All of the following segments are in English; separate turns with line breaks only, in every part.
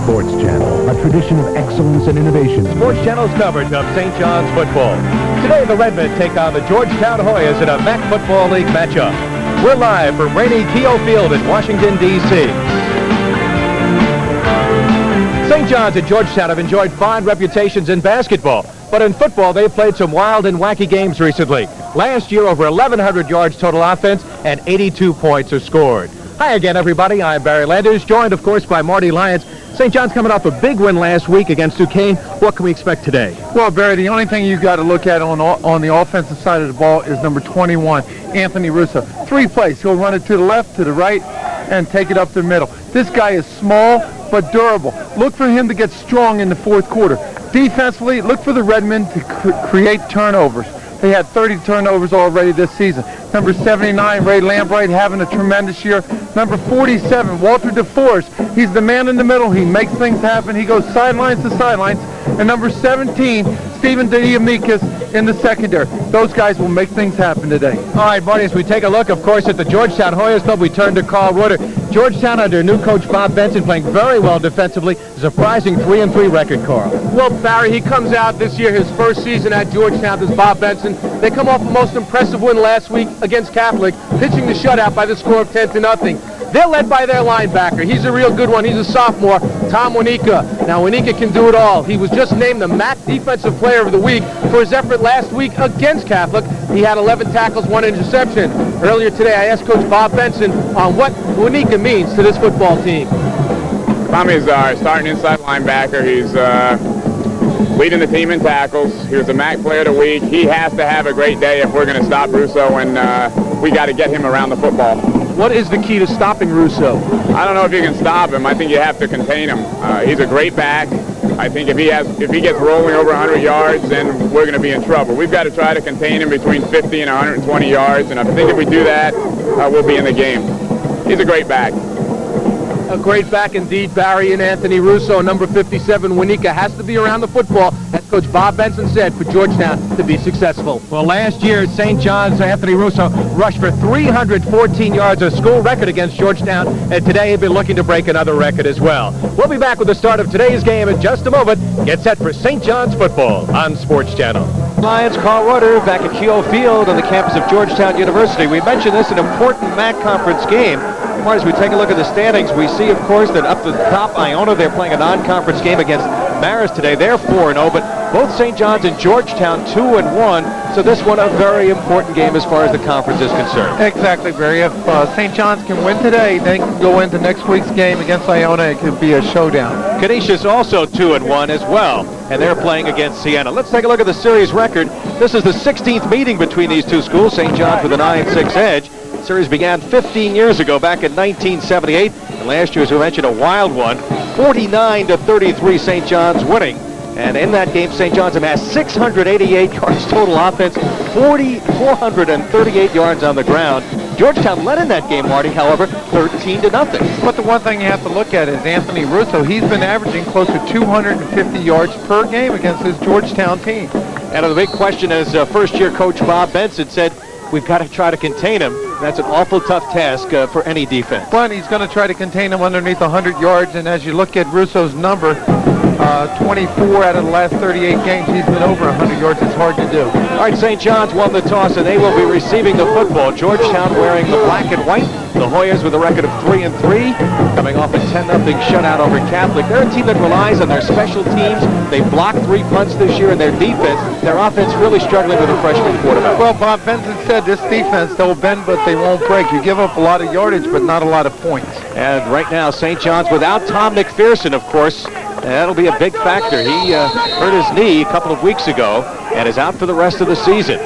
Sports Channel, a tradition of excellence and innovation.
Sports Channel's coverage of St. John's football. Today, the Redmen take on the Georgetown Hoyas in a MAC Football League matchup. We're live from rainy Keogh Field in Washington, D.C. St. John's and Georgetown have enjoyed fine reputations in basketball, but in football, they've played some wild and wacky games recently. Last year, over 1,100 yards total offense and 82 points are scored. Hi again, everybody. I'm Barry Landers, joined, of course, by Marty Lyons. St. John's coming off a big win last week against Duquesne. What can we expect today?
Well, Barry, the only thing you've got to look at on the offensive side of the ball is number 21, Anthony Russo. 3 plays. He'll run it to the left, to the right, and take it up the middle. This guy is small but durable. Look for him to get strong in the fourth quarter. Defensively, look for the Redmen to create turnovers. They had 30 turnovers already this season. Number 79, Ray Lambright, having a tremendous year. Number 47, Walter DeForest. He's the man in the middle. He makes things happen. He goes sidelines to sidelines. And number 17, Stephen Diamikis in the secondary. Those guys will make things happen today.
All right, Marty, as we take a look, of course, at the Georgetown Hoyas Club, we turn to Carl Reuter. Georgetown, under new coach Bob Benson, playing very well defensively. A surprising 3-3 record, Carl.
Well, Barry, he comes out this year, his first season at Georgetown, this Bob Benson. They come off a most impressive win last week against Catholic, pitching the shutout by the score of 10-0. They're led by their linebacker. He's a real good one. He's a sophomore, Tom Winika. Now, Winika can do it all. He was just named the MAC Defensive Player of the Week for his effort last week against Catholic. He had 11 tackles, 1 interception. Earlier today, I asked Coach Bob Benson on what Winika means to this football team.
Tommy is our starting inside linebacker. He's leading the team in tackles. He was the MAC Player of the Week. He has to have a great day if we're going to stop Russo, and we got to get him around the football.
What is the key to stopping Russo?
I don't know if you can stop him. I think you have to contain him. He's a great back. I think if he gets rolling over 100 yards, then we're going to be in trouble. We've got to try to contain him between 50 and 120 yards, and I think if we do that, we'll be in the game. He's a great back.
A great back indeed, Barry, and Anthony Russo. Number 57, Winika, has to be around the football, as Coach Bob Benson said, for Georgetown to be successful.
Well, last year, St. John's Anthony Russo rushed for 314 yards, a school record against Georgetown, and today he'll be looking to break another record as well. We'll be back with the start of today's game in just a moment. Get set for St. John's football on Sports Channel.
Lions, Carl Reuter back at Keogh Field on the campus of Georgetown University. We mentioned this, an important MAC conference game. As we take a look at the standings, we see, of course, that up to the top, Iona, they're playing a non-conference game against Marist today. They're 4-0, but both St. John's and Georgetown 2-1. So this one a very important game as far as the conference is concerned.
Exactly, Barry. If St. John's can win today, they can go into next week's game against Iona. It could be a showdown.
Canisius also 2-1 as well, and they're playing against Siena. Let's take a look at the series record. This is the 16th meeting between these two schools. St. John's with a 9-6 edge. The series began 15 years ago, back in 1978, and last year, as we mentioned, a wild one, 49-33, St. John's winning. And in that game, St. John's amassed 688 yards total offense, 438 yards on the ground. Georgetown led in that game, Marty, however, 13-0.
But the one thing you have to look at is Anthony Russo. He's been averaging close to 250 yards per game against his Georgetown team.
And the big question, as first-year coach Bob Benson said, we've got to try to contain him. That's an awful tough task for any defense.
But he's going to try to contain him underneath 100 yards, and as you look at Russo's number, 24 out of the last 38 games, he's been over 100 yards. It's hard to do.
All right, St. John's won the toss, and they will be receiving the football. Georgetown wearing the black and white. The Hoyas with a record of 3-3, coming off a 10-0 shutout over Catholic. They're a team that relies on their special teams. They blocked 3 punts this year in their defense. Their offense really struggling with a freshman quarterback.
Well, Bob Benson said this defense, they'll bend, but they won't break. You give up a lot of yardage, but not a lot of points.
And right now, St. John's without Tom McPherson, of course. That'll be a big factor. He hurt his knee a couple of weeks ago and is out for the rest of the season.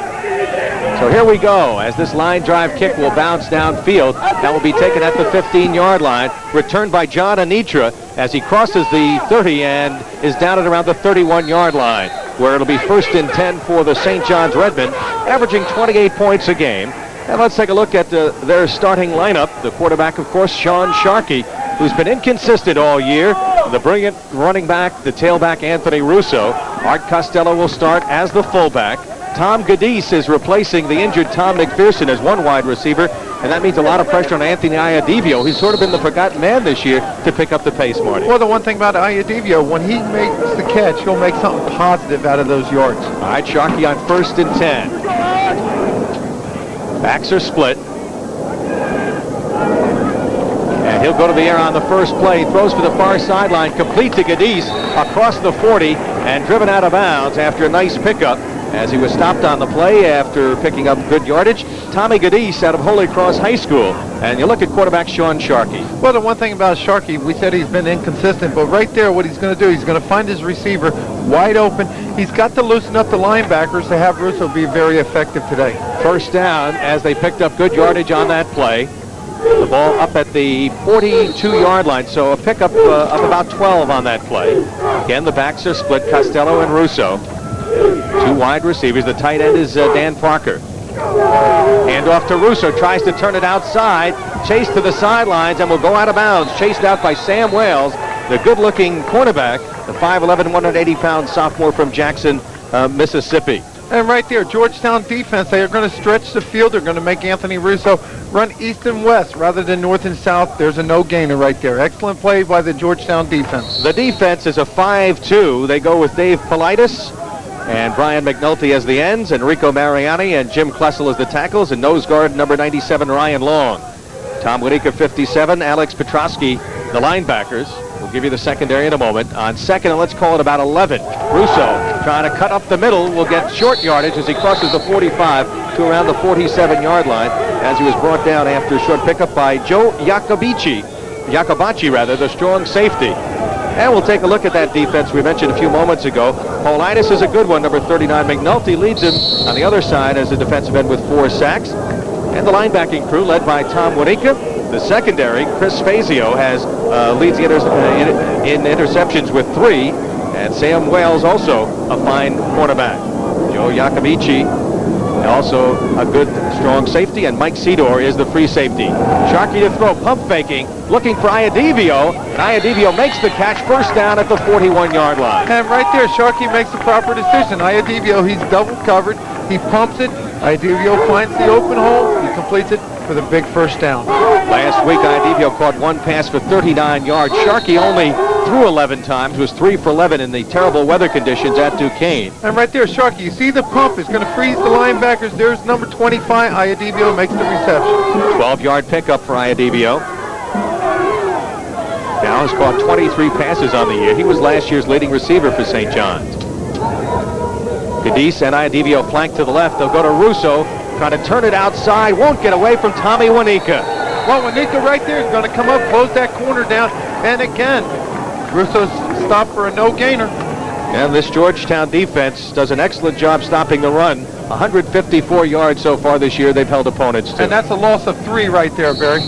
So here we go, as this line drive kick will bounce downfield. That will be taken at the 15-yard line, returned by John Anitra as he crosses the 30 and is down at around the 31-yard line, where it'll be 1st and 10 for the St. John's Redmen, averaging 28 points a game. And let's take a look at their starting lineup. The quarterback, of course, Sean Sharkey, who's been inconsistent all year. The brilliant running back, the tailback, Anthony Russo. Art Costello will start as the fullback. Tom Gadis is replacing the injured Tom McPherson as one wide receiver. and that means a lot of pressure on Anthony Iadivio. He's sort of been the forgotten man this year to pick up the pace, Marty.
Well, the one thing about Iadivio, when he makes the catch, he'll make something positive out of those yards.
All right, Sharkey on 1st and 10. Backs are split. And he'll go to the air on the first play. Throws for the far sideline, complete to Gadis across the 40 and driven out of bounds after a nice pickup as he was stopped on the play after picking up good yardage. Tommy Gadis out of Holy Cross High School. And you look at quarterback Sean Sharkey.
Well, the one thing about Sharkey, we said he's been inconsistent, but right there what he's going to do, he's going to find his receiver wide open. He's got to loosen up the linebackers to have Russo be very effective today.
First down as they picked up good yardage on that play. The ball up at the 42-yard line, so a pickup of about 12 on that play. Again, the backs are split, Costello and Russo. Two wide receivers. The tight end is Dan Parker. Hand off to Russo, tries to turn it outside, chased to the sidelines, and will go out of bounds. Chased out by Sam Wales, the good-looking cornerback, the 5'11", 180-pound sophomore from Jackson, Mississippi.
And right there, Georgetown defense, they are going to stretch the field. They're going to make Anthony Russo run east and west rather than north and south. There's a no-gainer right there. Excellent play by the Georgetown defense.
The defense is a 5-2. They go with Dave Politis and Brian McNulty as the ends, Enrico Mariani and Jim Klessel as the tackles, and nose guard number 97, Ryan Long. Tom Winika, 57, Alex Petrosky, the linebackers. We'll give you the secondary in a moment. On second, and let's call it about 11. Russo trying to cut up the middle, will get short yardage as he crosses the 45 to around the 47-yard line as he was brought down after a short pickup by Joe Jacobaci, the strong safety. And we'll take a look at that defense we mentioned a few moments ago. Paulides is a good one, number 39. McNulty leads him on the other side as a defensive end with 4 sacks. And the linebacking crew led by Tom Winika. The secondary, Chris Fazio, leads the in interceptions with 3. And Sam Wales also a fine cornerback. Joe Jacobici, also a good, strong safety. And Mike Sedor is the free safety. Sharkey to throw, pump faking, looking for Iadivio. And Iadivio makes the catch, first down at the 41-yard line.
And right there, Sharkey makes the proper decision. Iadivio, he's double covered. He pumps it. Iadivio finds the open hole. He completes it for the big first down.
Last week, Iadivio caught one pass for 39 yards. Sharkey only threw 11 times, was 3 for 11 in the terrible weather conditions at Duquesne.
And right there, Sharkey, you see the pump is going to freeze the linebackers. There's number 25. Iadivio makes the reception.
12-yard pickup for Iadivio. Now has caught 23 passes on the year. He was last year's leading receiver for St. John's. Gadis and Iadivio flank to the left. They'll go to Russo, trying to turn it outside. Won't get away from Tommy Winika.
Well, Winika right there is going to come up, close that corner down. And again, Russo's stopped for a no-gainer.
And this Georgetown defense does an excellent job stopping the run. 154 yards so far this year they've held opponents to.
And that's a loss of 3 right there, Barry.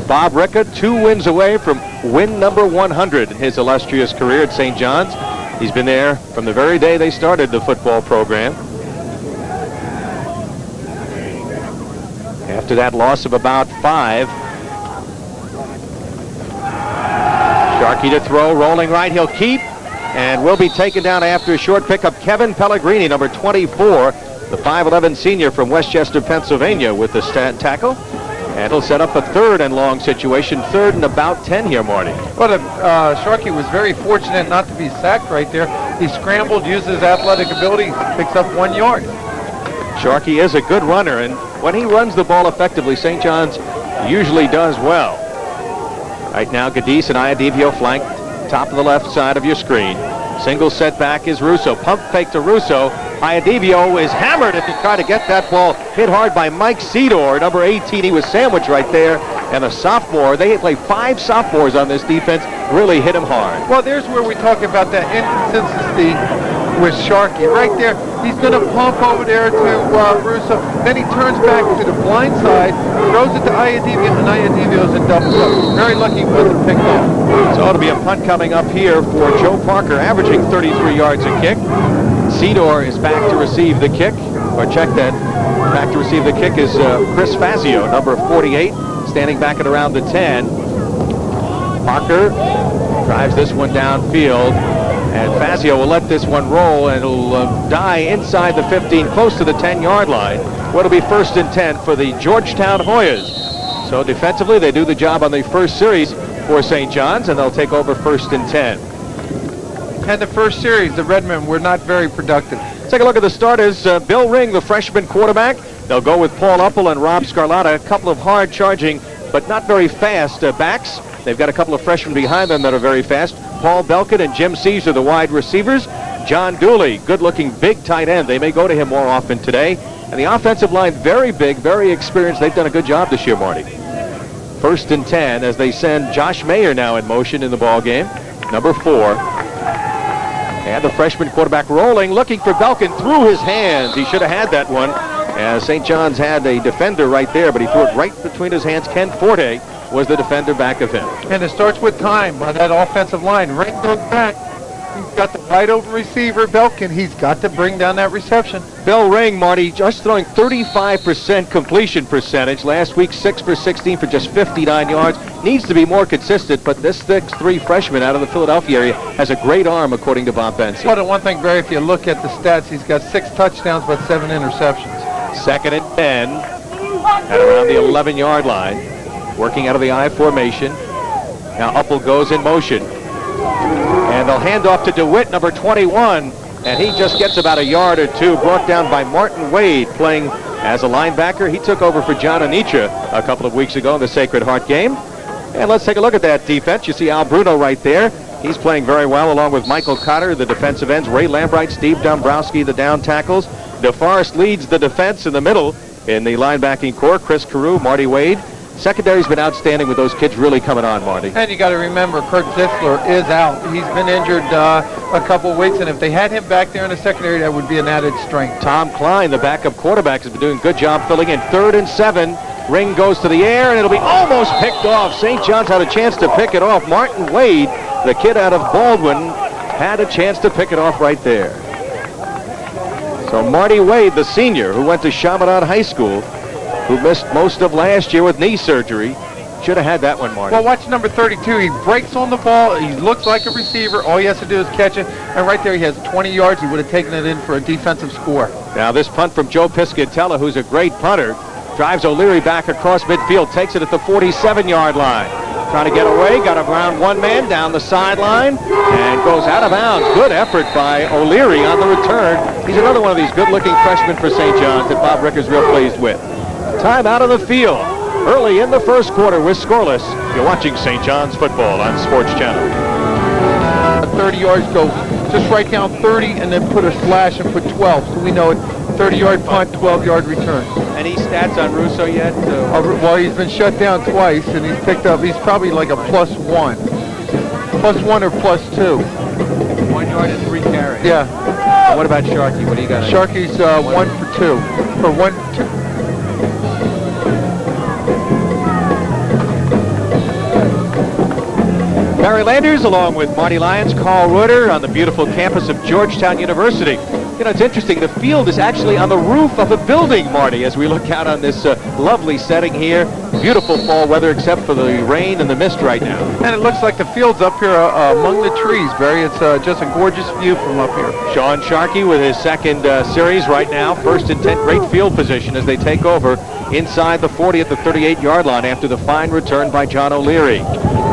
Bob Ricca, 2 wins away from win number 100 in his illustrious career at St. John's. He's been there from the very day they started the football program. After that loss of about 5. Sharkey to throw, rolling right, he'll keep, and will be taken down after a short pickup. Kevin Pellegrini, number 24, the 5'11 senior from Westchester, Pennsylvania, with the tackle. And he'll set up a 3rd and long situation, 3rd and about 10 here, Marty.
Well, Sharkey was very fortunate not to be sacked right there. He scrambled, used his athletic ability, picks up 1 yard.
Sharkey is a good runner, and when he runs the ball effectively, St. John's usually does well. Right now, Gadis and Iadivio flanked, top of the left side of your screen. Single setback is Russo. Pump fake to Russo. Iadivio is hammered if he tried to get that ball. Hit hard by Mike Sedor, number 18. He was sandwiched right there. And a sophomore, they play 5 sophomores on this defense, really hit him hard.
Well, there's where we talk about that inconsistency with Sharkey. Right there, he's going to pump over there to Russo. Then he turns back to the blind side, throws it to Iadivio, and Iadivio's in double coverage. Very lucky he wasn't picked off.
So it'll be a punt coming up here for Joe Parker, averaging 33 yards a kick. Sedor is back to receive the kick, or check that. Back to receive the kick is Chris Fazio, number 48, standing back at around the 10. Parker drives this one downfield, and Fazio will let this one roll, and it'll die inside the 15, close to the 10-yard line. What'll be 1st and 10 for the Georgetown Hoyas. So defensively, they do the job on the first series for St. John's, and they'll take over 1st and 10.
And the first series, the Redmen were not very productive.
Take a look at the starters. Bill Ring, the freshman quarterback. They'll go with Paul Uppel and Rob Scarlata, a couple of hard-charging but not very fast backs. They've got a couple of freshmen behind them that are very fast. Paul Belkin and Jim Caesar, the wide receivers. John Dooley, good-looking big tight end. They may go to him more often today. And the offensive line, very big, very experienced. They've done a good job this year, Marty. 1st and 10 as they send Josh Mayer now in motion in the ball game. Number 4. And the freshman quarterback rolling, looking for Belkin through his hands. He should have had that one. As St. John's had a defender right there, but he threw it right between his hands. Ken Forte was the defender back of him.
And it starts with time by that offensive line. Ring goes back. He's got the wide open receiver, Belkin. He's got to bring down that reception.
Bill Ring, Marty, just throwing 35% completion percentage. Last week, 6 for 16 for just 59 yards. Needs to be more consistent, but this 6'3" freshman out of the Philadelphia area has a great arm, according to Bob Benson.
Well, the one thing, Barry, if you look at the stats, he's got 6 touchdowns but 7 interceptions.
2nd and 10 at around the 11-yard line. Working out of the I formation. Now Uppel goes in motion. And they'll hand off to DeWitt, number 21. And he just gets about a yard or two, brought down by Martin Wade, playing as a linebacker. He took over for John Anitra a couple of weeks ago in the Sacred Heart game. And let's take a look at that defense. You see Al Bruno right there. He's playing very well, along with Michael Cotter, the defensive ends, Ray Lambright, Steve Dombrowski, the down tackles. DeForest leads the defense in the middle in the linebacking core. Chris Carew, Marty Wade. Secondary's been outstanding with those kids really coming on, Marty.
And you got to remember, Kurt Zitzler is out. He's been injured a couple of weeks, and if they had him back there in the secondary, that would be an added strength.
Tom Klein, the backup quarterback, has been doing a good job filling in. 3rd and 7. Ring goes to the air, and it'll be almost picked off. St. John's had a chance to pick it off. Martin Wade, the kid out of Baldwin, had a chance to pick it off right there. So Marty Wade, the senior, who went to Chaminade High School, who missed most of last year with knee surgery, should have had that one, Marty.
Well, watch number 32. He breaks on the ball. He looks like a receiver. All he has to do is catch it. And right there, he has 20 yards. He would have taken it in for a defensive score.
Now this punt from Joe Piscatella, who's a great punter, drives O'Leary back across midfield, takes it at the 47-yard line. Trying to get away, got around one man down the sideline, and goes out of bounds. Good effort by O'Leary on the return. He's another one of these good-looking freshmen for St. John's that Bob Ricker's real pleased with. Time out of the field. Early in the first quarter, we're scoreless. You're watching St. John's football on Sports Channel.
30 yards, go just write down 30 and then put a slash and put 12. So we know it. 30-yard punt, 12-yard return.
Any stats on Russo yet?
Well, he's been shut down twice, and he's picked up. He's probably like a +1. +1 or +2.
1 yard and 3 carries.
Yeah.
And what about Sharkey? What do you got?
Sharkey's 1 for 2. For 1, 2.
Barry Landers along with Marty Lyons, Carl Reuter on the beautiful campus of Georgetown University. You know, it's interesting. The field is actually on the roof of a building, Marty, as we look out on this lovely setting here. Beautiful fall weather except for the rain and the mist right now.
And it looks like the field's up here among the trees, Barry. It's just a gorgeous view from up here.
Sean Sharkey with his second series right now. 1st and 10, great field position as they take over inside the 40 at the 38-yard line after the fine return by John O'Leary.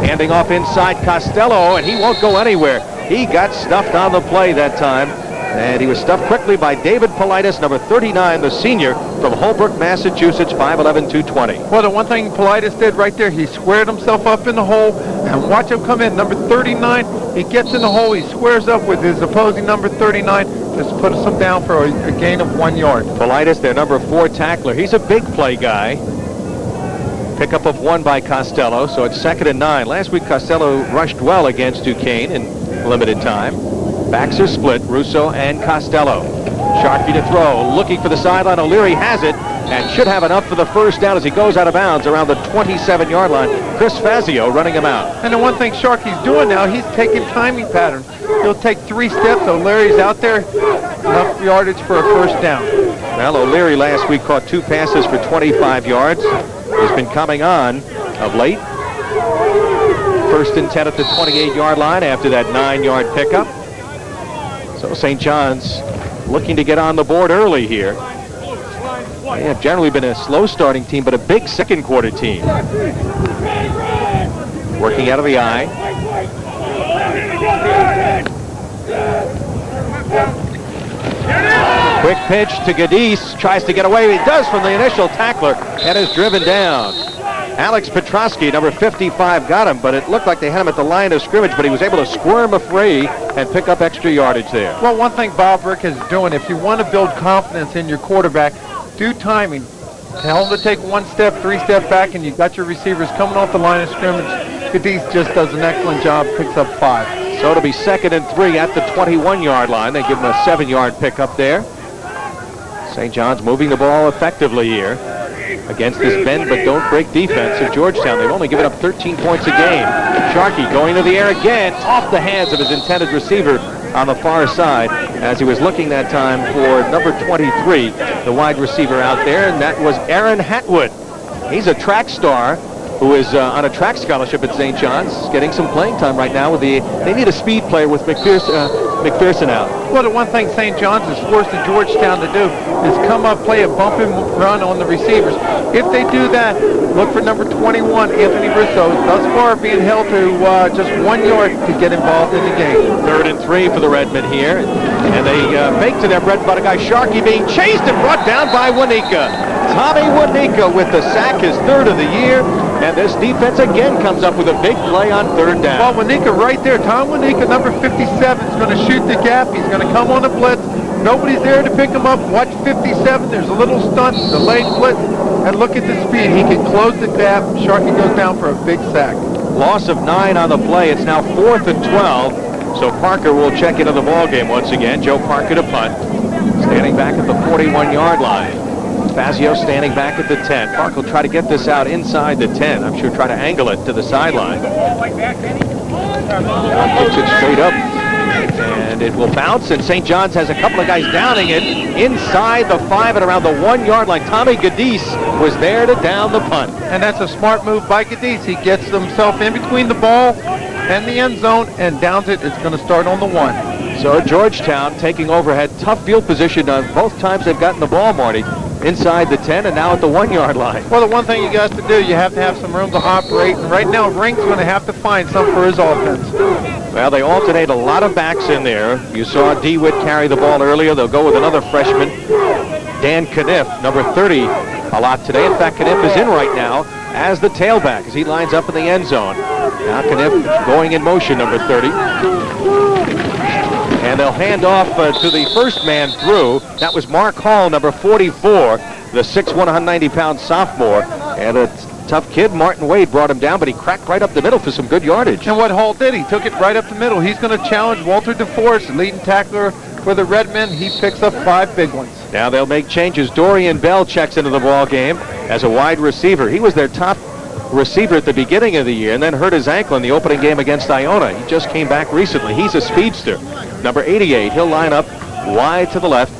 Handing off inside Costello, and he won't go anywhere. He got stuffed on the play that time. And he was stuffed quickly by David Politis, number 39, the senior from Holbrook, Massachusetts, 5'11", 220.
Well, the one thing Politis did right there, he squared himself up in the hole, and watch him come in. Number 39, he gets in the hole, he squares up with his opposing number 39, just puts him down for a gain of 1 yard.
Politis, their number 4 tackler. He's a big play guy. Pickup of 1 by Costello, so it's 2nd and 9. Last week, Costello rushed well against Duquesne in limited time. Backs are split, Russo and Costello. Sharkey to throw, looking for the sideline. O'Leary has it, and should have enough for the first down as he goes out of bounds around the 27-yard line. Chris Fazio running him out.
And the one thing Sharkey's doing now, he's taking timing patterns. He'll take 3 steps, O'Leary's out there, enough yardage for a first down.
Well, O'Leary last week caught 2 passes for 25 yards. He's been coming on of late. 1st and 10 at the 28-yard line after that 9-yard pickup. So St. John's looking to get on the board early here. They have generally been a slow starting team, but a big second quarter team. Working out of the eye. Quick pitch to Gadis, tries to get away. He does from the initial tackler and is driven down. Alex Petrosky, number 55, got him, but it looked like they had him at the line of scrimmage, but he was able to squirm free and pick up extra yardage there.
Well, one thing Bob Rick is doing, if you want to build confidence in your quarterback, do timing. Tell him to take 1 step, 3 step back, and you got your receivers coming off the line of scrimmage. Gadis just does an excellent job, picks up 5.
So it'll be 2nd and 3 at the 21-yard line. They give him a 7-yard pickup there. St. John's moving the ball effectively here against this bend but don't break defense of Georgetown. They've only given up 13 points a game. Sharkey going to the air again, off the hands of his intended receiver on the far side as he was looking that time for number 23, the wide receiver out there, and that was Aaron Hatwood. He's a track star who is on a track scholarship at St. John's, getting some playing time right now. They need a speed player with McPherson out.
Well, the one thing St. John's is forced to Georgetown to do is come up, play a bump and run on the receivers. If they do that, look for number 21, Anthony Russo, thus far being held to just 1 yard to get involved in the game.
3rd and 3 for the Redmen here. And they fake to their bread and butter guy, Sharkey, being chased and brought down by Wanika. Tommy Wanika with the sack, his 3rd of the year. And this defense again comes up with a big play on 3rd down.
Well, Wanika right there. Tom Wanika, number 57, is going to shoot the gap. He's going to come on the blitz. Nobody's there to pick him up. Watch 57. There's a little stunt, delayed blitz. And look at the speed. He can close the gap. Sharkey goes down for a big sack.
Loss of 9 on the play. It's now 4th and 12. So Parker will check into the ballgame once again. Joe Parker to punt. Standing back at the 41-yard line. Fazio standing back at the 10. Park will try to get this out inside the 10. I'm sure try to angle it to the sideline. Kicks it straight up. And it will bounce, and St. John's has a couple of guys downing it inside the 5 and around the 1-yard line. Tommy Gadis was there to down the punt.
And that's a smart move by Gadis. He gets himself in between the ball and the end zone and downs it. It's going to start on the 1.
So Georgetown taking over, had tough field position on both times they've gotten the ball, Marty. Inside the 10 and now at the 1-yard line.
Well, the one thing you got to do, you have to have some room to operate. And right now, Rink's going to have to find some for his offense.
Well, they alternate a lot of backs in there. You saw DeWitt carry the ball earlier. They'll go with another freshman, Dan Kniff, number 30, a lot today. In fact, Kniff is in right now as the tailback as he lines up in the end zone. Now Kniff going in motion, number 30. And they'll hand off to the first man through. That was Mark Hall, number 44, the 6'1", 190-pound sophomore. And a tough kid, Martin Wade, brought him down, but he cracked right up the middle for some good yardage.
And what Hall did, he took it right up the middle. He's going to challenge Walter DeForest, leading tackler for the Redmen. He picks up 5 big ones.
Now they'll make changes. Dorian Bell checks into the ball game as a wide receiver. He was their top receiver at the beginning of the year and then hurt his ankle in the opening game against Iona. He just came back recently. He's a speedster. Number 88, he'll line up wide to the left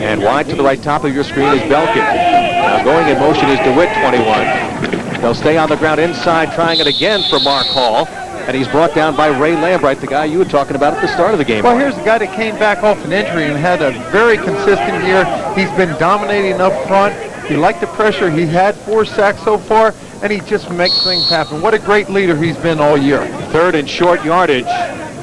and wide to the right. Top of your screen is Belkin. Now going in motion is DeWitt, 21. They'll stay on the ground inside, trying it again for Mark Hall. And he's brought down by Ray Lambright, the guy you were talking about at the start of the game.
Well, here's a guy that came back off an injury and had a very consistent year. He's been dominating up front. He liked the pressure. He had 4 sacks so far, and he just makes things happen. What a great leader he's been all year.
3rd and short yardage.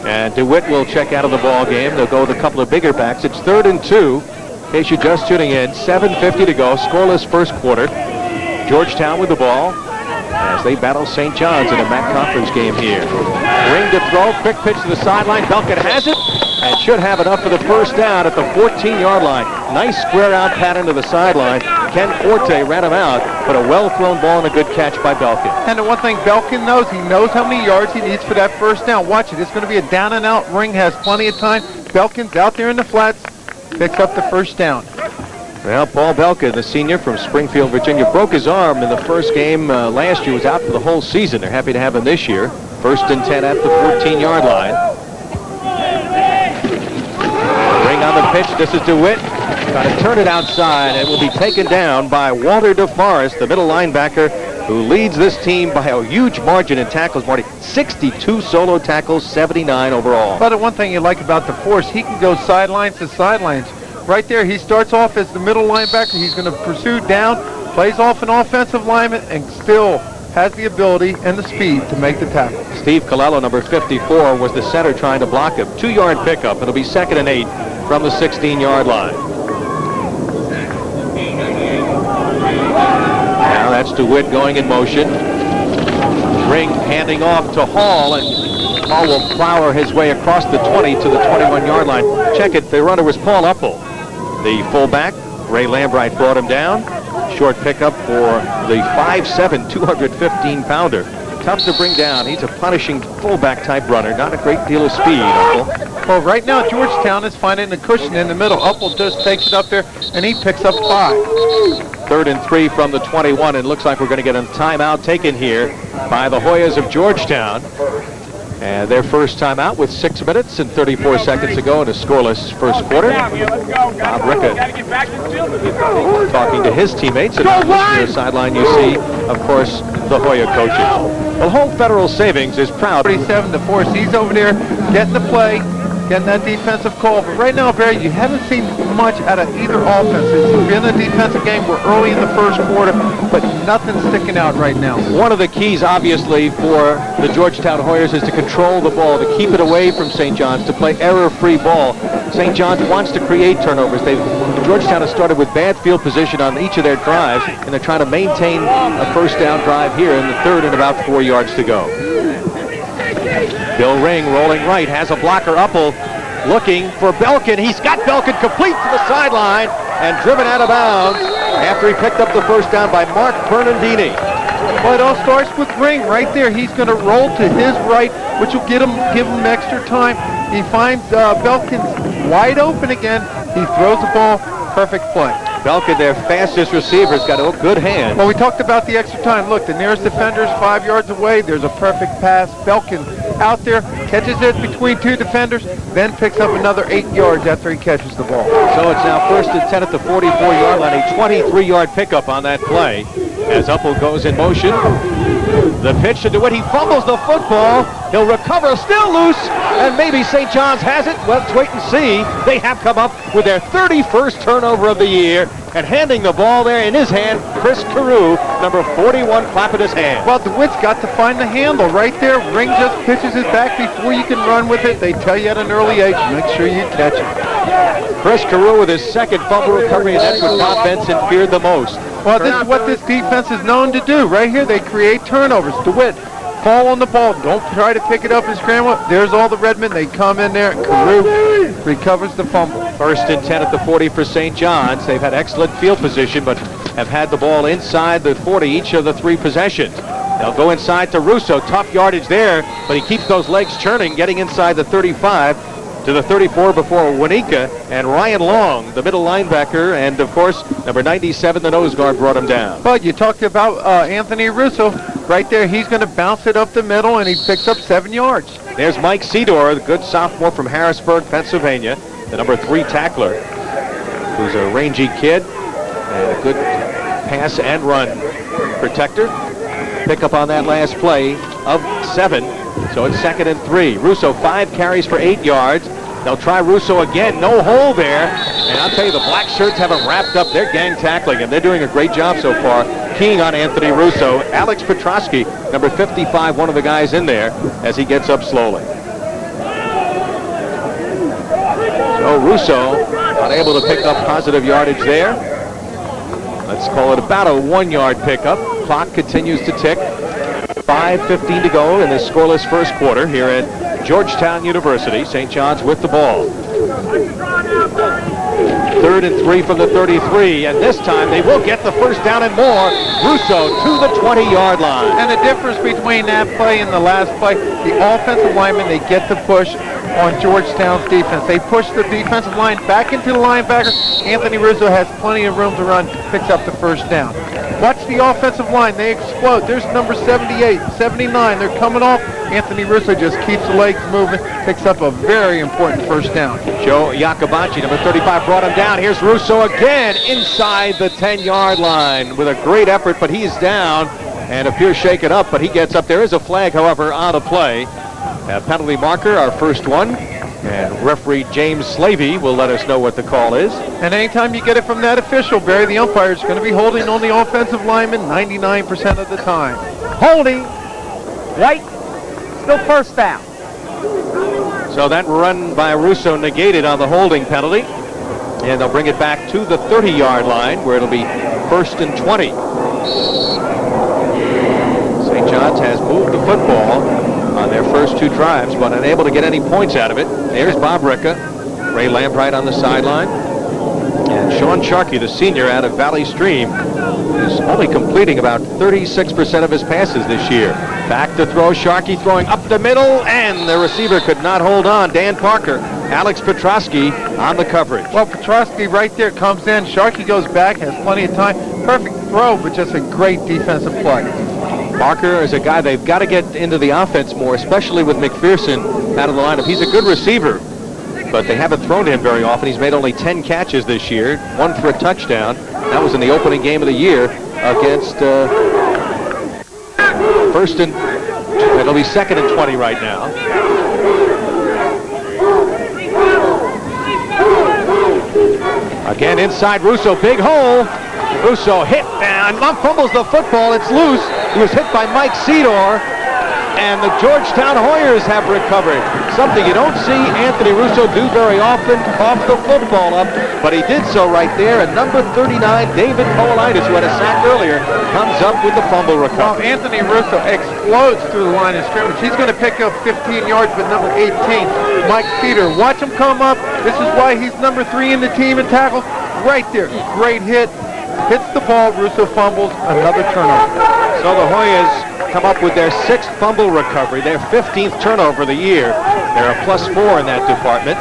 And DeWitt will check out of the ball game. They'll go with a couple of bigger backs. It's 3rd and 2. In case you're just tuning in, 7:50 to go. Scoreless first quarter. Georgetown with the ball as they battle St. John's in a MAC conference game here. Ring to throw, quick pitch to the sideline. Belkin has it and should have enough for the first down at the 14-yard line. Nice square out pattern to the sideline. Ken Forte ran him out, but a well-thrown ball and a good catch by Belkin.
And the one thing Belkin knows, he knows how many yards he needs for that first down. Watch it. It's going to be a down and out. Ring has plenty of time. Belkin's out there in the flats, picks up the first down.
Well, Paul Belkin, the senior from Springfield, Virginia, broke his arm in the first game last year. Was out for the whole season. They're happy to have him this year. 1st and 10 at the 14-yard line. Ring on the pitch. This is DeWitt. Trying to turn it outside. It will be taken down by Walter DeForest, the middle linebacker, who leads this team by a huge margin in tackles, Marty. 62 solo tackles, 79 overall.
But the one thing you like about DeForest, he can go sidelines to sidelines. right there, he starts off as the middle linebacker. He's going to pursue down, plays off an offensive lineman, and still has the ability and the speed to make the tackle.
Steve Colello, number 54, was the center trying to block him. 2-yard pickup. It'll be 2nd and 8 from the 16-yard line. Now that's DeWitt going in motion. Ring handing off to Hall, and Hall will plow his way across the 20 to the 21-yard line. Check it, the runner was Paul Uppel. The fullback, Ray Lambright, brought him down. Short pickup for the 5'7", 215-pounder. Tough to bring down. He's a punishing fullback-type runner. Not a great deal of speed, Uppel.
Well, right now, Georgetown is finding the cushion in the middle. Uppel just takes it up there, and he picks up 5.
3rd and 3 from the 21, and looks like we're going to get a timeout taken here by the Hoyas of Georgetown. And their first timeout with 6 minutes and 34 seconds to go in a scoreless first quarter. Bob Ricca talking to his teammates. And on the sideline you see, of course, the Hoya coaches. Well, Home Federal Savings is proud.
37-4. He's over there getting the play, getting that defensive call. But right now, Barry, you haven't seen much out of either offense. It's been a defensive game. We're early in the first quarter, but nothing's sticking out right now.
One of the keys, obviously, for the Georgetown Hoyas is to control the ball, to keep it away from St. John's, to play error-free ball. St. John's wants to create turnovers. Georgetown has started with bad field position on each of their drives, and they're trying to maintain a first down drive here in the 3rd and about 4 yards to go. Bill Ring rolling right, has a blocker. Uppel looking for Belkin. He's got Belkin complete to the sideline and driven out of bounds after he picked up the first down by Mark Bernardini.
Well, it all starts with Ring right there. He's going to roll to his right, which will give him extra time. He finds Belkin wide open again. He throws the ball. Perfect play.
Belkin, their fastest receiver, has got a good hand.
Well, we talked about the extra time. Look, the nearest defender is 5 yards away. There's a perfect pass. Belkin out there, catches it between 2 defenders, then picks up another 8 yards after he catches the ball.
So it's now 1st and 10 at the 44-yard line. A 23-yard pickup on that play as Uppel goes in motion. The pitch to DeWitt. He fumbles the football. He'll recover, still loose, and maybe St. John's has it. Well, let's wait and see. They have come up with their 31st turnover of the year, and handing the ball there in his hand, Chris Carew, number 41, clapping his hand.
Well, DeWitt's got to find the handle right there. Ring just pitches it back before you can run with it. They tell you at an early age, make sure you catch it.
Chris Carew with his second fumble recovery, and that's what Bob Benson feared the most.
Well, this is what this defense is known to do. Right here, they create turnovers. DeWitt, fall on the ball. Don't try to pick it up and scramble. There's all the Redmen. They come in there. Carew recovers the fumble.
1st and 10 at the 40 for St. John's. They've had excellent field position, but have had the ball inside the 40 each of the 3 possessions. They'll go inside to Russo. Tough yardage there, but he keeps those legs churning, getting inside the 35 to the 34 before Wanika, and Ryan Long, the middle linebacker, and of course, number 97, the nose guard, brought him down.
But you talked about Anthony Russo. Right there, he's going to bounce it up the middle, and he picks up 7 yards.
There's Mike Sedor, the good sophomore from Harrisburg, Pennsylvania, the number 3 tackler, who's a rangy kid and a good pass and run protector. Pick up on that last play of 7, so it's 2nd and 3. Russo, 5 carries for 8 yards. They'll try Russo again, no hole there. And I'll tell you, the black shirts have him wrapped up. They're gang tackling him. They're doing a great job so far, keying on Anthony Russo. Alex Petrosky, number 55, one of the guys in there, as he gets up slowly. So Russo unable to pick up positive yardage there. Let's call it about a 1-yard pickup. Clock continues to tick. 5:15 to go in this scoreless first quarter here at Georgetown University. St. John's with the ball. 3rd and 3 from the 33, and this time they will get the first down and more. Russo to the 20-yard line.
And the difference between that play and the last play, the offensive linemen, they get the push on Georgetown's defense. They push the defensive line back into the linebacker. Anthony Russo has plenty of room to run, picks up the first down. Watch the offensive line. They explode. There's number 78, 79. They're coming off. Anthony Russo just keeps the legs moving, picks up a very important first down.
Joe Iacobacci, number 35, brought him down. Here's Russo again inside the 10-yard line with a great effort, but he's down and appears shaken up, but he gets up. There is a flag, however, on a play. A penalty marker, our first one, And referee James Slavey will let us know what the call is.
And anytime you get it from that official, Barry, the umpire is going to be holding on the offensive lineman 99% of the time.
Holding. White. Still first down.
So that run by Russo negated on the holding penalty. And they'll bring it back to the 30-yard line where it'll be 1st and 20. St. John's has moved the football on their first 2 drives, but unable to get any points out of it. There's Bob Ricca, Ray Lambright on the sideline. And Sean Sharkey, the senior out of Valley Stream, is only completing about 36% of his passes this year. Back to throw, Sharkey throwing up the middle, and the receiver could not hold on. Dan Parker, Alex Petrosky on the coverage.
Well, Petrosky right there comes in. Sharkey goes back, has plenty of time. Perfect throw, but just a great defensive play.
Parker is a guy they've got to get into the offense more, especially with McPherson out of the lineup. He's a good receiver, but they haven't thrown to him very often. He's made only 10 catches this year, 1 for a touchdown. That was in the opening game of the year against it'll be 2nd and 20 right now. Again inside Russo, big hole. Russo hit and fumbles the football. It's loose. He was hit by Mike Cedar, and the Georgetown Hoyers have recovered. Something you don't see Anthony Russo do very often, cough the football up, but he did so right there. And number 39, David Politis, who had a sack earlier, comes up with the fumble recovery.
Well, Anthony Russo explodes through the line of scrimmage. He's going to pick up 15 yards with number 18, Mike Cedar. Watch him come up. This is why he's number 3 in the team in tackle. Right there, great hit. Hits the ball, Russo fumbles, another turnover.
So the Hoyas come up with their 6th fumble recovery, their 15th turnover of the year. They're a +4 in that department.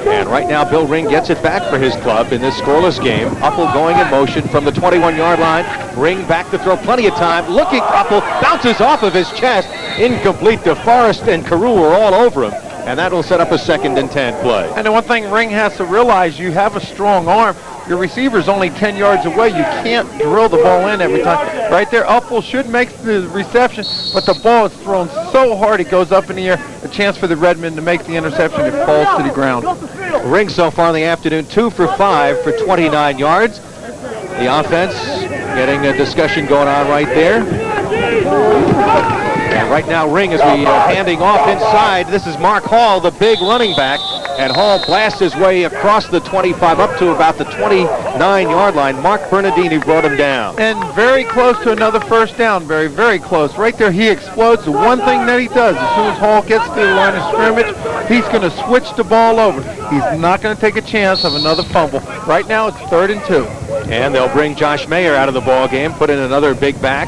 And right now, Bill Ring gets it back for his club in this scoreless game. Uppel going in motion from the 21-yard line. Ring back to throw, plenty of time. Looking for Uppel, bounces off of his chest. Incomplete. DeForest and Carew are all over him. And that'll set up a 2nd and 10 play.
And the one thing Ring has to realize, you have a strong arm. Your receiver's only 10 yards away. You can't drill the ball in every time. Right there, Uppel should make the reception, but the ball is thrown so hard it goes up in the air. A chance for the Redmen to make the interception. It falls to the ground.
Ring so far in the afternoon, 2 for 5 for 29 yards. The offense getting a discussion going on right there. And right now, Ring is handing off inside. This is Mark Hall, the big running back. And Hall blasts his way across the 25 up to about the 29-yard line. Mark Bernardini brought him down.
And very close to another first down. Very, very close. Right there, he explodes. The one thing that he does, as soon as Hall gets to the line of scrimmage, he's going to switch the ball over. He's not going to take a chance of another fumble. Right now, it's 3rd and 2.
And they'll bring Josh Mayer out of the ball game, put in another big back.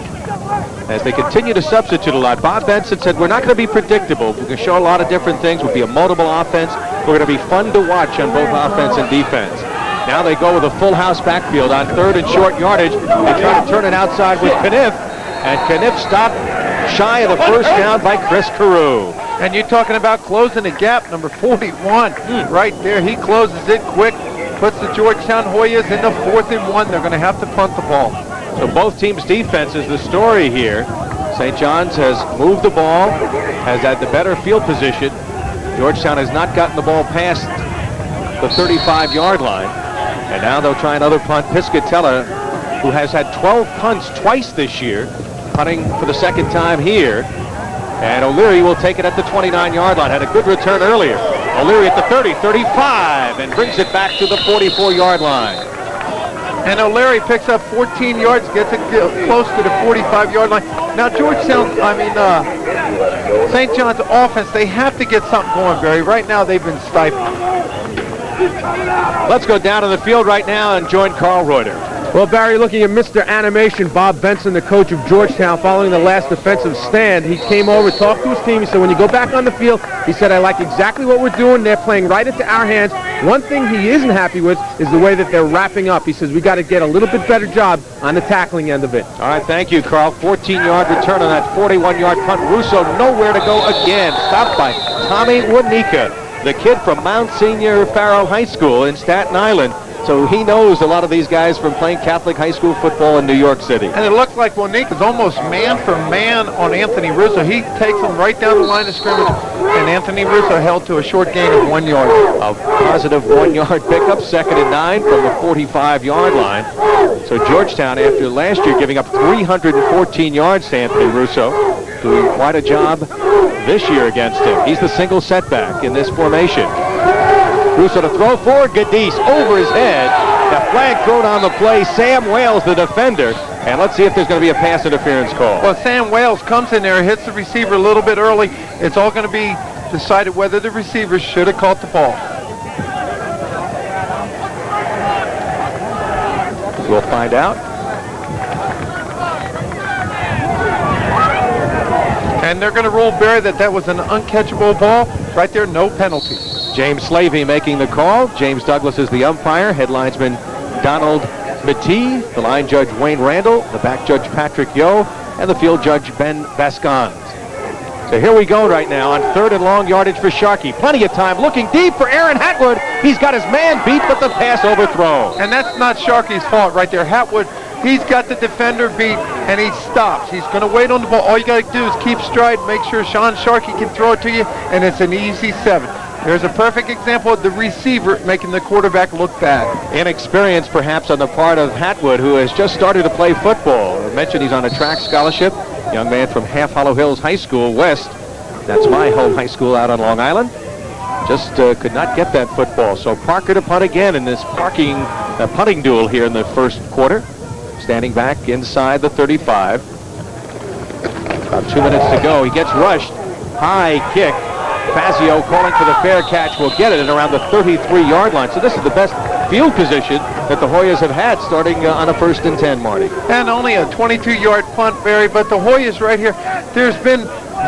As they continue to substitute a lot. Bob Benson said, we're not going to be predictable. We're going to show a lot of different things. We'll be a multiple offense. We're going to be fun to watch on both offense and defense. Now they go with a full house backfield on 3rd and short yardage. They try to turn it outside with Kniff. And Kniff stopped shy of the first down by Chris Carew.
And you're talking about closing the gap, number 41. Right there, he closes it quick. Puts the Georgetown Hoyas in the 4th and 1. They're going to have to punt the ball.
So both teams' defense is the story here. St. John's has moved the ball, has had the better field position. Georgetown has not gotten the ball past the 35-yard line. And now they'll try another punt. Piscatella, who has had 12 punts twice this year, punting for the 2nd time here. And O'Leary will take it at the 29-yard line. Had a good return earlier. O'Leary at the 30, 35, and brings it back to the 44-yard line.
And O'Leary picks up 14 yards, gets it close to the 45-yard line. Now, St. John's offense, they have to get something going, Barry. Right now, they've been stifled.
Let's go down to the field right now and join Carl Reuter.
Well, Barry, looking at Mr. Animation, Bob Benson, the coach of Georgetown, following the last defensive stand, he came over, talked to his team. He said, when you go back on the field, he said, I like exactly what we're doing. They're playing right into our hands. One thing he isn't happy with is the way that they're wrapping up. He says, we got to get a little bit better job on the tackling end of it.
All right, thank you, Carl. 14-yard return on that 41-yard punt. Russo nowhere to go again. Stopped by Tommy Wanika, the kid from Mount Senior Faro High School in Staten Island. So he knows a lot of these guys from playing Catholic high school football in New York City.
And it looks like Monique is almost man for man on Anthony Russo. He takes him right down the line of scrimmage, and Anthony Russo held to a short gain of 1 yard.
A positive 1 yard pickup, 2nd and 9 from the 45-yard line. So Georgetown, after last year giving up 314 yards to Anthony Russo, doing quite a job this year against him. He's the single setback in this formation. Russo to throw forward, Gadis over his head. The flag thrown on the play. Sam Wales, the defender. And let's see if there's going to be a pass interference call.
Well, Sam Wales comes in there, hits the receiver a little bit early. It's all going to be decided whether the receiver should have caught the ball.
We'll find out.
And they're going to rule Barry that was an uncatchable ball. Right there, no penalty.
James Slavey making the call. James Douglas is the umpire. Head linesman Donald Matee. The line judge Wayne Randall. The back judge Patrick Yo. And the field judge Ben Vascons. So here we go right now on 3rd and long yardage for Sharkey. Plenty of time looking deep for Aaron Hatwood. He's got his man beat, but the pass overthrown.
And that's not Sharkey's fault right there. Hatwood, he's got the defender beat, and he stops. He's going to wait on the ball. All you got to do is keep stride, make sure Sean Sharkey can throw it to you, and it's an easy 7. There's a perfect example of the receiver making the quarterback look bad.
Inexperience, perhaps, on the part of Hatwood, who has just started to play football. I mentioned he's on a track scholarship. Young man from Half Hollow Hills High School West. That's my home high school out on Long Island. Just could not get that football. So Parker to punt again in this punting duel here in the first quarter. Standing back inside the 35. About 2 minutes to go. He gets rushed. High kick. Fazio calling for the fair catch will get it at around the 33-yard line. So this is the best field position that the Hoyas have had starting on a 1st and 10, Marty.
And only a 22-yard punt, Barry, but the Hoyas right here, there's been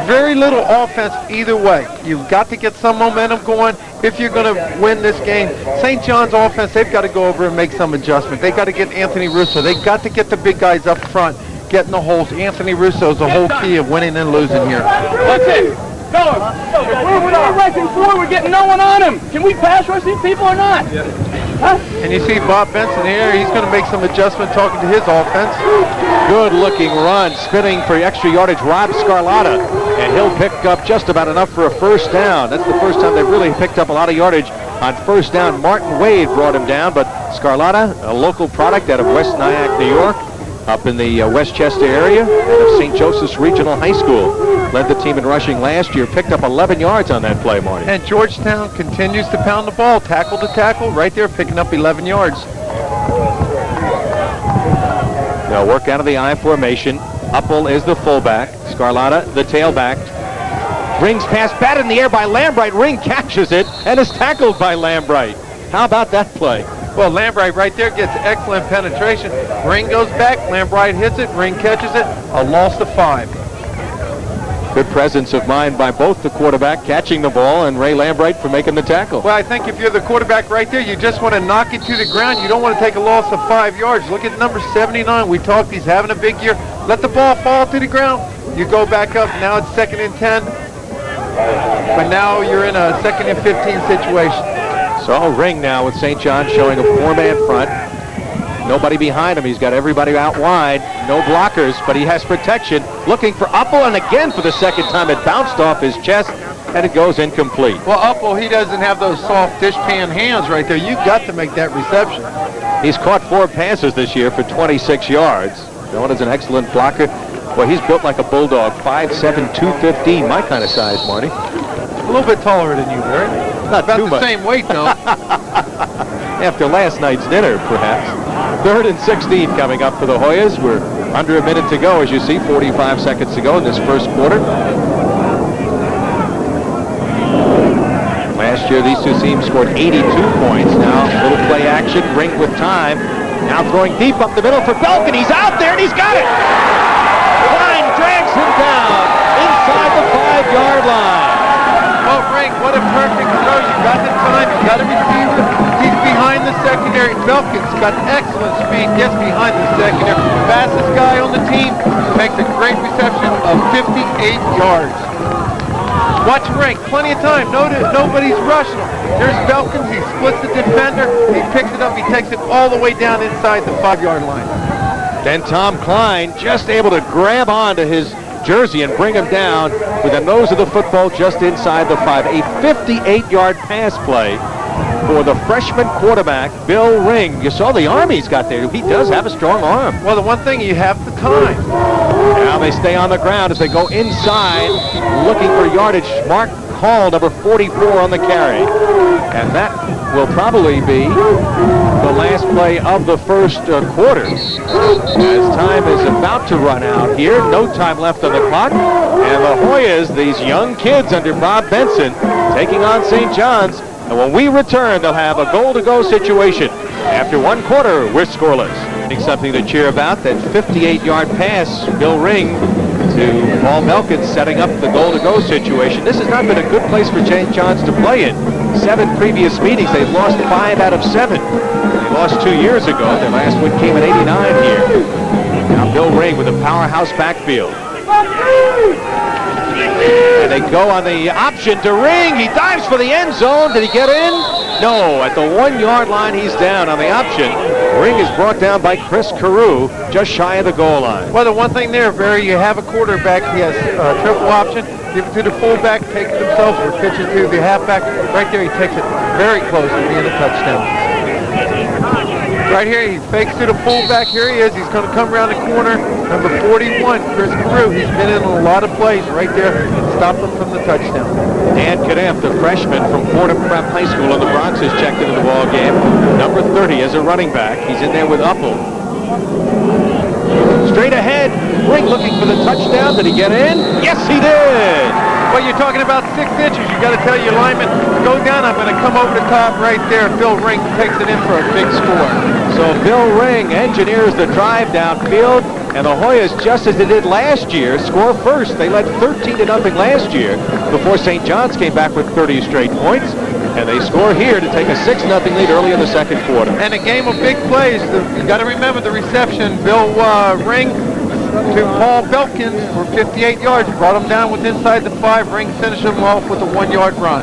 very little offense either way. You've got to get some momentum going if you're going to win this game. St. John's offense, they've got to go over and make some adjustment. They've got to get Anthony Russo. They've got to get the big guys up front, getting the holes. Anthony Russo is the whole key of winning and losing here.
That's it. Fellas, we're rushing forward. We're getting no one on him. Can we pass rush these people or not? Huh?
And you see Bob Benson here. He's going to make some adjustment talking to his offense.
Good looking run. Spinning for extra yardage, Rob Scarlatta. And he'll pick up just about enough for a 1st down. That's the first time they've really picked up a lot of yardage on 1st down. Martin Wade brought him down, but Scarlatta, a local product out of West Nyack, New York, up in the Westchester area, out of St. Joseph's Regional High School. Led the team in rushing last year, picked up 11 yards on that play, Marty.
And Georgetown continues to pound the ball, tackle to tackle, right there picking up 11 yards.
They'll work out of the I formation. Uppel is the fullback. Scarlatta, the tailback. Rings pass batted in the air by Lambright. Ring catches it and is tackled by Lambright. How about that play?
Well, Lambright right there gets excellent penetration. Ring goes back, Lambright hits it, Ring catches it, a loss of 5.
Good presence of mind by both the quarterback catching the ball and Ray Lambright for making the tackle.
Well, I think if you're the quarterback right there, you just want to knock it to the ground. You don't want to take a loss of 5 yards. Look at number 79. We talked, he's having a big year. Let the ball fall to the ground. You go back up. Now it's 2nd and 10. But now you're in a 2nd and 15 situation.
So Ring now with St. John showing a 4-man front. Nobody behind him. He's got everybody out wide. No blockers, but he has protection. Looking for Uppel, and again for the 2nd time it bounced off his chest, and it goes incomplete.
Well, Uppel, he doesn't have those soft dishpan hands right there. You've got to make that reception.
He's caught 4 passes this year for 26 yards. Known as an excellent blocker. Well, he's built like a bulldog. 5'7", 215, my kind of size, Marty.
A little bit taller than you, Barry.
Not
about
too
the
much.
Same weight, though.
After last night's dinner, perhaps. 3rd and 16 coming up for the Hoyas. We're under a minute to go, as you see, 45 seconds to go in this first quarter. Last year, these two teams scored 82 points. Now, a little play action, Ring with time. Now throwing deep up the middle for Belkin. He's out there, and he's got it! Line drags him down inside the 5-yard line.
Oh, Ring, what a perfect throw. You got the time, you got a receiver. He's behind the secondary. Belkin's got excellent speed, gets behind the secondary. Fastest guy on the team, makes a great reception of 58 yards. Watch Ring, plenty of time. Nobody's rushing him. There's Belkins, he splits the defender, he picks it up, he takes it all the way down inside the 5-yard line.
Then Tom Klein just able to grab onto his jersey and bring him down with the nose of the football just inside the 5. A 58-yard pass play for the freshman quarterback, Bill Ring. You saw the arm he's got there. He does have a strong arm.
Well, the one thing, you have the time.
Now they stay on the ground as they go inside looking for yardage. Mark Hall, number 44 on the carry. And that will probably be the last play of the first quarter. As time is about to run out here, no time left on the clock. And the Hoyas, these young kids under Bob Benson, taking on St. John's. And when we return, they'll have a goal-to-go situation. After one quarter, we're scoreless. Something to cheer about, that 58-yard pass, Bill Ring to Paul Belkins, setting up the goal-to-go situation. This has not been a good place for St. John's to play in. 7 previous meetings, they've lost 5 out of 7. They lost 2 years ago. Their last win came in '89 here. Now Bill Ring with a powerhouse backfield. And they go on the option to Ring. He dives for the end zone. Did he get in? No. At the 1-yard line, he's down on the option. Ring is brought down by Chris Carew, just shy of the goal line.
Well, the one thing there, Barry, you have a quarterback. He has a triple option. Give it to the fullback, take it himself, or pitch it to the halfback. Right there, he takes it very close to being a touchdown. Right here, he fakes to the fullback. Here he is. He's going to come around the corner. Number 41, Chris Carew. He's been in a lot of plays right there. Stop him from the touchdown.
Dan Knapp, the freshman from Fordham Prep High School in the Bronx, has checked into the ball game. Number 30 as a running back. He's in there with Uppel. Straight ahead. Ring looking for the touchdown. Did he get in? Yes, he did.
Well, you're talking about 6 inches. You got to tell your lineman, go down. I'm going to come over the top right there. Bill Ring takes it in for a big score.
So Bill Ring engineers the drive downfield, and the Hoyas, just as they did last year, score first. They led 13-0 last year before St. John's came back with 30 straight points, and they score here to take a 6-0 lead early in the second quarter.
And a game of big plays. You got to remember the reception. Bill Ring to Paul Belkins for 58 yards. Brought him down with inside the 5. Ring finished him off with a 1-yard run.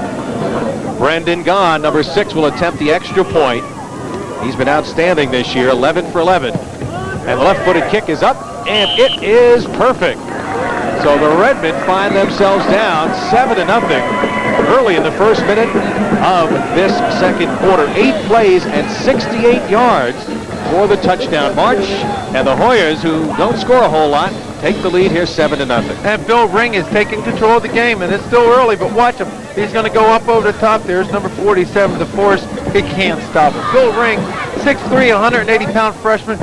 Brendan Gahn, number 6, will attempt the extra point. He's been outstanding this year, 11 for 11. And the left-footed kick is up, and it is perfect. So the Redmen find themselves down 7-0 early in the first minute of this second quarter. 8 plays and 68 yards for the touchdown march. And the Hoyas, who don't score a whole lot, take the lead here 7-0.
And Bill Ring is taking control of the game, and it's still early, but watch him. He's going to go up over the top. There's number 47, DeForest. He can't stop him. Bill Ring, 6'3", 180-pound freshman,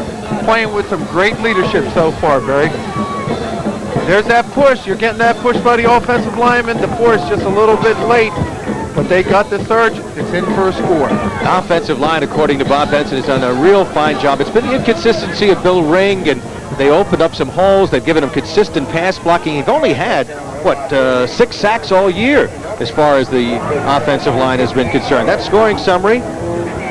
playing with some great leadership so far, Barry. There's that push. You're getting that push by the offensive lineman. DeForest just a little bit late, but they got the surge. It's in for a score.
The offensive line, according to Bob Benson, has done a real fine job. It's been the inconsistency of Bill Ring, and they opened up some holes. They've given him consistent pass blocking. He's only had, 6 sacks all year as far as the offensive line has been concerned. That scoring summary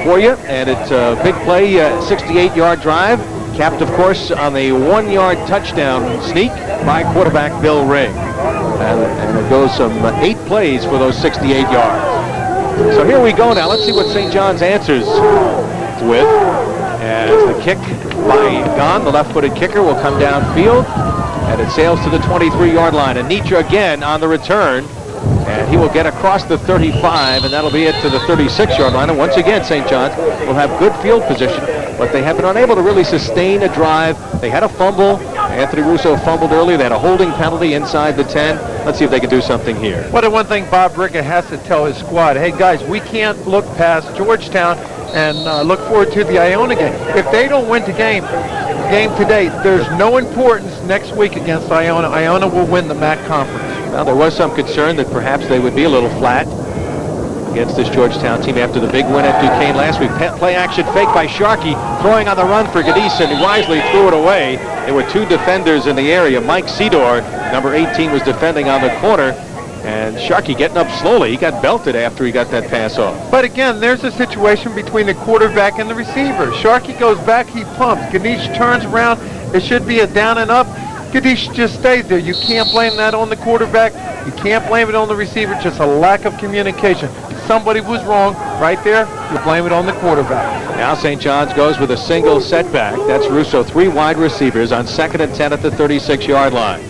for you, and it's a big play, 68-yard drive, capped, of course, on the 1-yard touchdown sneak by quarterback Bill Ring. And it goes some 8 plays for those 68 yards. So here we go now. Let's see what St. John's answers with. As the kick by Gahn, the left-footed kicker, will come downfield, and it sails to the 23-yard line. And Nitra again on the return, and he will get across the 35, and that'll be it to the 36-yard line. And once again, St. John's will have good field position, but they have been unable to really sustain a drive. They had a fumble. Anthony Russo fumbled earlier. They had a holding penalty inside the 10. Let's see if they can do something here.
Well, the one thing Bob Rickett has to tell his squad, hey, guys, we can't look past Georgetown and look forward to the Iona game. If they don't win the game today, there's no importance next week against Iona. Iona will win the MAC conference.
Well, there was some concern that perhaps they would be a little flat against this Georgetown team after the big win at Duquesne last week. Play action fake by Sharkey, throwing on the run for Gadis, and he wisely threw it away. There were 2 defenders in the area. Mike Sedor, number 18, was defending on the corner, and Sharkey getting up slowly. He got belted after he got that pass off.
But again, there's a situation between the quarterback and the receiver. Sharkey goes back, he pumps. Ganesh turns around. It should be a down and up. Gadeesh just stays there. You can't blame that on the quarterback. You can't blame it on the receiver. Just a lack of communication. Somebody was wrong right there. You blame it on the quarterback.
Now St. John's goes with a single setback. That's Russo, 3 wide receivers on 2nd and 10 at the 36-yard line.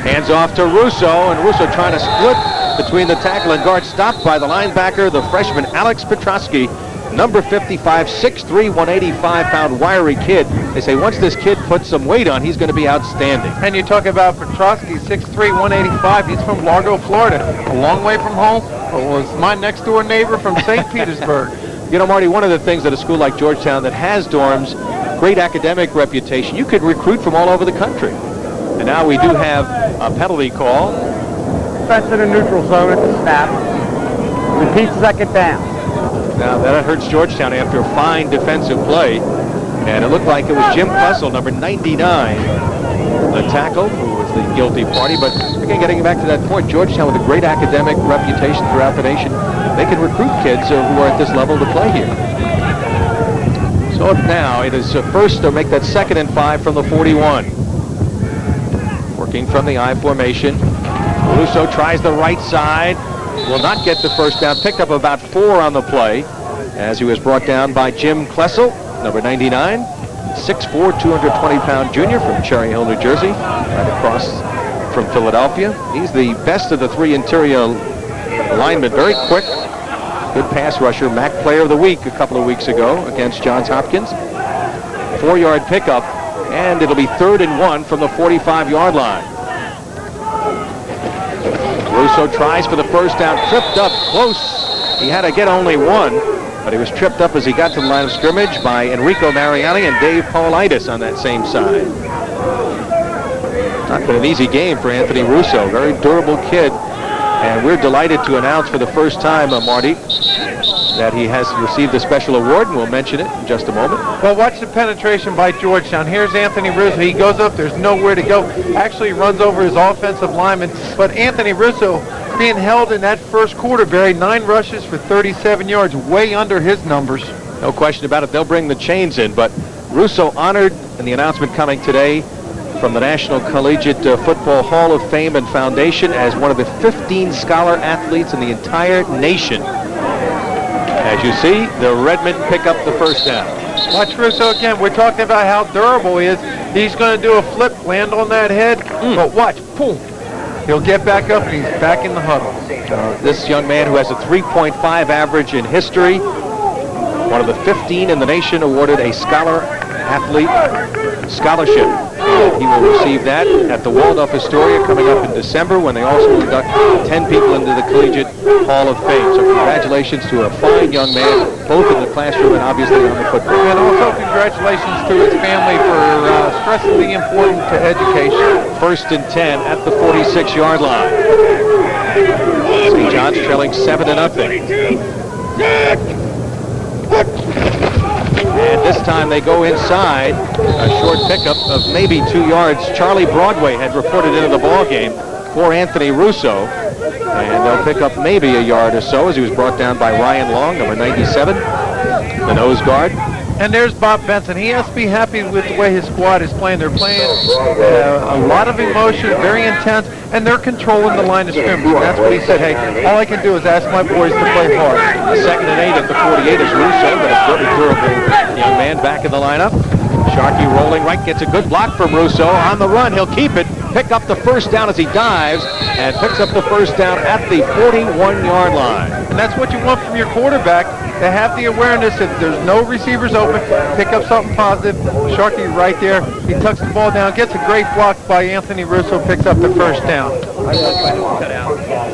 Hands off to Russo, and Russo trying to split between the tackle and guard. Stopped by the linebacker, the freshman Alex Petrosky, number 55, 6'3", 185-pound wiry kid. They say once this kid puts some weight on, he's going to be outstanding.
And you talk about Petrosky, 6'3", 185. He's from Largo, Florida. A long way from home. Was my next-door neighbor from St. Petersburg.
You know, Marty, one of the things that a school like Georgetown that has dorms, great academic reputation, you could recruit from all over the country. And now we do have a penalty call.
Defense in the neutral zone at the snap. Repeat second down.
Now that hurts Georgetown after a fine defensive play. And it looked like it was Jim Klessel, number 99, the tackle, who was the guilty party. But again, getting back to that point, Georgetown with a great academic reputation throughout the nation, they can recruit kids who are at this level to play here. So now it is first to make that 2nd and 5 from the 41. Working from the I formation. Russo tries the right side. Will not get the first down. Picked up about 4 on the play as he was brought down by Jim Klessel, number 99, 6'4", 220-pound junior from Cherry Hill, New Jersey, right across from Philadelphia. He's the best of the 3 interior linemen. Very quick, good pass rusher. MAC Player of the Week a couple of weeks ago against Johns Hopkins. 4-yard pickup, and it'll be 3rd and 1 from the 45-yard line. Russo tries for the first down, tripped up close. He had to get only 1, but he was tripped up as he got to the line of scrimmage by Enrico Mariani and Dave Paulides on that same side. Not been an easy game for Anthony Russo, very durable kid. And we're delighted to announce for the first time, Marty, that he has received a special award, and we'll mention it in just a moment.
Well, watch the penetration by Georgetown. Here's Anthony Russo. He goes up. There's nowhere to go. Actually runs over his offensive lineman. But Anthony Russo being held in that first quarter, Barry, 9 rushes for 37 yards, way under his numbers.
No question about it. They'll bring the chains in. But Russo honored in the announcement coming today from the National Collegiate Football Hall of Fame and Foundation as one of the 15 scholar athletes in the entire nation. As you see, the Redmen pick up the first down.
Watch Russo again. We're talking about how durable he is. He's going to do a flip, land on that head, but watch, boom. He'll get back up and he's back in the huddle.
This young man who has a 3.5 average in history, one of the 15 in the nation awarded a scholar athlete scholarship. He will receive that at the Waldorf Astoria coming up in December when they also induct 10 people into the Collegiate Hall of Fame. So congratulations to a fine young man, both in the classroom and obviously on the football.
And also congratulations to his family for stressing the importance to education.
1st and 10 at the 46-yard line. St. John's trailing 7-0. And this time they go inside, a short pickup of maybe 2 yards. Charlie Broadway had reported into the ball game for Anthony Russo, and they'll pick up maybe a yard or so as he was brought down by Ryan Long, number 97, the nose guard.
And there's Bob Benson. He has to be happy with the way his squad is playing. They're playing a lot of emotion, very intense, and they're controlling the line of scrimmage. And that's what he said, hey, all I can do is ask my boys to play hard.
2nd and 8 at the 48 is Russo, that very durable young man back in the lineup. Sharkey rolling right, gets a good block from Russo. On the run, he'll keep it, pick up the first down as he dives, and picks up the first down at the 41-yard line.
And that's what you want from your quarterback, to have the awareness that there's no receivers open, pick up something positive. Sharkey right there, he tucks the ball down, gets a great block by Anthony Russo, picks up the first down.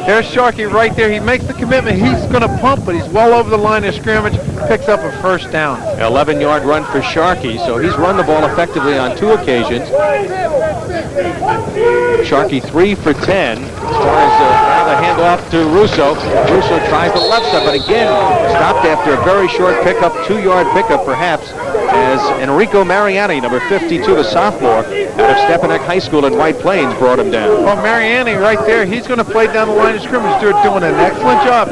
There's Sharkey right there. He makes the commitment. He's going to pump, but he's well over the line of scrimmage, picks up a first down.
11-yard run for Sharkey, so he's run the ball effectively on 2 occasions. Sharkey 3 for 10. As far as now the handoff to Russo. Russo tries the left side, but again stopped after a very short pickup, 2-yard pickup perhaps, as Enrico Mariani, number 52, the sophomore, out of Stepanek High School in White Plains, brought him down.
Well, Mariani right there, he's going to play down the line of scrimmage. They're doing an excellent job.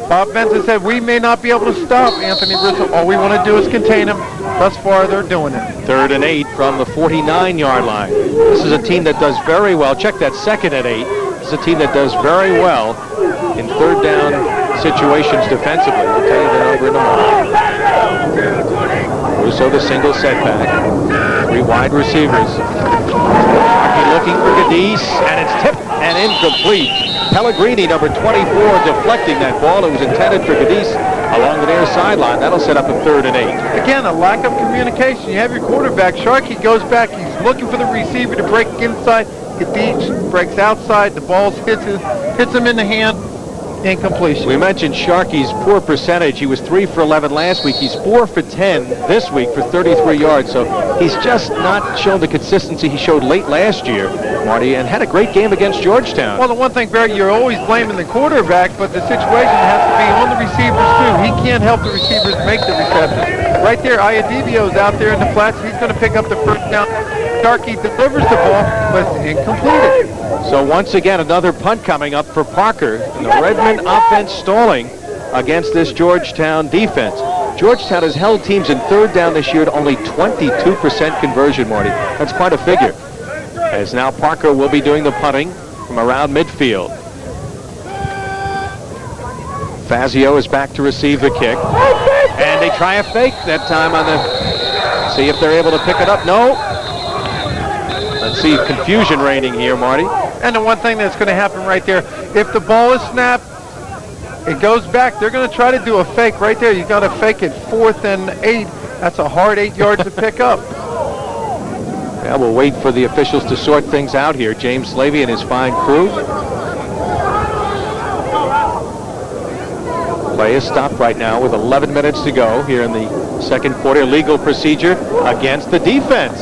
Bob Benson said, we may not be able to stop Anthony Russo. All we want to do is contain him. thus far they're doing it.
3rd and 8 from the 49-yard line. This is a team that does very well. Check that 2nd and 8. This is a team that does very well in 3rd down situations defensively. I'll tell you that over in a moment. Russo the single setback. 3 wide receivers. Sharkey looking for Cadiz, and it's tipped and incomplete. Pellegrini, number 24, deflecting that ball. It was intended for Cadiz along the near sideline. That'll set up a 3rd and 8.
Again, a lack of communication. You have your quarterback. Sharkey goes back. He's looking for the receiver to break inside. Cadiz breaks outside. The ball hits him in the hand. Incompletion.
We mentioned Sharkey's poor percentage. He was 3 for 11 last week. He's 4 for 10 this week for 33 yards. So he's just not shown the consistency he showed late last year, Marty, and had a great game against Georgetown.
Well, the one thing, Barry, you're always blaming the quarterback, but the situation has to be on the receivers, too. He can't help the receivers make the reception. Right there, Iadivio's out there in the flats. He's going to pick up the first down. Sharkey delivers the ball, but it's incompleted.
So once again, another punt coming up for Parker. And the Redmen offense stalling against this Georgetown defense. Georgetown has held teams in 3rd down this year at only 22% conversion, Marty. That's quite a figure. As now Parker will be doing the punting from around midfield. Fazio is back to receive the kick. And they try a fake that time on the... See if they're able to pick it up. No. Let's see confusion reigning here, Marty.
And the one thing that's going to happen right there, if the ball is snapped, it goes back. They're going to try to do a fake right there. You got to fake it 4th and 8. That's a hard 8 yards to pick up.
Yeah, we'll wait for the officials to sort things out here. James Slavey and his fine crew. Play is stopped right now with 11 minutes to go here in the 2nd quarter. Legal procedure against the defense.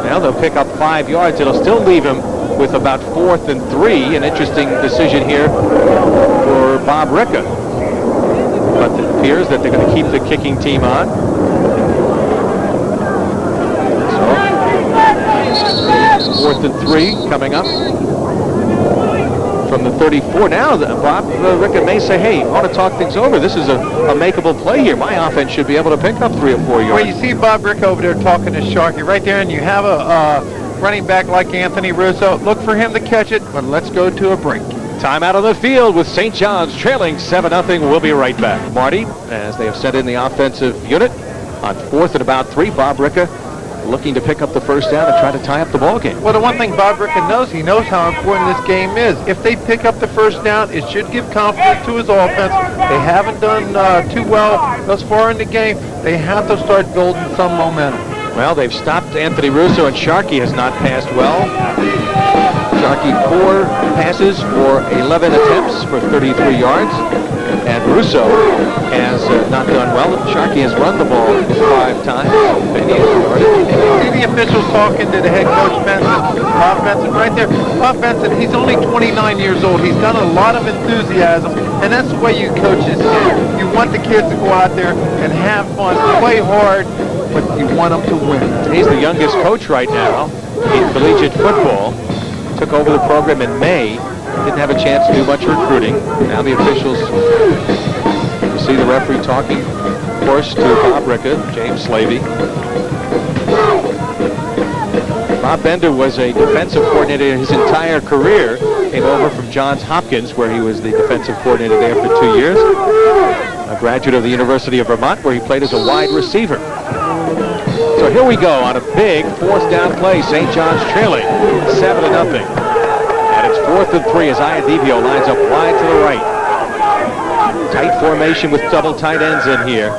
Now they'll pick up 5 yards. It'll still leave him with about 4th and 3. An interesting decision here for Bob Ricca. But it appears that they're going to keep the kicking team on. So 4th and 3 coming up from the 34. Now Bob Ricca may say, hey, I want to talk things over. This is a makeable play here. My offense should be able to pick up 3 or 4 yards.
Well, you see Bob Ricca over there talking to Sharkey right there, and you have a running back like Anthony Russo. Look for him to catch it, but let's go to a break.
Time out on the field with St. John's trailing 7-0. We'll be right back. Marty, as they have set in the offensive unit on 4th and about 3, Bob Ricca looking to pick up the first down and try to tie up the ball game.
Well, the one thing Bob Ricca knows, he knows how important this game is. If they pick up the first down, it should give confidence to his offense. They haven't done too well thus far in the game. They have to start building some momentum.
Well, they've stopped Anthony Russo, and Sharkey has not passed well. Sharkey 4 passes for 11 attempts for 33 yards. And Russo has not done well. Sharkey has run the ball 5 times.
See the officials talking to the head coach, Benson, Bob Benson, right there. Bob Benson, he's only 29 years old. He's got a lot of enthusiasm, and that's the way you coach this kid. You want the kids to go out there and have fun, play hard, but you want them to win.
He's the youngest coach right now in collegiate football. Took over the program in May. Didn't have a chance to do much recruiting. Now the officials, you see the referee talking, of course, to Bob Ricca, James Slavey. Bob Bender was a defensive coordinator his entire career. Came over from Johns Hopkins, where he was the defensive coordinator there for 2 years. A graduate of the University of Vermont, where he played as a wide receiver. So here we go on a big 4th down play. St. John's trailing 7-0. And it's 4th and 3 as Iadivio lines up wide to the right. Tight formation with double tight ends in here.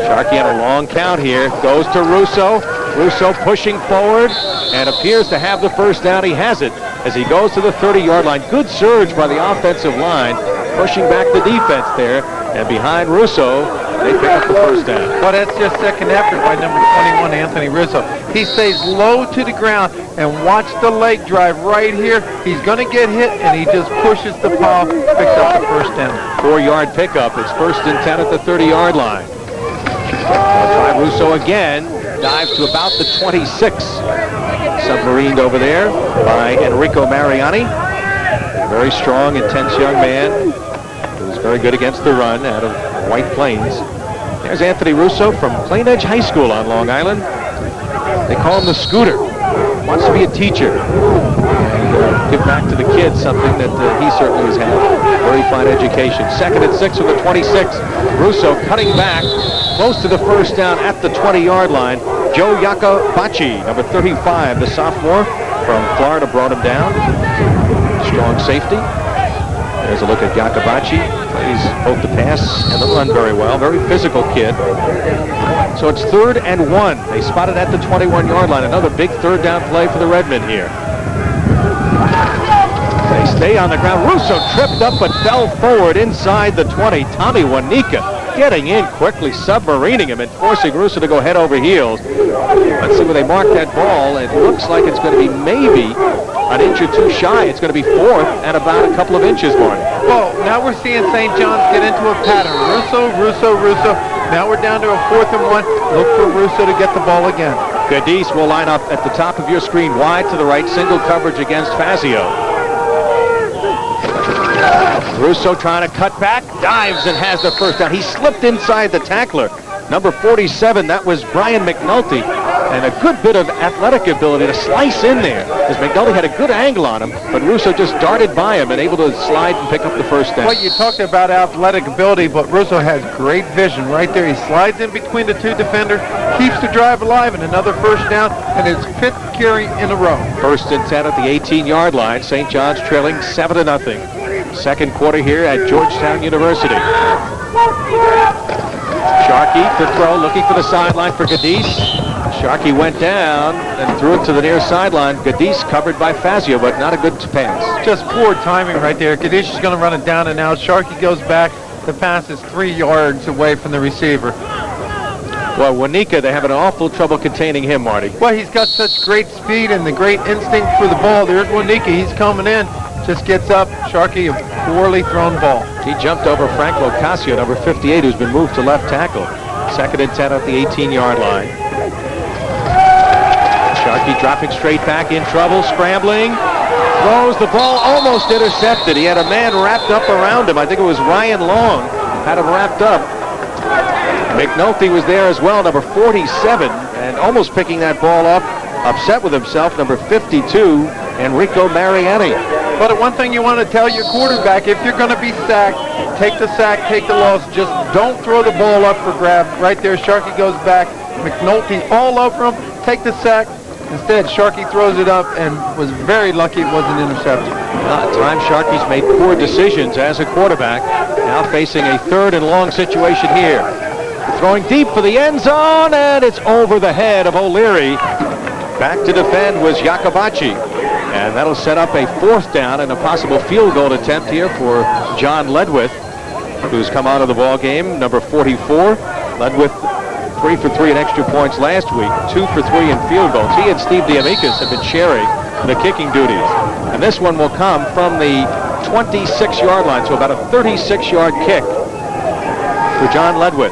Sharkey on a long count here. Goes to Russo. Russo pushing forward and appears to have the first down. He has it as he goes to the 30-yard line. Good surge by the offensive line, pushing back the defense there. And behind Russo, they pick up the first down.
Well, that's just second effort by number 21, Anthony Russo. He stays low to the ground and watch the leg drive right here. He's going to get hit, and he just pushes the pile, picks up the first down.
4-yard pickup. It's 1st and 10 at the 30-yard line. I'll try Russo again. Dives to about the 26. Submarined over there by Enrico Mariani. Very strong, intense young man. Who's very good against the run out of White Plains. There's Anthony Russo from Plain Edge High School on Long Island. They call him the Scooter. Wants to be a teacher and give back to the kids something that he certainly has had. Very fine education. 2nd and 6 from the 26. Russo cutting back close to the first down at the 20-yard line. Joe Yakabachi, number 35, the sophomore from Florida, brought him down. Strong safety. There's a look at Yakabachi. Plays both the pass and the run very well. Very physical kid. So it's 3rd and 1. They spotted at the 21-yard line. Another big 3rd down play for the Redmen here. They stay on the ground. Russo tripped up but fell forward inside the 20. Tommy Wanika getting in quickly, submarining him and forcing Russo to go head over heels. Let's see where they mark that ball. It looks like it's going to be maybe an inch or two shy. It's going to be 4th and about a couple of inches, Marty.
Well, now we're seeing St. John's get into a pattern. Russo. Now we're down to a 4th and 1. Look for Russo to get the ball again.
Gadis will line up at the top of your screen, wide to the right, single coverage against Fazio. Russo trying to cut back, dives and has the first down. He slipped inside the tackler. Number 47, that was Brian McNulty. And a good bit of athletic ability to slice in there, as McNulty had a good angle on him, but Russo just darted by him and able to slide and pick up the first down.
Well, you talked about athletic ability, but Russo has great vision right there. He slides in between the 2 defenders, keeps the drive alive, and another first down, and his 5th carry in a row.
1st and 10 at the 18-yard line. St. John's trailing 7-0. Second quarter here at Georgetown University. Sharkey to throw, looking for the sideline for Gadis. Sharkey went down and threw it to the near sideline. Gadis covered by Fazio, but not a good pass.
Just poor timing right there. Gadis is going to run it down and out. Sharkey goes back. The pass is 3 yards away from the receiver.
Well, Wanika, they have an awful trouble containing him, Marty.
Well, he's got such great speed and the great instinct for the ball. There's Wanika. He's coming in. Just gets up. Sharkey, a poorly thrown ball.
He jumped over Frank Locascio, number 58, who's been moved to left tackle. 2nd and 10 at the 18-yard line. Sharkey dropping straight back, in trouble, scrambling. Throws the ball, almost intercepted. He had a man wrapped up around him. I think it was Ryan Long had him wrapped up. McNulty was there as well, number 47, and almost picking that ball up. Upset with himself, number 52, Enrico Mariani.
But one thing you want to tell your quarterback, if you're going to be sacked, take the sack, take the loss. Just don't throw the ball up for grabs. Right there, Sharkey goes back. McNulty all over him. Take the sack. Instead, Sharkey throws it up and was very lucky it wasn't intercepted.
At times, Sharkey's made poor decisions as a quarterback. Now facing a 3rd and long situation here. Throwing deep for the end zone, and it's over the head of O'Leary. Back to defend was Yakabachi. And that'll set up a 4th down and a possible field goal attempt here for John Ledwith, who's come out of the ball game, number 44. Ledwith 3 for 3 in extra points last week, 2 for 3 in field goals. He and Steve Diamikis have been sharing the kicking duties. And this one will come from the 26-yard line, so about a 36-yard kick for John Ledwith.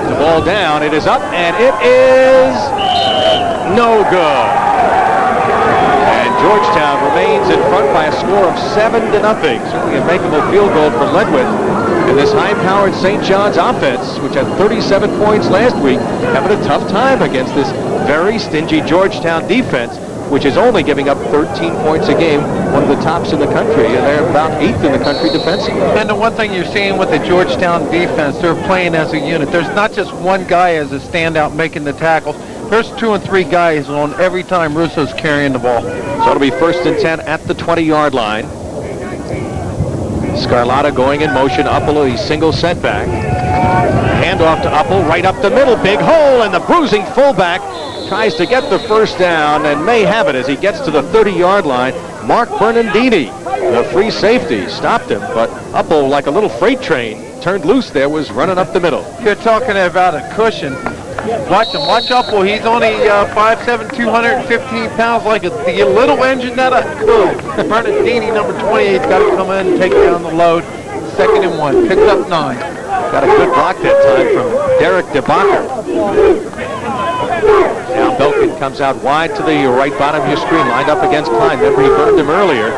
The ball down, it is up, and it is no good. And Georgetown remains in front by a score of 7-0. Certainly a makeable field goal for Ledwith. And this high-powered St. John's offense, which had 37 points last week, having a tough time against this very stingy Georgetown defense, which is only giving up 13 points a game, one of the tops in the country, and they're about 8th in the country defensively.
And the one thing you're seeing with the Georgetown defense, they're playing as a unit. There's not just one guy as a standout making the tackles. There's 2 and 3 guys on every time Russo's carrying the ball.
So it'll be 1st and 10 at the 20-yard line. Scarlatta going in motion. Uppel, a single setback. Handoff to Uppel, right up the middle. Big hole, and the bruising fullback tries to get the first down and may have it as he gets to the 30-yard line. Mark Bernardini, the free safety, stopped him, but Uppel, like a little freight train, turned loose there, was running up the middle.
You're talking about a cushion. Watch him. Watch Uppel. He's only 5'7", 215 pounds, like the little engine that I could. Bernardini, number 28, got to come in and take down the load. 2nd and 1. Picked up 9.
Got a good block that time from Derek DeBacher. Now Belkin comes out wide to the right bottom of your screen, lined up against Klein. Remember, he burned him earlier.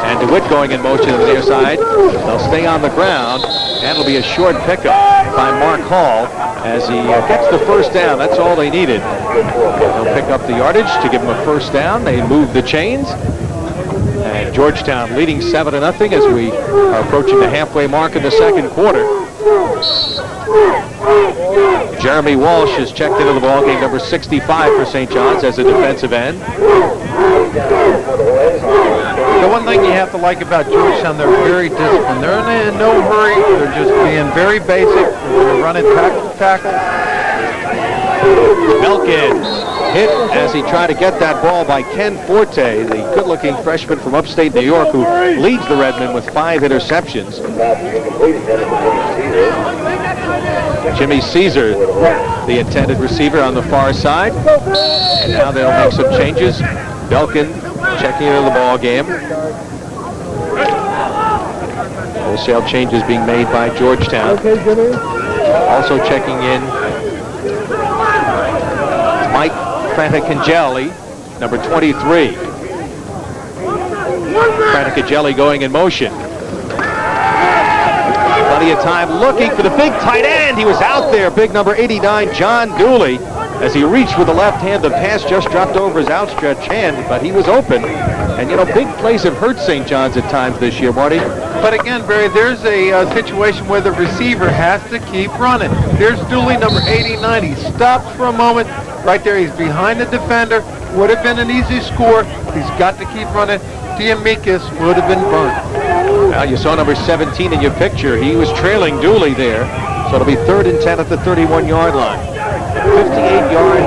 And DeWitt going in motion to the near side. They'll stay on the ground, and it'll be a short pickup. by Mark Hall as he gets the first down. That's all they needed. They'll pick up the yardage to give them a first down. They move the chains. And Georgetown leading 7-0 as we are approaching the halfway mark in the second quarter. Jeremy Walsh has checked into the ball game, number 65 for St. John's as a defensive end.
The one thing you have to like about Georgetown, they're very disciplined. They're in no hurry. They're just being very basic. They're running tackle to tackle.
Belkin hit as he tried to get that ball by Ken Forte, the good-looking freshman from upstate New York who leads the Redmen with 5 interceptions. Jimmy Caesar, the intended receiver on the far side. And now they'll make some changes. Belkin checking into the ball game. Wholesale changes being made by Georgetown. Also checking in Mike Fraticangelli, number 23. Fraticangelli going in motion. Plenty of time looking for the big tight end. He was out there, big number 89, John Dooley. As he reached with the left hand, the pass just dropped over his outstretched hand, but he was open. And, you know, big plays have hurt St. John's at times this year, Marty.
But again, Barry, there's a situation where the receiver has to keep running. Here's Dooley, number 89. He stops for a moment. Right there, he's behind the defender. Would have been an easy score. He's got to keep running. Diamikis would have been burnt.
Well, you saw number 17 in your picture. He was trailing Dooley there. So it'll be 3rd and 10 at the 31-yard line. 58-yard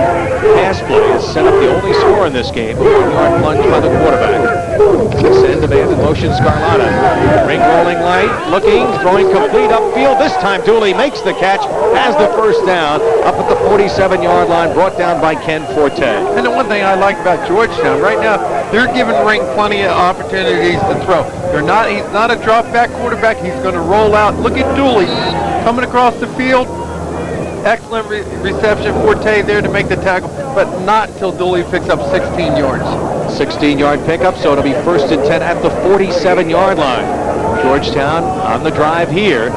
pass play has set up the only score in this game. A 1-yard plunge by the quarterback. This end of man in motion, Scarlata. Ring rolling light, looking, throwing complete upfield. This time Dooley makes the catch, has the first down, up at the 47-yard line, brought down by Ken Forte.
And the one thing I like about Georgetown, right now, they're giving Ring plenty of opportunities to throw. He's not a drop-back quarterback. He's going to roll out. Look at Dooley coming across the field. Excellent reception. Forte there to make the tackle, but not till Dooley picks up 16 yards.
16-yard pickup, so it'll be 1st and 10 at the 47-yard line. Georgetown on the drive here.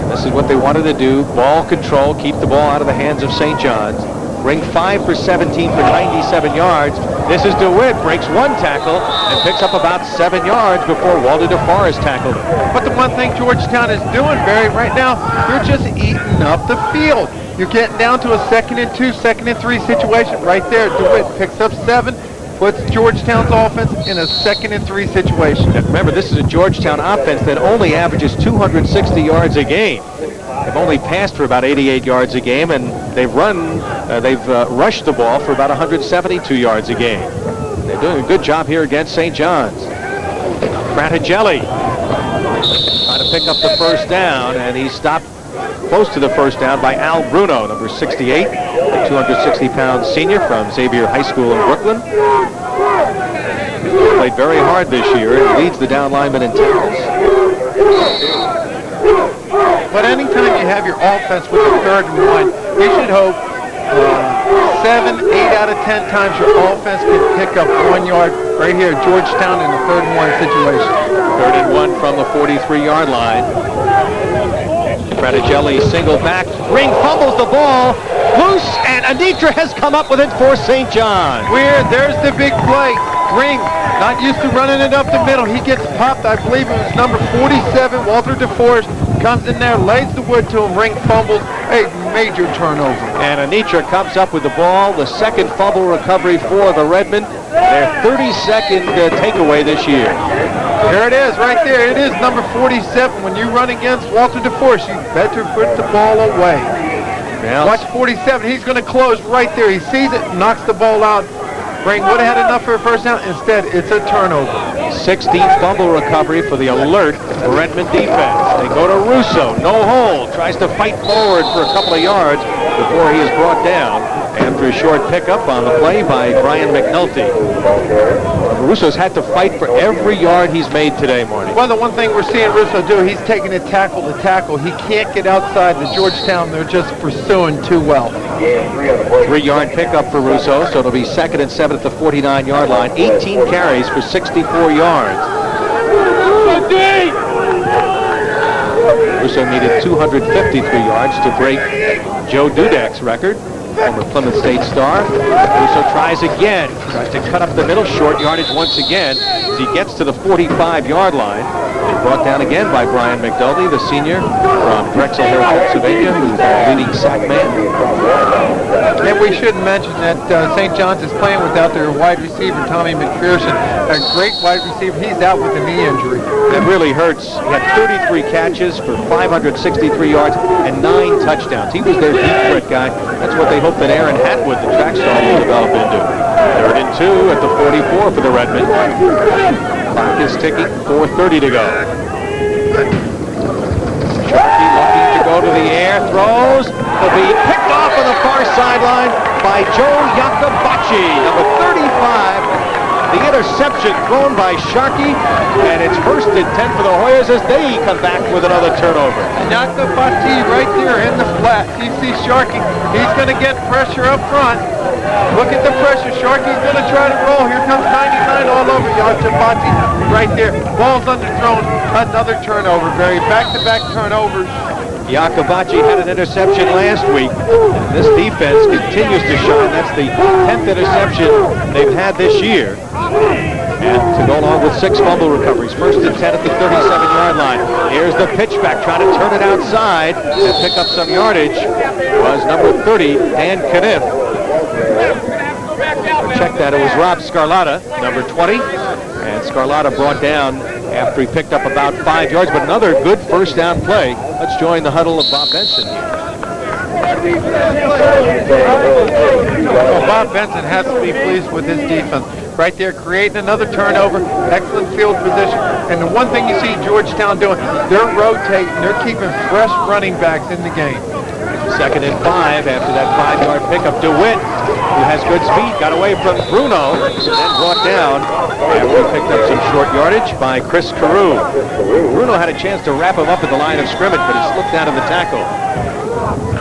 This is what they wanted to do. Ball control, keep the ball out of the hands of St. John's. Ring 5 for 17 for 97 yards. This is DeWitt, breaks 1 tackle and picks up about 7 yards before Walter DeForest tackled him.
But the one thing Georgetown is doing, Barry, right now, they're just eating up the field. You're getting down to a 2nd and 2, 2nd and 3 situation. Right there, DeWitt picks up 7, puts Georgetown's offense in a 2nd and 3 situation.
Now, remember, this is a Georgetown offense that only averages 260 yards a game. They've only passed for about 88 yards a game, and they've rushed the ball for about 172 yards a game. They're doing a good job here against St. John's. Fratigelli trying to pick up the first down, and he stopped close to the first down by Al Bruno, number 68, the 260-pound senior from Xavier High School in Brooklyn. He played very hard this year and leads the down lineman in tackles.
But anytime you have your offense with a 3rd and 1, you should hope 7, 8 out of 10 times your offense can pick up 1 yard right here, Georgetown in a 3rd and 1 situation.
3rd and 1 from the 43-yard line. Fratigelli single back. Ring fumbles the ball. Loose, and Anitra has come up with it for St. John.
Weird. There's the big play. Ring, not used to running it up the middle. He gets popped. I believe it was number 47, Walter DeForest. Comes in there, lays the wood to him. Ring fumbles. A major turnover.
And Anitra comes up with the ball. The 2nd fumble recovery for the Redmen. Their 32nd takeaway this year.
There it is, right there. It is number 47. When you run against Walter DeForest, you better put the ball away.
Now,
watch 47. He's going to close right there. He sees it, knocks the ball out. Ring would have had enough for a first down. Instead, it's a turnover.
16th fumble recovery for the alert Redmen defense. They go to Russo. No hold. Tries to fight forward for a couple of yards before he is brought down after a short pickup on the play by Brian McNulty. Russo's had to fight for every yard he's made today, Marty.
Well, the one thing we're seeing Russo do, he's taking it tackle to tackle. He can't get outside the Georgetown. They're just pursuing too well.
3-yard pickup for Russo, so it'll be 2nd and 7 at the 49-yard line. 18 carries for 64 yards. Russo needed 253 yards to break Joe Dudek's record, former Plymouth State star. Russo tries again, tries to cut up the middle, short yardage once again as he gets to the 45-yard line. And brought down again by Brian McDulty, the senior from Drexel Hill, Pennsylvania, who's the leading sack man.
And we should mention that St. John's is playing without their wide receiver, Tommy McPherson, a great wide receiver. He's out with a knee injury.
That really hurts. He had 33 catches for 563 yards and 9 touchdowns. He was their deep threat guy. That's what they hope that Aaron Hatwood, the track star, will develop into. 3rd and 2 at the 44 for the Redmen. Clock is ticking, 4:30 to go. Sharkey looking to go to the air, throws. Will be picked off on the far sideline by Joe Iacobacci, number 35. The interception thrown by Sharkey, and it's 1st and 10 for the Hoyas as they come back with another turnover.
Iacobacci right there in the flat. You see Sharkey, he's going to get pressure up front. Look at the pressure. Sharkey's going to try to roll. Here comes 99 all over Iacobacci right there. Ball's underthrown. Another turnover, Barry. Back-to-back turnovers.
Iacobacci had an interception last week. And this defense continues to shine. That's the 10th interception they've had this year. And to go along with 6 fumble recoveries. 1st and 10 at the 37-yard line. Here's the pitchback trying to turn it outside and pick up some yardage. Was number 30, Dan Kniff. Check that, it was Rob Scarlatta, number 20. And Scarlatta brought down after he picked up about 5 yards, but another good first down play. Let's join the huddle of Bob Benson here.
Well, Bob Benson has to be pleased with his defense. Right there, creating another turnover, excellent field position. And the one thing you see Georgetown doing, they're rotating, they're keeping fresh running backs in the game.
2nd and 5 after that 5-yard pickup. DeWitt, who has good speed, got away from Bruno, then brought down after he picked up some short yardage by Chris Carew. Bruno had a chance to wrap him up at the line of scrimmage, but he slipped out of the tackle.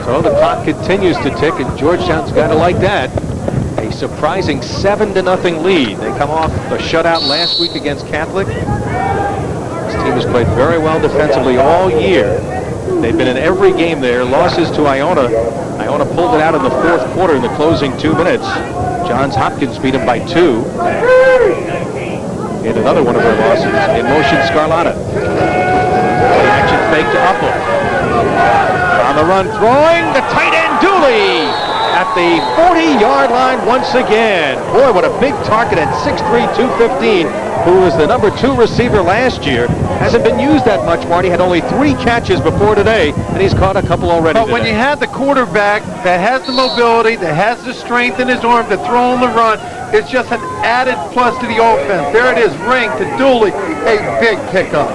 So the clock continues to tick, and Georgetown's got to like that. A surprising 7-0 lead. They come off a shutout last week against Catholic. This team has played very well defensively all year. They've been in every game there. Losses to Iona. Iona pulled it out in the 4th quarter in the closing 2 minutes. Johns Hopkins beat them by 2. And another one of their losses. In motion, Scarlatta. Action fake to Uppel. On the run, throwing the tight end, Dooley. At the 40-yard line once again. Boy, what a big target at 6'3", 215, who was the number 2 receiver last year. Hasn't been used that much, Marty. Had only 3 catches before today, and he's caught a couple already
But when you have the quarterback that has the mobility, that has the strength in his arm to throw on the run, it's just an added plus to the offense. There it is, Ring to Dooley, a big pickup.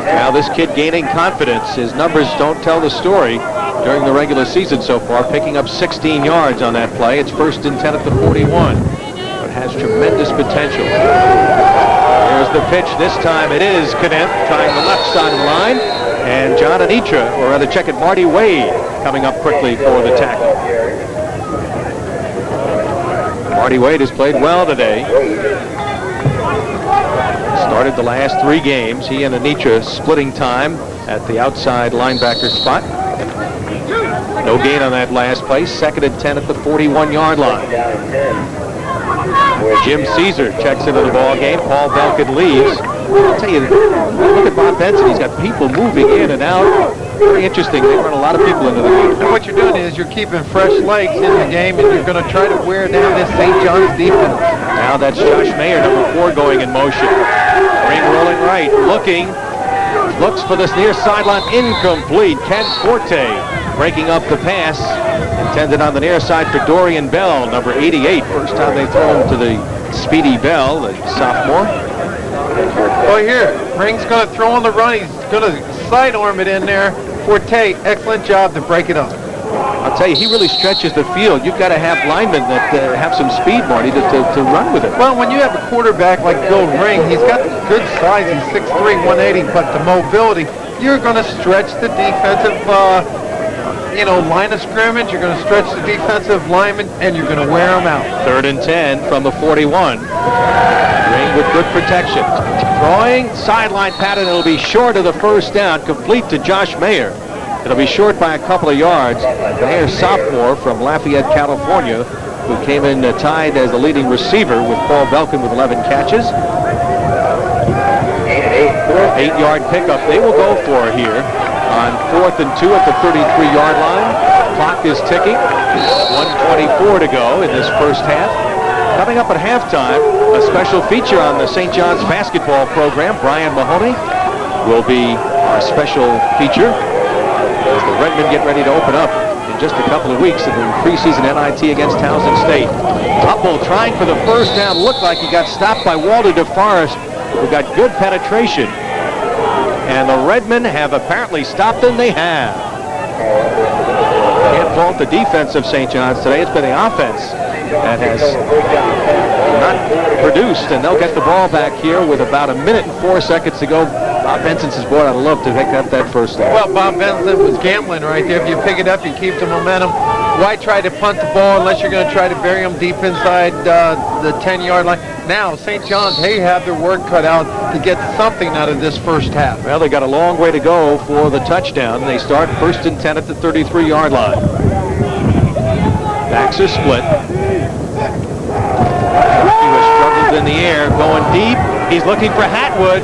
Now this kid gaining confidence. His numbers don't tell the story during the regular season so far, picking up 16 yards on that play. It's 1st and 10 at the 41, but has tremendous potential. Here's the pitch. This time it is Kniff trying the left side of the line, and John Anitra, or rather check it, Marty Wade coming up quickly for the tackle. Marty Wade has played well today. Started the last 3 games. He and Anitra splitting time at the outside linebacker spot. No gain on that last play. 2nd and 10 at the 41-yard line. Jim Caesar checks into the ball game. Paul Belkin leaves. I'll tell you, look at Bob Benson. He's got people moving in and out. Very interesting. They run a lot of people into the game.
And what you're doing is you're keeping fresh legs in the game, and you're going to try to wear down this St. John's defense.
Now that's Josh Mayer, number 4, going in motion. Ring rolling right, looking. Looks for this near sideline, incomplete. Ken Forte breaking up the pass. Intended on the near side for Dorian Bell, number 88. First time they throw him to the speedy Bell, the sophomore.
Well, here, Ring's going to throw on the run. He's going to sidearm it in there. Forte, excellent job to break it up.
I'll tell you, he really stretches the field. You've got to have linemen that have some speed, Marty, to run with it.
Well, when you have a quarterback like Bill Ring, he's got good size. He's 6'3", 180, but the mobility, you're going to stretch the defensive line of scrimmage. You're going to stretch the defensive linemen, and you're going to wear them out.
3rd and 10 from the 41. Ring with good protection. Throwing, sideline pattern, it'll be short of the first down, complete to Josh Mayer. It'll be short by a couple of yards. Mayer, sophomore from Lafayette, California, who came in tied as the leading receiver with Paul Belkin with 11 catches. 8-yard pickup they will go for here on 4th and 2 at the 33-yard line. Clock is ticking. 1:24 to go in this first half. Coming up at halftime, a special feature on the St. John's basketball program. Brian Mahoney will be our special feature as the Redmen get ready to open up in just a couple of weeks in the preseason NIT against Towson State. Hubbell trying for the first down. Looked like he got stopped by Walter DeForest, who got good penetration. And the Redmen have apparently stopped them. They have. Can't fault the defense of St. John's today. It's been the offense that has not produced, and they'll get the ball back here with about 1 minute and 4 seconds to go. Bob Benson's his boy. I'd love to pick up that first down.
Well, Bob Benson was gambling right there. If you pick it up, you keep the momentum. Why try to punt the ball unless you're going to try to bury them deep inside the 10-yard line? Now, St. John's, they have their work cut out to get something out of this first half.
Well, they got a long way to go for the touchdown. They start 1st and 10 at the 33-yard line. Backs are split. He was struggled in the air, going deep. He's looking for Hatwood.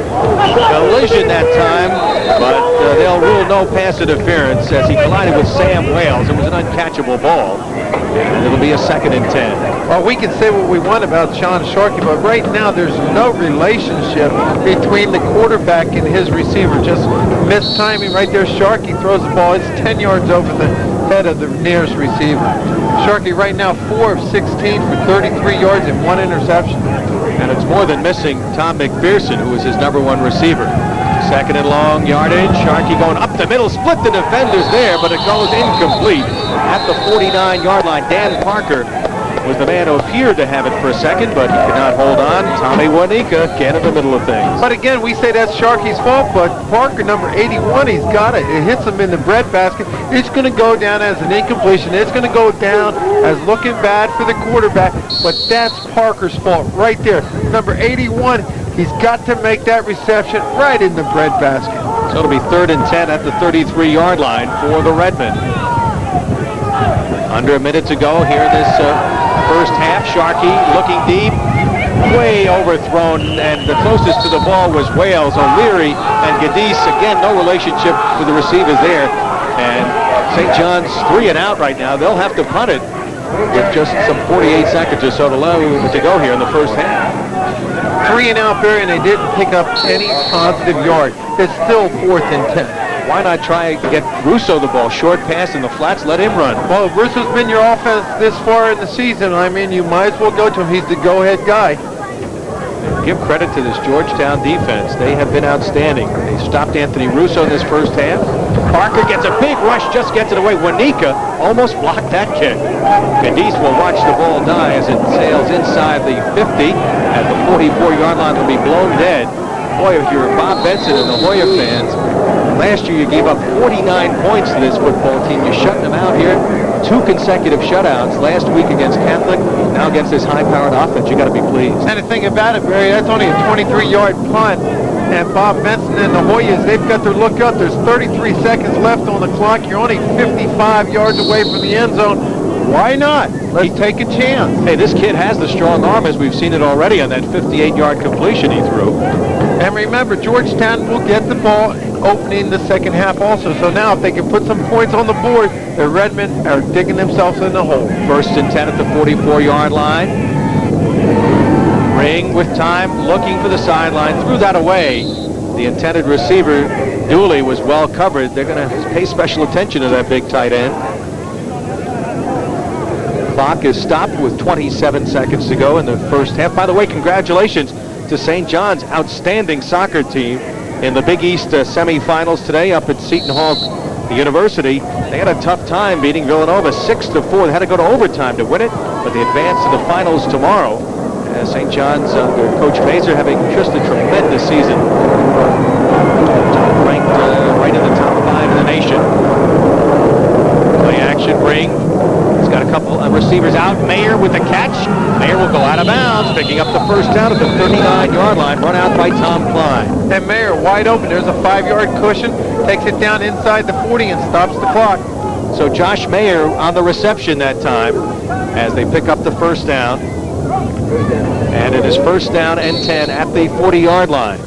Collision that time, but they'll rule no pass interference as he collided with Sam Wales. It was an uncatchable ball, and it'll be a 2nd and 10.
Well, we can say what we want about Sean Sharkey, but right now there's no relationship between the quarterback and his receiver. Just missed timing right there. Sharkey throws the ball. It's 10 yards over the head of the nearest receiver. Sharkey right now 4 of 16 for 33 yards and 1 interception.
And it's more than missing Tom McPherson, who was his #1 receiver. 2nd and long yardage. Sharkey going up the middle, split the defenders there, but it goes incomplete at the 49-yard line. Dan Parker was the man who appeared to have it for a second, but he could not hold on. Tommy Wanika get in the middle of things.
But again, we say that's Sharkey's fault, but Parker, number 81, he's got it. It hits him in the breadbasket. It's going to go down as an incompletion. It's going to go down as looking bad for the quarterback, but that's Parker's fault right there. Number 81, he's got to make that reception right in the breadbasket.
So it'll be 3rd and 10 at the 33-yard line for the Redmen. Under a minute to go here in this first half. Sharkey looking deep, way overthrown, and the closest to the ball was Wales. O'Leary and Gadis, again, no relationship with the receivers there. And St. John's 3 and out right now. They'll have to punt it with just some 48 seconds or so to go here in the first half.
3 and out, Barry, and they didn't pick up any positive yard. It's still 4th and 10.
Why not try to get Russo the ball? Short pass in the flats, let him run.
Well, Russo's been your offense this far in the season. I mean, you might as well go to him. He's the go-ahead guy.
Give credit to this Georgetown defense. They have been outstanding. They stopped Anthony Russo in this first half. Parker gets a big rush, just gets it away. Wanika almost blocked that kick. Cadiz will watch the ball die as it sails inside the 50 at the 44-yard line. Will be blown dead. Boy, if you're Bob Benson and the Hoya fans, last year you gave up 49 points to this football team. You're shutting them out here. 2 consecutive shutouts last week against Catholic, now against this high-powered offense. You got to be pleased.
And the thing about it, Barry, that's only a 23-yard punt. And Bob Benson and the Hoyas, they've got their look up. There's 33 seconds left on the clock. You're only 55 yards away from the end zone. Why not? Let's take a chance.
Hey, this kid has the strong arm, as we've seen it already on that 58-yard completion he threw.
And remember, Georgetown will get the ball opening the second half also. So now if they can put some points on the board, the Redmen are digging themselves in the hole.
1st and 10 at the 44-yard line. Ring with time, looking for the sideline, threw that away. The intended receiver, Dooley, was well covered. They're going to pay special attention to that big tight end. Clock is stopped with 27 seconds to go in the first half. By the way, congratulations to St. John's outstanding soccer team in the Big East semifinals today up at Seton Hall University. They had a tough time beating Villanova 6-4. They had to go to overtime to win it, but they advance to the finals tomorrow. St. John's under Coach Mazur having just a tremendous season. Ranked right in the top 5 in the nation. Play action ring. He's got a couple of receivers out. Mayer with the catch. Mayer will go out of bounds, picking up the first down at the 39-yard line, run out by Tom Klein.
And Mayer wide open. There's a 5-yard cushion, takes it down inside the 40 and stops the clock.
So Josh Mayer on the reception that time as they pick up the first down. And it is first down and 10 at the 40-yard line.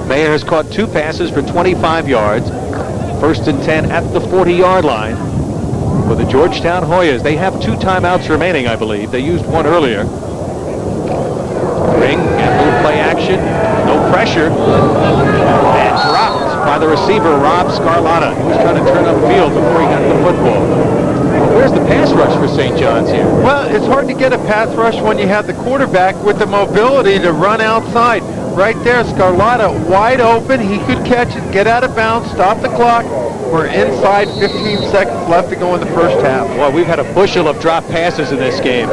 Mayer has caught 2 passes for 25 yards. First and 10 at the 40-yard line for the Georgetown Hoyas. They have 2 timeouts remaining, I believe. They used one earlier. Ring and little play action. No pressure. And dropped by the receiver, Rob Scarlatta. He was trying to turn upfield before he got the football. Where's the pass rush for St. John's here?
Well, it's hard to get a pass rush when you have the quarterback with the mobility to run outside. Right there, Scarlatta wide open. He could catch it, get out of bounds, stop the clock. We're inside 15 seconds left to go in the first half.
Well, we've had a bushel of drop passes in this game.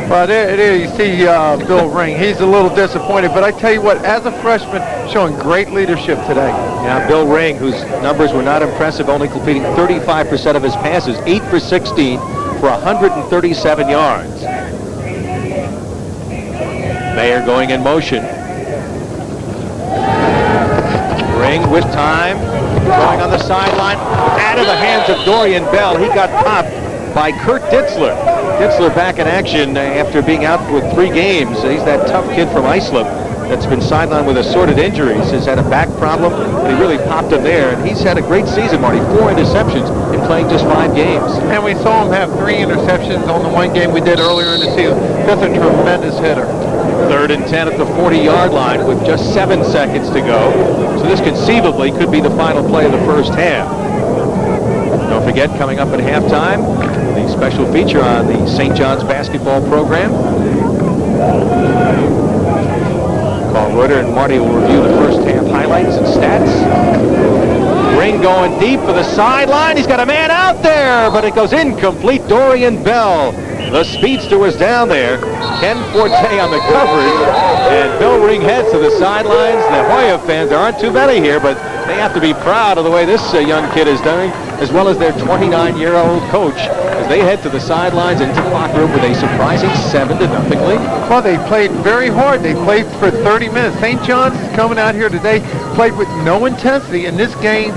Well, there you see Bill Ring. He's a little disappointed, but I tell you what, as a freshman, showing great leadership today.
Yeah, Bill Ring, whose numbers were not impressive, only completing 35% of his passes, 8 for 16 for 137 yards. Mayer going in motion. Ring with time, going on the sideline, out of the hands of Dorian Bell. He got popped by Kurt Ditzler. Ditzler back in action after being out for 3 games. He's that tough kid from Islip that's been sidelined with assorted injuries. Has had a back problem, but he really popped him there. And he's had a great season, Marty. 4 interceptions in playing just 5 games.
And we saw him have 3 interceptions on the one game we did earlier in the season. Just a tremendous hitter.
3rd and 10 at the 40-yard line with just 7 seconds to go. So this conceivably could be the final play of the first half. Don't forget, coming up at halftime, the special feature on the St. John's basketball program. Carl Reuter and Marty will review the first half highlights and stats. Ring going deep for the sideline. He's got a man out there, but it goes incomplete. Dorian Bell, the speedster, was down there. Ken Forte on the coverage, and Bill Ring heads to the sidelines. The Hoya fans, there aren't too many here, but they have to be proud of the way this young kid is doing, as well as their 29-year-old coach, as they head to the sidelines into the locker room with a surprising 7-0 lead.
Well, they played very hard. They played for 30 minutes. St. John's coming out here today, played with no intensity. In this game,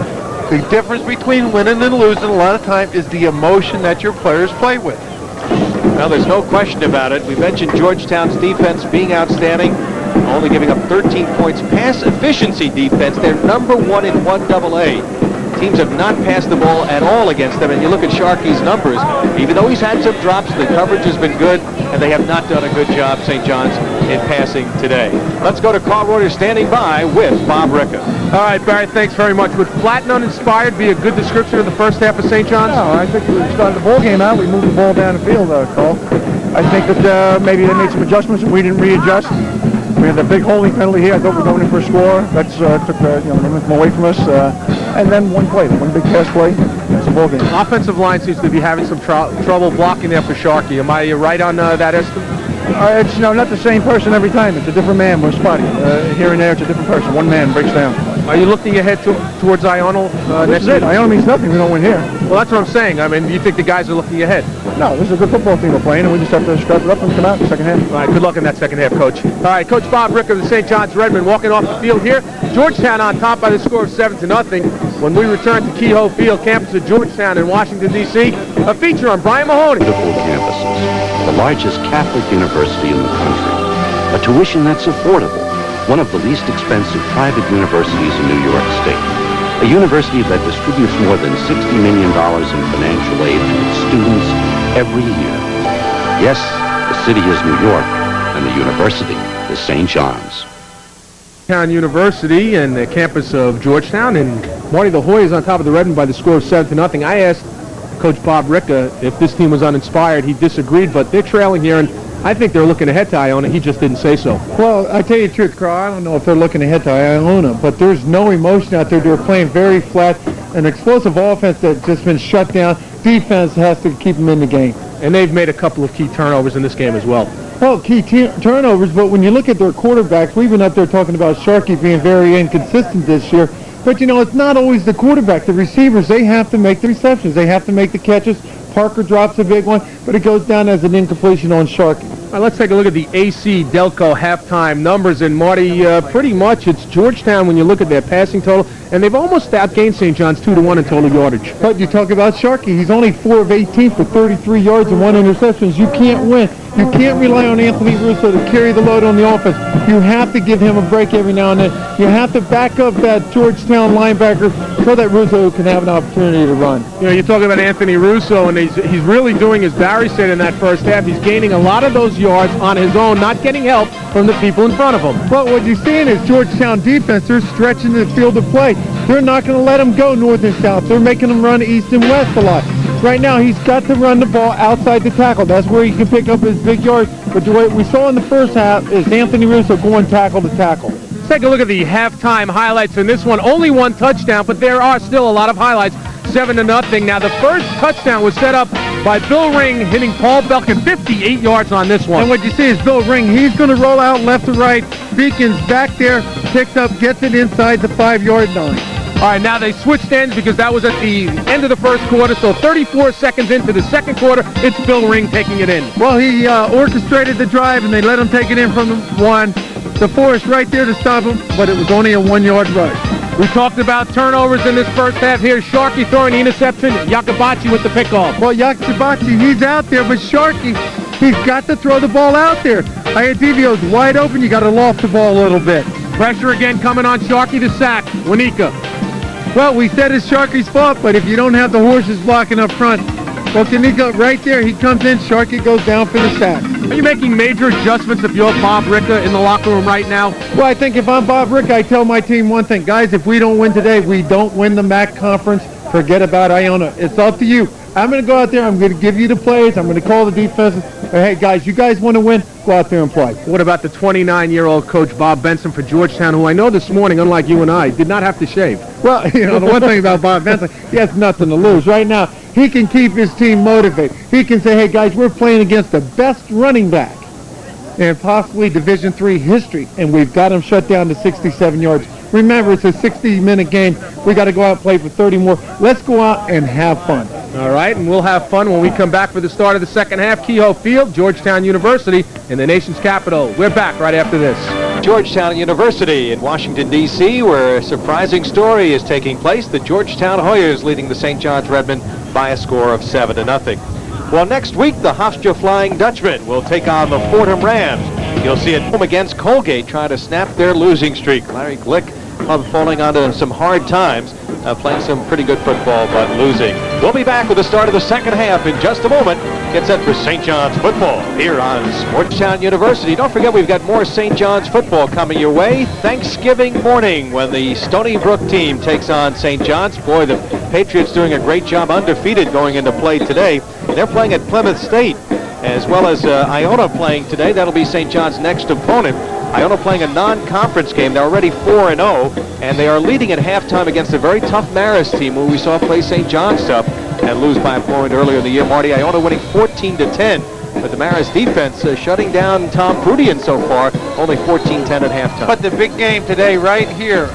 the difference between winning and losing a lot of time is the emotion that your players play with.
Well, there's no question about it. We mentioned Georgetown's defense being outstanding, only giving up 13 points. Pass efficiency defense, they're number 1 in 1AA. Teams have not passed the ball at all against them, and you look at Sharkey's numbers. Even though he's had some drops, the coverage has been good, and they have not done a good job, St. John's, in passing today. Let's go to Carl Reuter standing by with Bob Ricca.
All right, Barry, thanks very much. Would flat and uninspired be a good description of the first half of St. John's?
No, I think we started the ball game out. We moved the ball down the field, Carl. I think that maybe they made some adjustments and we didn't readjust. We had a big holding penalty here. I thought we were going in for a score. That's took the momentum away from us. And then one big pass play. That's a ball game.
Offensive line seems to be having some trouble blocking there for Sharkey. Am I right on that estimate?
It's not the same person every time. It's a different man. We're spotty. Here and there, it's a different person. One man breaks down.
Are you looking ahead towards Ionel
This
next
is it.
week?
Ionel means nothing. We don't win here.
Well, that's what I'm saying. I mean, do you think the guys are looking ahead?
No, this is a good football team we're playing, and we just have to strap it up and come out in the second half.
All right, good luck in that second half, Coach. All right, Coach Bob Ricca of the St. John's Redmen walking off the field here. Georgetown on top by the score of 7-0. When we return to Kehoe Field, campus of Georgetown in Washington, D.C., a feature on Brian Mahoney.
Beautiful campuses, the largest Catholic university in the country, a tuition that's affordable, one of the least expensive private universities in New York State, a university that distributes more than $60 million in financial aid to its students every year. Yes, the city is New York, and the university is St. John's.
University and the campus of Georgetown, and Marty, the Hoyas on top of the Redmen by the score of 7-0. I asked Coach Bob Ricca if this team was uninspired. He disagreed, but they're trailing here, and I think they're looking ahead to Iona. He just didn't say so.
Well, I tell you the truth, Carl, I don't know if they're looking ahead to Iona, but there's no emotion out there. They're playing very flat, an explosive offense that's just been shut down. Defense has to keep them in the game.
And they've made a couple of key turnovers in this game as well.
Well, key turnovers, but when you look at their quarterbacks, we've been up there talking about Sharkey being very inconsistent this year.
But, you know, it's not always the quarterback. The receivers, they have to make the receptions. They have to make the catches. Parker drops a big one, but it goes down as an incompletion on Sharkey.
All right, let's take a look at the AC Delco halftime numbers. And, Marty, pretty much it's Georgetown when you look at their passing total, and they've almost outgained St. John's 2-1 in total yardage.
But you talk about Sharkey. He's only 4 of 18 for 33 yards and 1 interception. You can't win. You can't rely on Anthony Russo to carry the load on the offense. You have to give him a break every now and then. You have to back up that Georgetown linebacker so that Russo can have an opportunity to run.
You know, you're talking about Anthony Russo, and he's really doing, as Barry said in that first half, he's gaining a lot of those yards on his own, not getting help from the people in front of him.
But what you're seeing is Georgetown defense, they're stretching the field of play. They're not going to let him go north and south. They're making him run east and west a lot. Right now, he's got to run the ball outside the tackle. That's where he can pick up his big yards. But the way we saw in the first half is Anthony Russo going tackle to tackle.
Let's take a look at the halftime highlights in this one. Only 1 touchdown, but there are still a lot of highlights. 7-0. Now, the first touchdown was set up by Bill Ring, hitting Paul Belkin 58 yards on this one.
And what you see is Bill Ring, he's going to roll out left to right. Beacon's back there, picks up, gets it inside the 5-yard line.
All right, now they switched ends because that was at the end of the first quarter, so 34 seconds into the second quarter, it's Bill Ring taking it in.
Well, he orchestrated the drive, and they let him take it in from the 1. The 4 is right there to stop him, but it was only a 1-yard rush.
We talked about turnovers in this first half. Here's Sharkey throwing the interception, Yakabachi with the pickoff.
Well, Yakabachi, he's out there, but Sharkey, he's got to throw the ball out there. Iadivio's wide open. You got to loft the ball a little bit.
Pressure again coming on Sharkey to sack. Wanika.
Well, we said it's Sharkey's fault, but if you don't have the horses blocking up front, well, Kanika right there, he comes in, Sharkey goes down for the sack.
Are you making major adjustments if you're Bob Ricka in the locker room right now?
Well, I think if I'm Bob Ricka, I tell my team one thing. Guys, if we don't win today, we don't win the MAC conference. Forget about Iona. It's up to you. I'm going to go out there. I'm going to give you the plays. I'm going to call the defense. Hey, guys, you guys want to win? Go out there and play.
What about the 29-year-old coach, Bob Benson, for Georgetown, who I know this morning, unlike you and I, did not have to shave?
Well, you know, the one thing about Bob Benson, he has nothing to lose. Right now, he can keep his team motivated. He can say, hey, guys, we're playing against the best running back in possibly Division III history, and we've got him shut down to 67 yards. Remember, it's a 60-minute game. We got to go out and play for 30 more. Let's go out and have fun.
All right, and we'll have fun when we come back for the start of the second half. Kehoe Field, Georgetown University in the nation's capital. We're back right after this.
Georgetown University in Washington, D.C., where a surprising story is taking place. The Georgetown Hoyas leading the St. John's Redmen by a score of 7-0. Well, next week, the Hofstra Flying Dutchmen will take on the Fordham Rams. You'll see it home against Colgate trying to snap their losing streak. Larry Glick falling onto some hard times, playing some pretty good football, but losing. We'll be back with the start of the second half in just a moment. Get set for St. John's football here on Georgetown University. Don't forget, we've got more St. John's football coming your way. Thanksgiving morning when the Stony Brook team takes on St. John's. Boy, the Patriots doing a great job, undefeated going into play today. They're playing at Plymouth State, as well as Iona playing today. That'll be St. John's next opponent. Iona playing a non-conference game. They're already 4-0, and they are leading at halftime against a very tough Marist team who we saw play St. John's tough and lose by a point earlier in the year. Marty, Iona winning 14-10, but the Marist defense shutting down Tom Prudian so far, only 14-10 at halftime.
But the big game today right here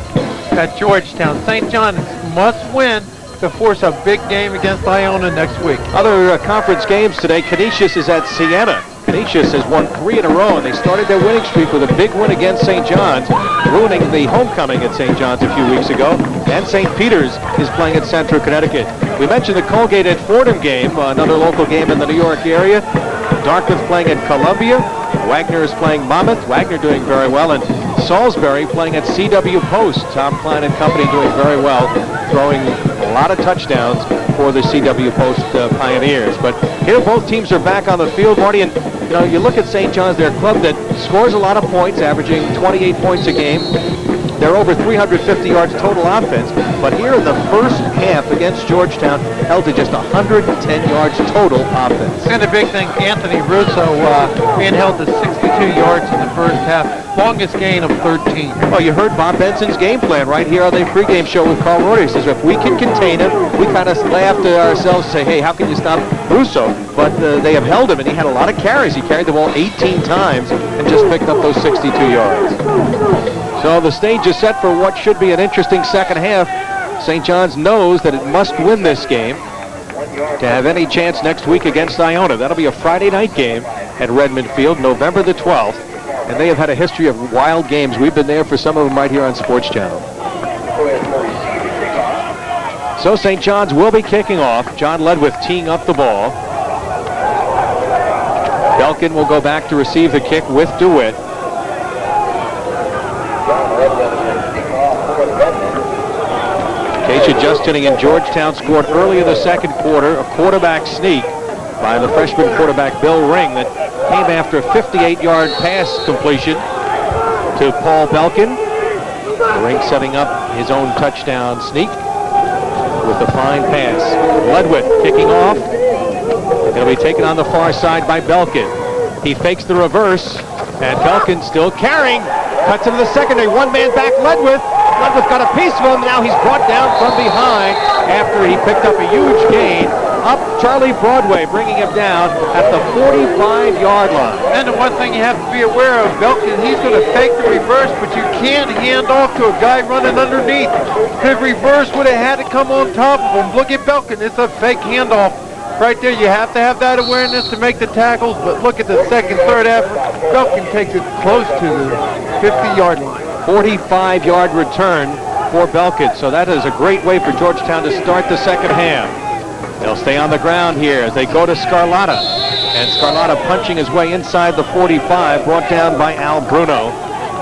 at Georgetown. St. John's must win to force a big game against Iona next week.
Other conference games today, Canisius is at Siena. Canisius has won 3 in a row, and they started their winning streak with a big win against St. John's, ruining the homecoming at St. John's a few weeks ago. And St. Peter's is playing at Central Connecticut. We mentioned the Colgate at Fordham game, another local game in the New York area. Dartmouth playing at Columbia. Wagner is playing Monmouth. Wagner doing very well. And Salisbury playing at CW Post. Tom Klein and company doing very well, throwing a lot of touchdowns for the CW Post Pioneers. But here both teams are back on the field, Marty, and you know, you look at St. John's, they're a club that scores a lot of points, averaging 28 points a game. They're over 350 yards total offense, but here in the first half against Georgetown, held to just 110 yards total offense.
And the big thing, Anthony Russo being held to 62 yards in the first half, longest gain of 13.
Well, you heard Bob Benson's game plan right here on the pregame show with Carl Reuter. He says if we can contain him, we kind of laugh to ourselves and say, hey, how can you stop Russo, but they have held him, and he had a lot of carries. He carried the ball 18 times and just picked up those 62 yards. So the stage is set for what should be an interesting second half. St. John's knows that it must win this game to have any chance next week against Iona. That'll be a Friday night game at Redmen Field, November the 12th. And they have had a history of wild games. We've been there for some of them right here on Sports Channel. So St. John's will be kicking off. John Ledwith teeing up the ball. Belkin will go back to receive the kick with DeWitt. Acacia just inning in Georgetown scored early in the second quarter, a quarterback sneak by the freshman quarterback Bill Ring that came after a 58-yard pass completion to Paul Belkin. Ring setting up his own touchdown sneak with a fine pass. Ledwith kicking off. It'll be taken on the far side by Belkin. He fakes the reverse, and Belkin still carrying. Cuts into the secondary. One man back, Ledwith. Ledwith got a piece of him. Now he's brought down from behind after he picked up a huge gain. Up Charlie Broadway, bringing him down at the 45-yard line.
And the one thing you have to be aware of, Belkin, he's going to fake the reverse, but you can't hand off to a guy running underneath. The reverse would have had to come on top of him. Look at Belkin. It's a fake handoff. Right there, you have to have that awareness to make the tackles, but look at the second, third effort. Belkin takes it close to the 50-yard line.
45-yard return for Belkin, so that is a great way for Georgetown to start the second half. They'll stay on the ground here as they go to Scarlatta. And Scarlatta punching his way inside the 45, brought down by Al Bruno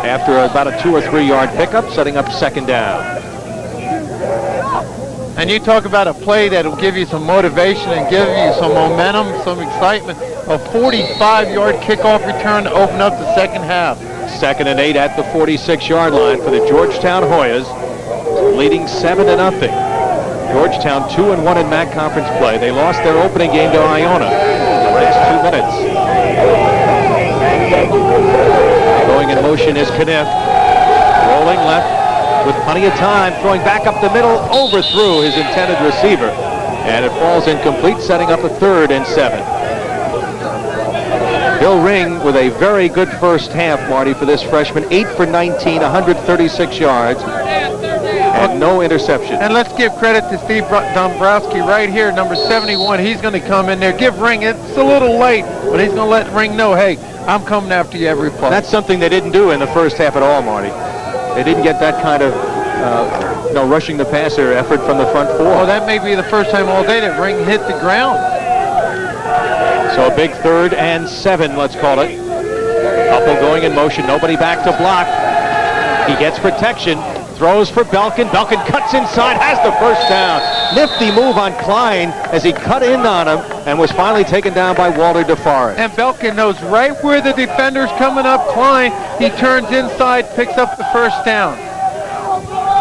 after about a 2 or 3 yard pickup, setting up second down.
And you talk about a play that will give you some motivation and give you some momentum, some excitement. A 45-yard kickoff return to open up the second half.
2nd and 8 at the 46-yard line for the Georgetown Hoyas, leading 7-0. Georgetown 2-1 in MAC conference play. They lost their opening game to Iona in the next 2 minutes. Going in motion is Kniff. Rolling left with plenty of time. Throwing back up the middle. Overthrew his intended receiver. And it falls incomplete, setting up a 3rd and 7. Bill Ring with a very good first half, Marty, for this freshman. 8 for 19, 136 yards. And no interception.
And let's give credit to Steve Dombrowski right here, number 71. He's going to come in there. Give Ring, it's a little late, but he's going to let Ring know, hey, I'm coming after you every play.
That's something they didn't do in the first half at all, Marty. They didn't get that kind of rushing the passer effort from the front four.
Well, that may be the first time all day that Ring hit the ground.
So a big 3rd and 7, let's call it. Couple going in motion, nobody back to block. He gets protection. Throws for Belkin. Belkin cuts inside, has the first down. Nifty move on Klein as he cut in on him and was finally taken down by Walter DeForest.
And Belkin knows right where the defender's coming up. Klein, he turns inside, picks up the first down.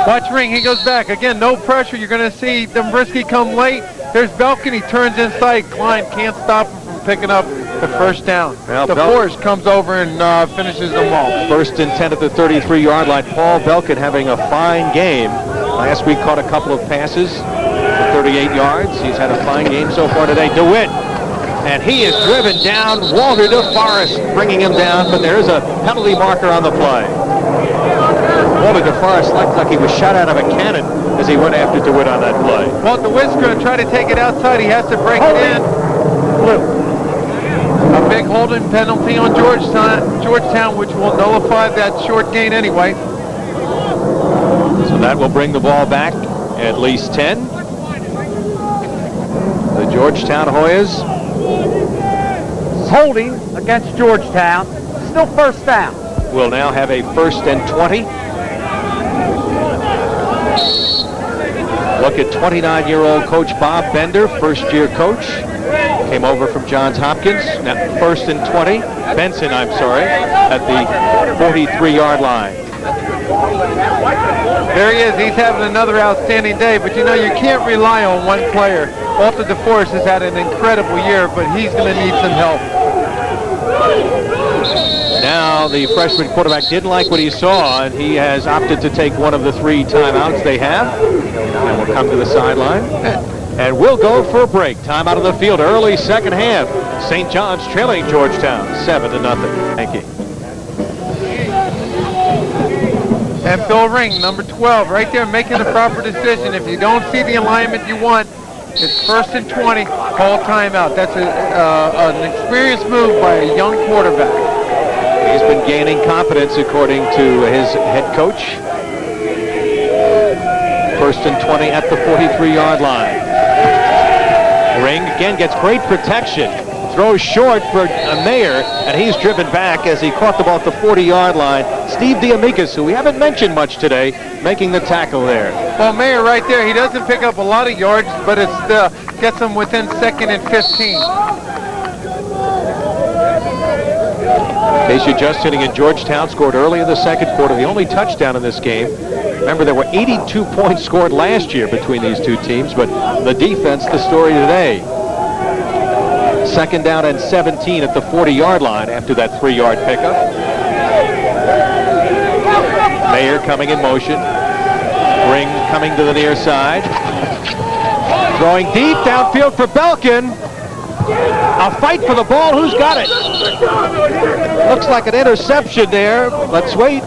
Watch Ring, he goes back. Again, no pressure. You're going to see Dombrowski come late. There's Belkin, he turns inside. Klein can't stop him from picking up the first down. Well, DeForest comes over and finishes them off. 1st and 10 at the 33-yard line. Paul Belkin having a fine game. Last week caught a couple of passes for 38 yards. He's had a fine game so far today. DeWitt, and he is driven down. Walter DeForest bringing him down, but there is a penalty marker on the play. Walter DeForest looked like he was shot out of a cannon as he went after DeWitt on that play. Well, DeWitt's going to try to take it outside. He has to break it in. Blue. A big holding penalty on Georgetown, which will nullify that short gain anyway.
So that will bring the ball back at least 10. The Georgetown Hoyas
holding against Georgetown. Still first down.
Will now have a 1st and 20. Look at 29-year-old coach Bob Bender, first-year coach. Came over from Johns Hopkins. Now 1st and 20. Benson, I'm sorry, at the 43-yard line.
There he is. He's having another outstanding day, but you know, you can't rely on one player. Walter DeForest has had an incredible year, but he's going to need some help.
Now the freshman quarterback didn't like what he saw, and he has opted to take one of the 3 timeouts they have, and will come to the sideline. And we'll go for a break. Time out of the field, early second half. St. John's trailing Georgetown 7-0. Thank you.
And Bill Ring, number 12, right there making the proper decision. If you don't see the alignment you want, it's 1st and 20, call timeout. That's an experienced move by a young quarterback.
He's been gaining confidence according to his head coach. 1st and 20 at the 43-yard line. Ring again gets great protection. Throws short for Mayer, and he's driven back as he caught the ball at the 40-yard line. Steve D'Amicus, who we haven't mentioned much today, making the tackle there.
Well, Mayer right there, he doesn't pick up a lot of yards, but it gets him within 2nd and 15.
In case you're just tuning in, Georgetown scored early in the second quarter, the only touchdown in this game. Remember, there were 82 points scored last year between these two teams, but the defense, the story today. 2nd down and 17 at the 40-yard line after that 3-yard pickup. Mayer coming in motion. Ring coming to the near side. Throwing deep downfield for Belkin. A fight for the ball. Who's got it? Looks like an interception there. Let's wait.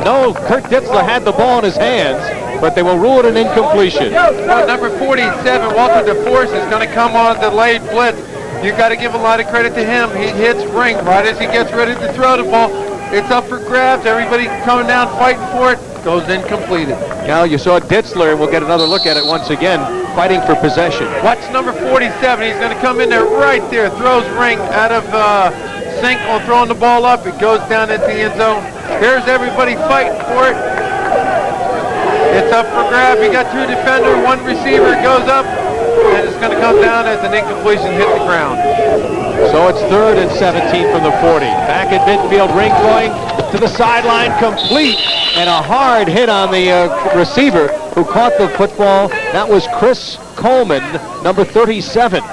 No, Kurt Ditzler had the ball in his hands, but they will rule it an incompletion.
Well, number 47, Walter DeForest, is going to come on a delayed blitz. You've got to give a lot of credit to him. He hits Ring right as he gets ready to throw the ball. It's up for grabs. Everybody coming down fighting for it. Goes incompleted.
Now you saw Ditzler, and we'll get another look at it once again, fighting for possession.
Watch number 47. He's going to come in there right there. Throws Ring out of sync on throwing the ball up. It goes down into the end zone. There's everybody fighting for it. It's up for grab. You got 2 defender, 1 receiver. It goes up, and it's going to come down as an incompletion, hit the ground.
So it's 3rd and 17 from the 40. Back at midfield, Ring throwing to the sideline, complete, and a hard hit on the receiver who caught the football. That was Chris Coleman, number 37,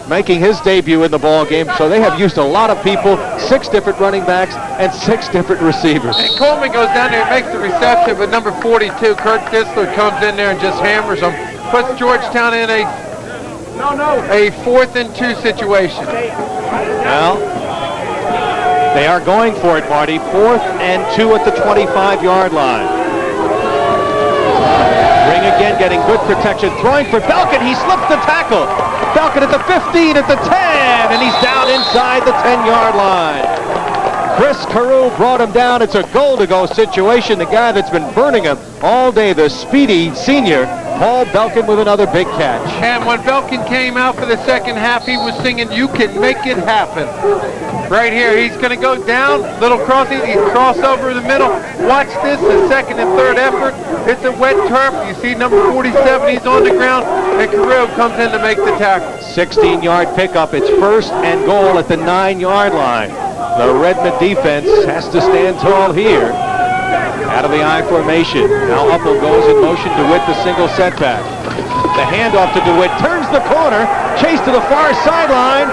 making his debut in the ball game. So they have used a lot of people, 6 different running backs and 6 different receivers.
And Coleman goes down there and makes the reception, but number 42, Kurt Ditzler, comes in there and just hammers him. Puts Georgetown in a 4th and 2 situation.
Well, they are going for it, Marty. 4th and 2 at the 25-yard line. Ring again getting good protection. Throwing for Belkin. He slips the tackle. Belkin at the 15, at the 10, and he's down inside the 10-yard line. Chris Carew brought him down. It's a goal-to-go situation. The guy that's been burning him all day, the speedy senior, Paul Belkin, with another big catch.
And when Belkin came out for the second half, he was singing, "You can make it happen." Right here, he's going to go down, little crossing, he cross over the middle. Watch this, the 2nd and 3rd effort. It's a wet turf. You see number 47, he's on the ground, and Carew comes in to make the tackle.
16-yard pickup. It's 1st and goal at the 9-yard line. The Redmen defense has to stand tall here. Out of the I formation. Now Uppel goes in motion. DeWitt the single setback. The handoff to DeWitt. Turns the corner. Chase to the far sideline.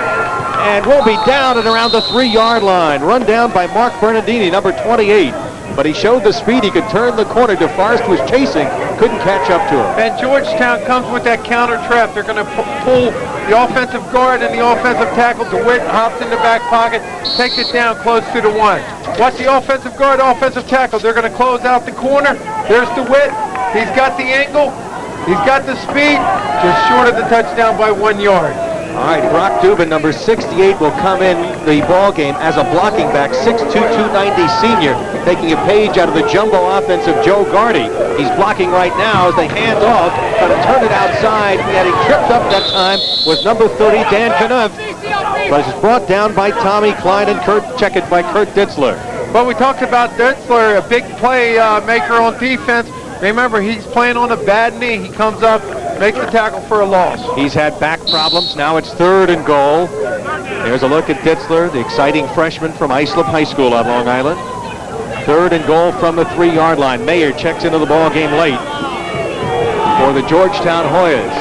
And will be down at around the 3-yard line. Run down by Mark Bernardini, number 28. But he showed the speed. He could turn the corner. DeForest was chasing. Couldn't catch up to him.
And Georgetown comes with that counter trap. They're going to pull the offensive guard and the offensive tackle. DeWitt hops in the back pocket. Takes it down close to the 1. Watch the offensive guard, offensive tackle. They're going to close out the corner. There's DeWitt. He's got the angle. He's got the speed. Just short of the touchdown by 1 yard.
All right, Brock Dubin, number 68, will come in the ball game as a blocking back, 6'2", 290 senior, taking a page out of the jumbo offense of Joe Gardy. He's blocking right now as they hand off, going to turn it outside. Getting tripped up that time was number 30, Dan Knuth, but it's brought down by Tommy Klein and check it by Kurt Ditzler.
But we talked about Ditzler, a big play maker on defense. Remember, he's playing on a bad knee. He comes up, makes the tackle for a loss.
He's had back problems. Now it's 3rd and goal. There's a look at Ditzler, the exciting freshman from Islip High School on Long Island. 3rd and goal from the 3-yard line. Mayer checks into the ball game late for the Georgetown Hoyas.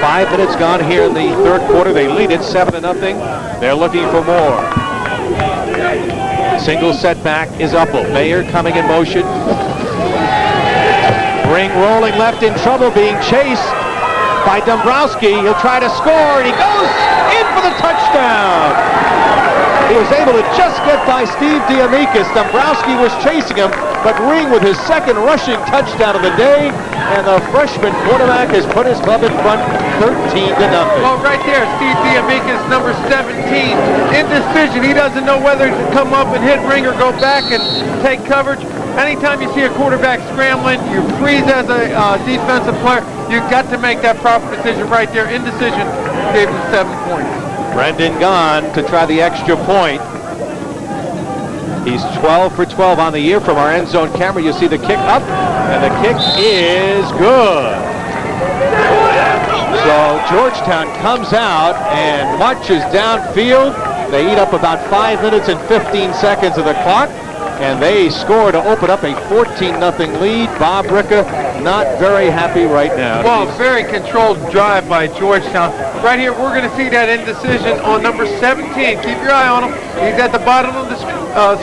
5 minutes gone here in the 3rd quarter. They lead it 7-0. They're looking for more. Single setback is Uppel. Mayer coming in motion. Ring rolling left, in trouble, being chased. by Dombrowski. He'll try to score, and he goes in for the touchdown. He was able to just get by Steve Diamikis. Dombrowski was chasing him, but Ring with his second rushing touchdown of the day, and the freshman quarterback has put his club in front 13-0.
Well, right there, Steve Diamikis, number 17, indecision. He doesn't know whether to come up and hit Ring or go back and take coverage. Anytime you see a quarterback scrambling, you freeze as a defensive player. You've got to make that proper decision right there. Indecision gave him 7 points.
Brendan Gahn to try the extra point. He's 12 for 12 on the year from our end zone camera. You see the kick up, and the kick is good. So Georgetown comes out and marches downfield. They eat up about 5 minutes and 15 seconds of the clock, and they score to open up a 14-0 lead. Bob Ricka not very happy right now.
Well, very controlled drive by Georgetown. Right here, we're going to see that indecision on number 17. Keep your eye on him. He's at the bottom of the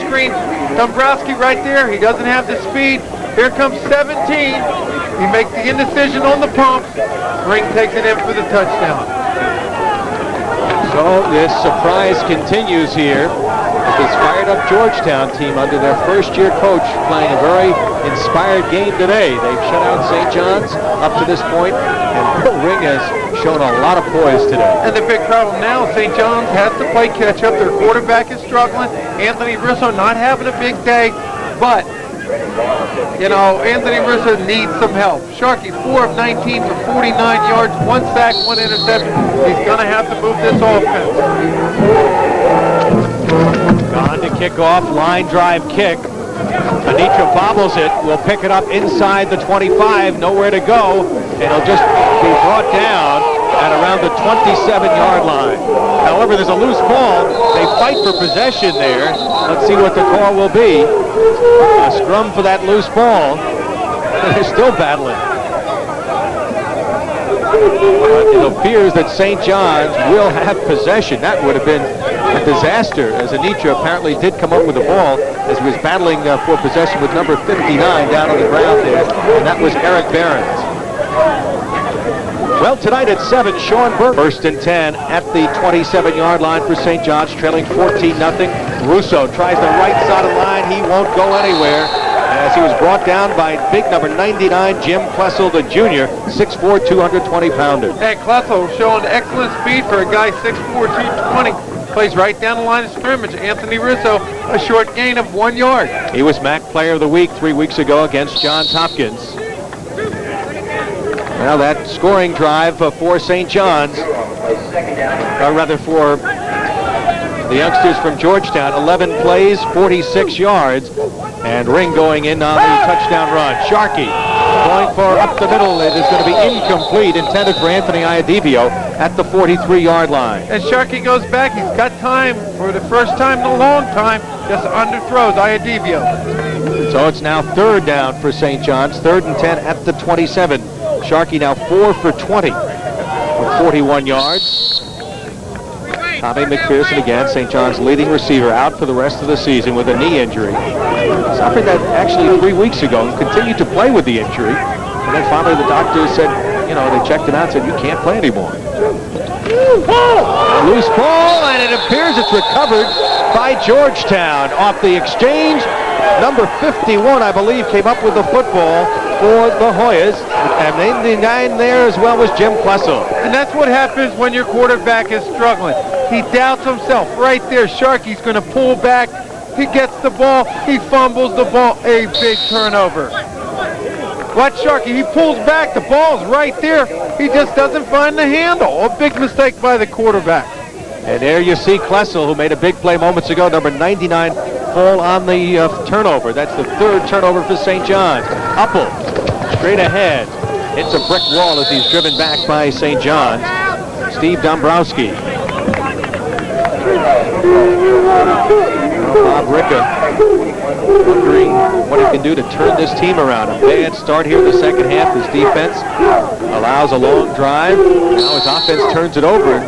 screen. Dombrowski right there. He doesn't have the speed. Here comes 17. He makes the indecision on the pump. Ring takes it in for the touchdown.
So this surprise continues here. This fired up Georgetown team under their first-year coach playing a very inspired game today. They've shut out St. John's up to this point, and Bill Ring has shown a lot of poise today.
And the big problem now, St. John's has to play catch-up. Their quarterback is struggling. Anthony Russo not having a big day, but, you know, Anthony Russo needs some help. Sharkey, 4 of 19 for 49 yards, 1 sack, 1 interception. He's going to have to move this offense.
Gone to kick off, line drive kick. Anitra bobbles it, will pick it up inside the 25, nowhere to go, and it'll just be brought down at around the 27-yard line. However, there's a loose ball. They fight for possession there. Let's see what the call will be. A scrum for that loose ball. They're still battling. But it appears that St. John's will have possession. That would have been a disaster, as Anitra apparently did come up with the ball as he was battling for possession with number 59 down on the ground there, and that was Eric Behrens. Well, tonight at 7, Sean Burke. 1st and 10 at the 27-yard line for St. John's, trailing 14-0. Russo tries the right side of the line. He won't go anywhere, as he was brought down by big number 99, Jim Klessel, the junior, 6'4", 220-pounder.
Hey, Klessel showing excellent speed for a guy 6'4", 220. Plays right down the line of scrimmage. Anthony Russo, a short gain of 1 yard.
He was MAC Player of the Week 3 weeks ago against Johns Hopkins. Well, that scoring drive for St. John's, or rather for the youngsters from Georgetown, 11 plays, 46 yards, and Ring going in on the touchdown run. Sharkey going for up the middle. It is going to be incomplete, intended for Anthony Iadivio at the 43-yard line.
And Sharkey goes back. He's got time for the first time in a long time. Just underthrows Iadivio.
So it's now 3rd down for St. John's, 3rd and 10 at the 27. Sharkey now 4 for 20 with 41 yards. Tommy McPherson again, St. John's leading receiver, out for the rest of the season with a knee injury. Suffered that actually 3 weeks ago and continued to play with the injury. And then finally the doctors said, you know, they checked him out and said, you can't play anymore. Loose ball, and it appears it's recovered by Georgetown off the exchange. Number 51, I believe, came up with the football for the Hoyas, and 99 there as well was Jim Klessel.
And that's what happens when your quarterback is struggling. He doubts himself. Right there, Sharkey's going to pull back. He gets the ball. He fumbles the ball. A big turnover. Watch Sharkey. He pulls back. The ball's right there. He just doesn't find the handle. A big mistake by the quarterback.
And there you see Klessel, who made a big play moments ago, number 99, fall on the turnover. That's the 3rd turnover for St. John's. Uppel, straight ahead. Hits a brick wall as he's driven back by St. John's. Steve Dombrowski. Bob Ricka wondering what he can do to turn this team around. A bad start here in the second half. His defense allows a long drive. Now his offense turns it over.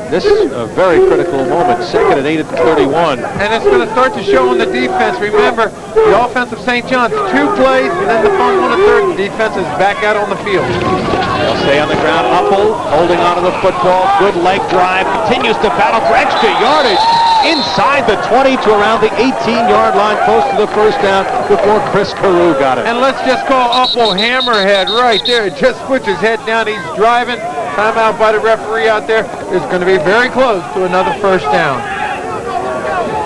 This is a very critical moment. Second and 8 at the 31.
And it's going to start to show on the defense. Remember, the offense of St. John's, 2 plays, and then the fumble on the third. The defense is back out on the field.
They'll stay on the ground. Uppel holding onto the football. Good leg drive. Continues to battle for extra yardage. Inside the 20 to around the 18-yard line, close to the first down before Chris Carew got it.
And let's just call Uppel hammerhead right there. Just puts his head down. He's driving. Timeout by the referee out there. Is going to be very close to another first down.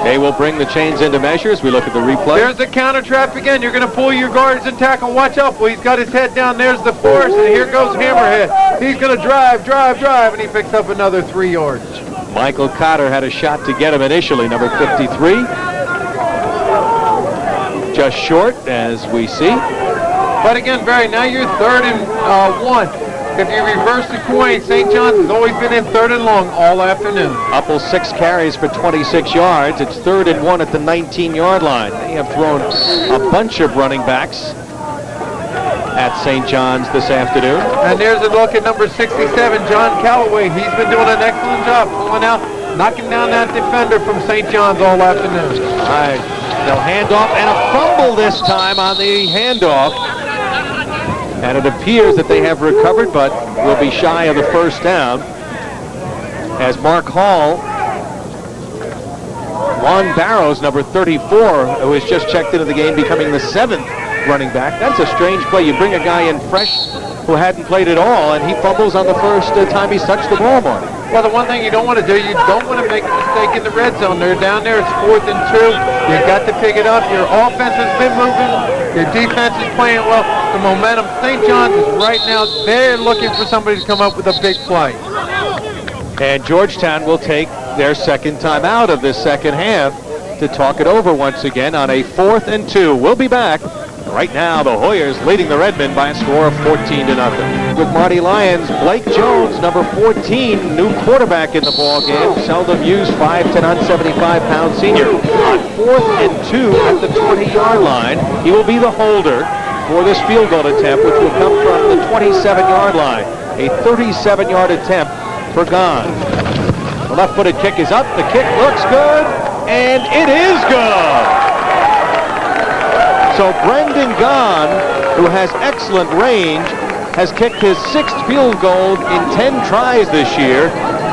They will bring the chains into measure as we look at the replay.
There's the counter trap again. You're going to pull your guards and tackle. Watch out. Well, he's got his head down. There's the force, and here goes Hammerhead. He's going to drive, and he picks up another 3 yards.
Michael Cotter had a shot to get him initially, number 53. Just short, as we see.
But again, Barry, now you're 3rd and 1. If you reverse the coin, St. John's has always been in 3rd and long all afternoon.
Uppel 6 carries for 26 yards. It's 3rd and 1 at the 19-yard line. They have thrown a bunch of running backs at St. John's this afternoon.
And there's a look at number 67, John Calloway. He's been doing an excellent job pulling out, knocking down that defender from St. John's all afternoon.
All right, they'll hand off, and a fumble this time on the handoff. And it appears that they have recovered, but will be shy of the first down. As Mark Hall, Juan Barrows, number 34, who has just checked into the game, becoming the 7th running back. That's a strange play. You bring a guy in fresh who hadn't played at all, and he fumbles on the first time he's touched the ball, Marty.
Well, the one thing you don't want to do, you don't want to make a mistake in the red zone. They're down there. It's 4th and 2. You've got to pick it up. Your offense has been moving. Your defense is playing well. The momentum. St. John's is right now, they're looking for somebody to come up with a big play.
And Georgetown will take their second time out of this second half to talk it over once again on a 4th and 2. We'll be back. Right now, the Hoyers leading the Redmen by a score of 14-0. With Marty Lyons, Blake Jones, number 14, new quarterback in the ball game. Seldom used, 5'10", 175-pound senior. On 4th and 2 at the 20-yard line, he will be the holder for this field goal attempt, which will come from the 27-yard line. A 37-yard attempt for Gahn. The left-footed kick is up. The kick looks good, and it is good. So Brendan Gahn, who has excellent range, has kicked his 6th field goal in 10 tries this year,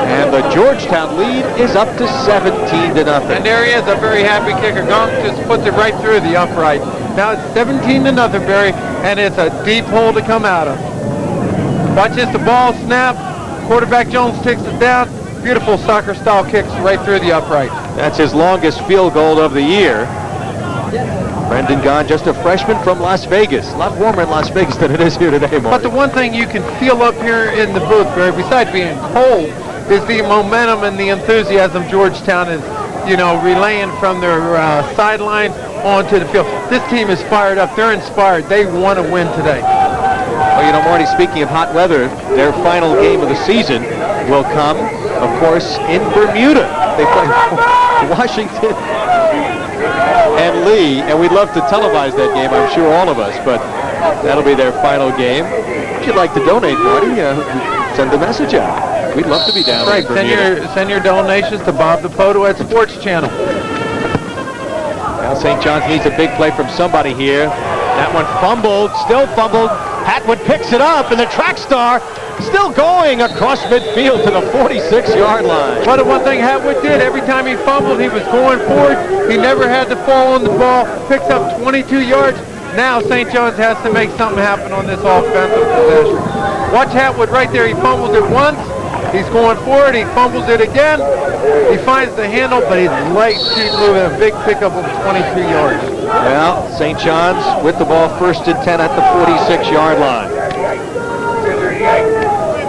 and the Georgetown lead is up to 17-0.
And there he is, a very happy kicker. Gahn just puts it right through the upright. Now it's 17-0, Barry, and it's a deep hole to come out of. Watch this, the ball snap. Quarterback Jones takes it down. Beautiful soccer-style kicks right through the upright.
That's his longest field goal of the year. Brendan Gahn, just a freshman from Las Vegas. A lot warmer in Las Vegas than it is here today, Marty.
But the one thing you can feel up here in the booth, Barry, besides being cold, is the momentum and the enthusiasm Georgetown is, relaying from their sidelines onto the field. This team is fired up. They're inspired. They want to win today.
Well, Marty, speaking of hot weather, their final game of the season will come, of course, in Bermuda. They play Washington and Lee, and we'd love to televise that game, I'm sure all of us, but that'll be their final game. If you'd like to donate, Marty, send a message out. We'd love to be down there.
Right, send your donations to Bob DePoto at Sports Channel.
Now St. John's needs a big play from somebody here. That one fumbled, still fumbled. Hatwood picks it up, and the track star still going across midfield to the 46-yard line.
But the one thing Hatwood did, every time he fumbled, he was going forward. He never had to fall on the ball. Picks up 22 yards. Now St. John's has to make something happen on this offensive possession. Watch Hatwood right there. He fumbles it once. He's going forward. He fumbles it again. He finds the handle, but his legs keep moving. A big pickup of 23 yards.
Well, St. John's with the ball 1st and 10 at the 46-yard line.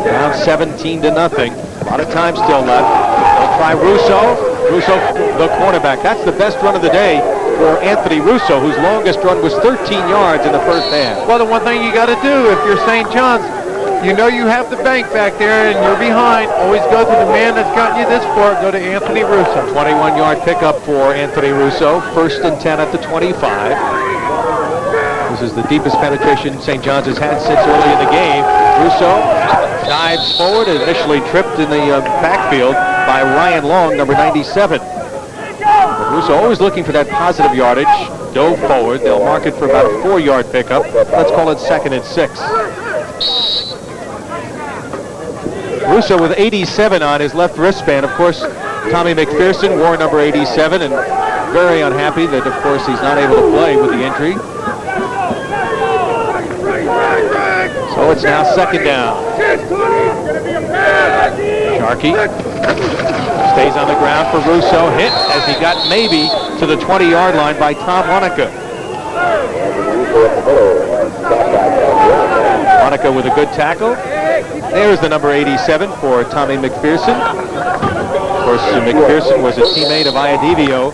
Down 17-0. A lot of time still left. They'll try Russo. Russo, the cornerback. That's the best run of the day for Anthony Russo, whose longest run was 13 yards in the first half.
Well, the one thing you got to do if you're St. John's, you have the bank back there and you're behind. Always go to the man that's gotten you this far. Go to Anthony Russo.
21-yard pickup for Anthony Russo. 1st and 10 at the 25. This is the deepest penetration St. John's has had since early in the game. Russo dives forward, initially tripped in the backfield. by Ryan Long, number 97. But Russo always looking for that positive yardage. Dove forward. They'll mark it for about a 4-yard pickup. Let's call it 2nd and 6. Russo with 87 on his left wristband. Of course, Tommy McPherson wore number 87 and very unhappy that, of course, he's not able to play with the injury. So it's now 2nd down. Sharkey stays on the ground for Russo. Hit as he got maybe to the 20-yard line by Tom Wanaka. Wanaka with a good tackle. There's the number 87 for Tommy McPherson. Of course, McPherson was a teammate of Iadivio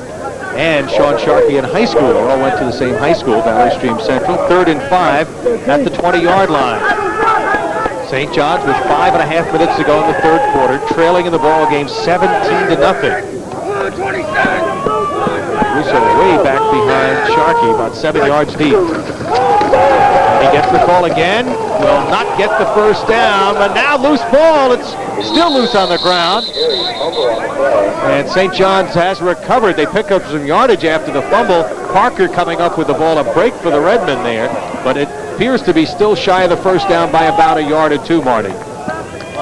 and Sean Sharkey in high school. They all went to the same high school, Valley Stream Central. 3rd and 5 at the 20-yard line. St. John's with 5.5 minutes to go in the 3rd quarter, trailing in the ball game 17-0. Russo way back behind Sharkey, about 7 yards deep. He gets the call again, will not get the first down, but now loose ball. It's still loose on the ground. And St. John's has recovered. They pick up some yardage after the fumble. Parker coming up with the ball, a break for the Redmen there, but it appears to be still shy of the first down by about a yard or two, Marty.